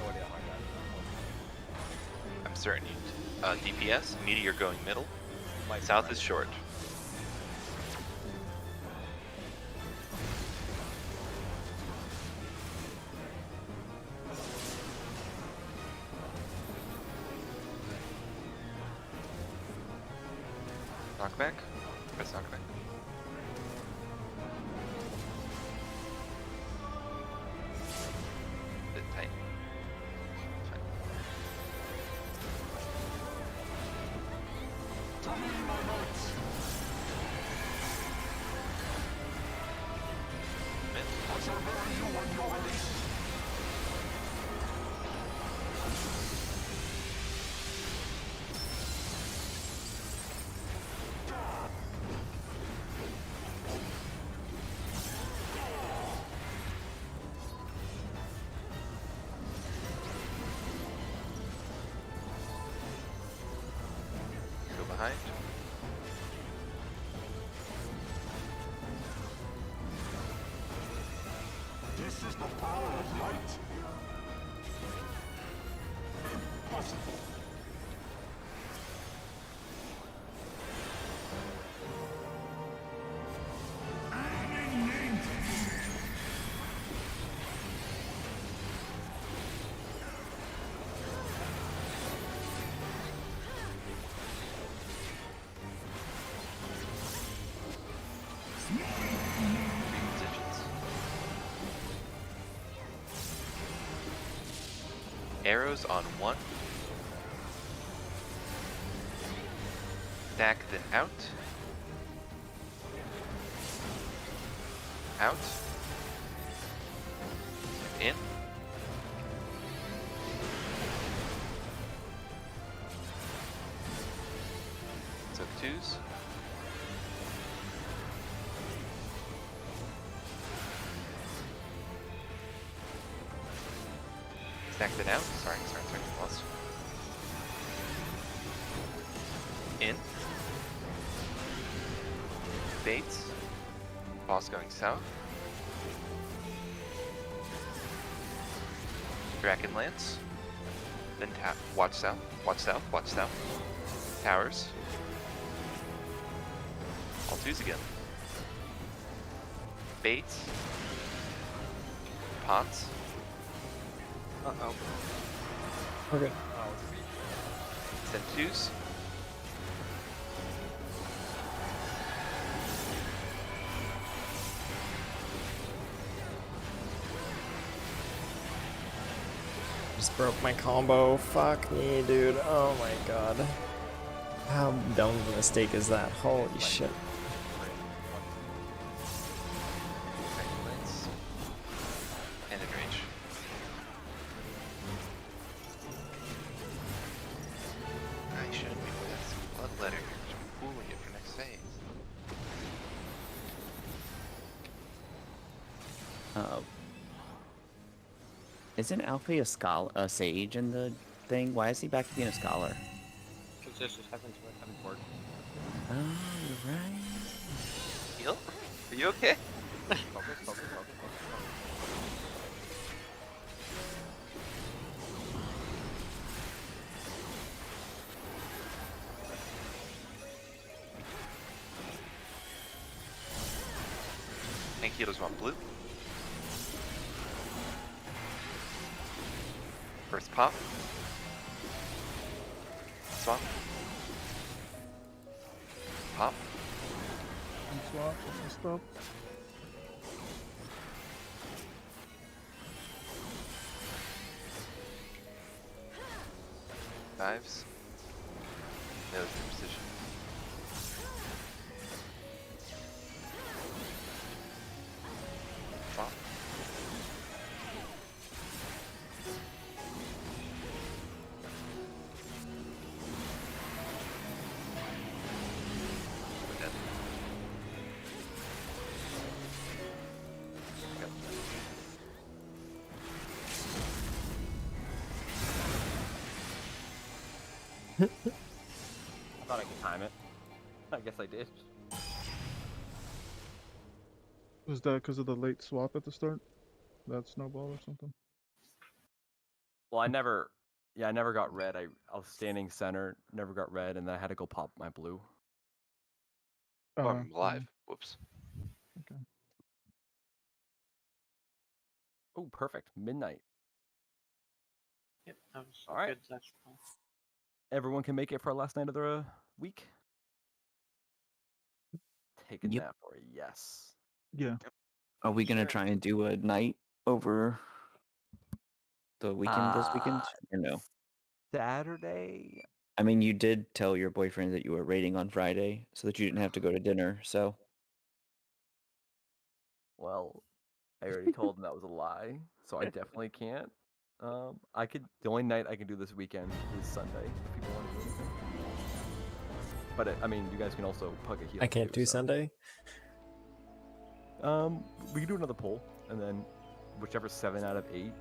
idea how I'm certain you. DPS, meteor going middle. that. South is short. Knockback? Press knockback. Bit tight. Fine. Mid. Go behind. This is the power of light. Impossible. Positions. Arrows on 1. Stack then out. Out. In. So 2s. Stack that out. Sorry. Lost. In. Baits. Boss going south. Dragon Lance. Then tap. Watch south. Towers. All 2s again. Baits. Pots. Uh-oh. Okay. Oh, it's me. Then 2s. Just broke my combo. Fuck me, dude. Oh my god. How dumb of a mistake is that? Holy shit. Dragon Lance. And in range. I shouldn't be with Bloodletter. I'm pooling it for next phase. Isn't Alfie a sage in the thing? Why is he back to being a scholar? Because this is heaven to a heaven board. Oh, you're right. Heal? Are you okay? Focus. Tank healers want blue. First pop. Swap. Pop. Swap, stop. Dives. That was the precision. Swap. Dead. Yep. I thought I could time it. I guess I did. Was that because of the late swap at the start? That snowball or something? Well, I never got red. I was standing center, never got red, and then I had to go pop my blue. Oh, I'm live. Whoops. Okay. Oh, perfect. Midnight. Yep, that was All a right. good touch call. Everyone can make it for our last night of the week. Taking Yep. that for a yes. Yeah. Are we gonna Sure. try and do a night over the weekend this weekend or no? Saturday. I mean, you did tell your boyfriend that you were raiding on Friday so that you didn't have to go to dinner. So Well, I already told him that was a lie, so I definitely can't. I could. The only night I can do this weekend is Sunday. If people want to do anything. But I mean, you guys can also plug a heal. I can't too, do so. Sunday. We can do another poll, and then whichever 7 out of 8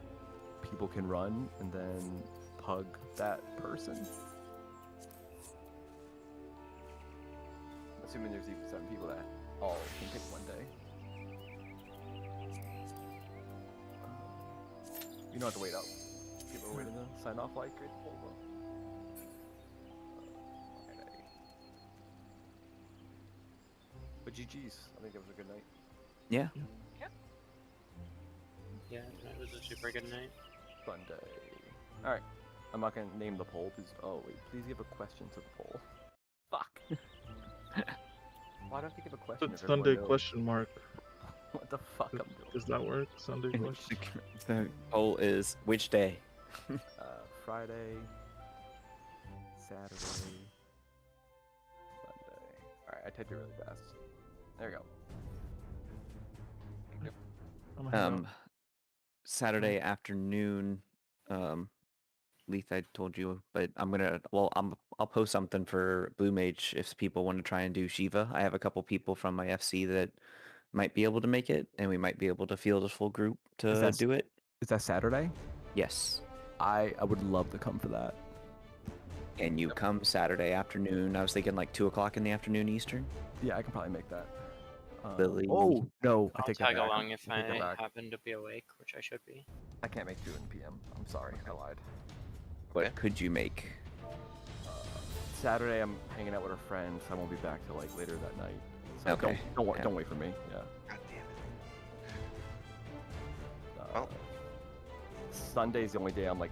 people can run, and then pug that person. Assuming there's even 7 people that all can pick one day. You don't have to wait up. People are waiting to sign off like great poll though. Friday. But GG's. I think it was a good night. yeah, Yeah, it was a super good night. Sunday. Alright. I'm not gonna name the poll because please give a question to the poll. Fuck. Why don't you give a question? It's if everyone Sunday knows question mark. what the fuck I'm doing? Does that work? Sunday question. the poll is which day? Friday, Saturday, Sunday. Alright, I typed it really fast. There we go. I'm gonna head out. Saturday afternoon. Leith, I told you, but I'll post something for Blue Mage if people want to try and do Shiva. I have a couple people from my FC that might be able to make it, and we might be able to field a full group to do it. Is that Saturday? Yes. I would love to come for that. And you come Saturday afternoon. I was thinking like 2 o'clock in the afternoon Eastern. Yeah, I can probably make that. Billy. Oh no, I I'll take that tag back. along if I take that I back. happen to be awake, which I should be. I can't make 2 PM. I'm sorry, I lied. What could you make? Saturday, I'm hanging out with a friend, so I won't be back till like later that night. So Okay. don't wait for me. Yeah. God damn it. Sunday's the only day I'm like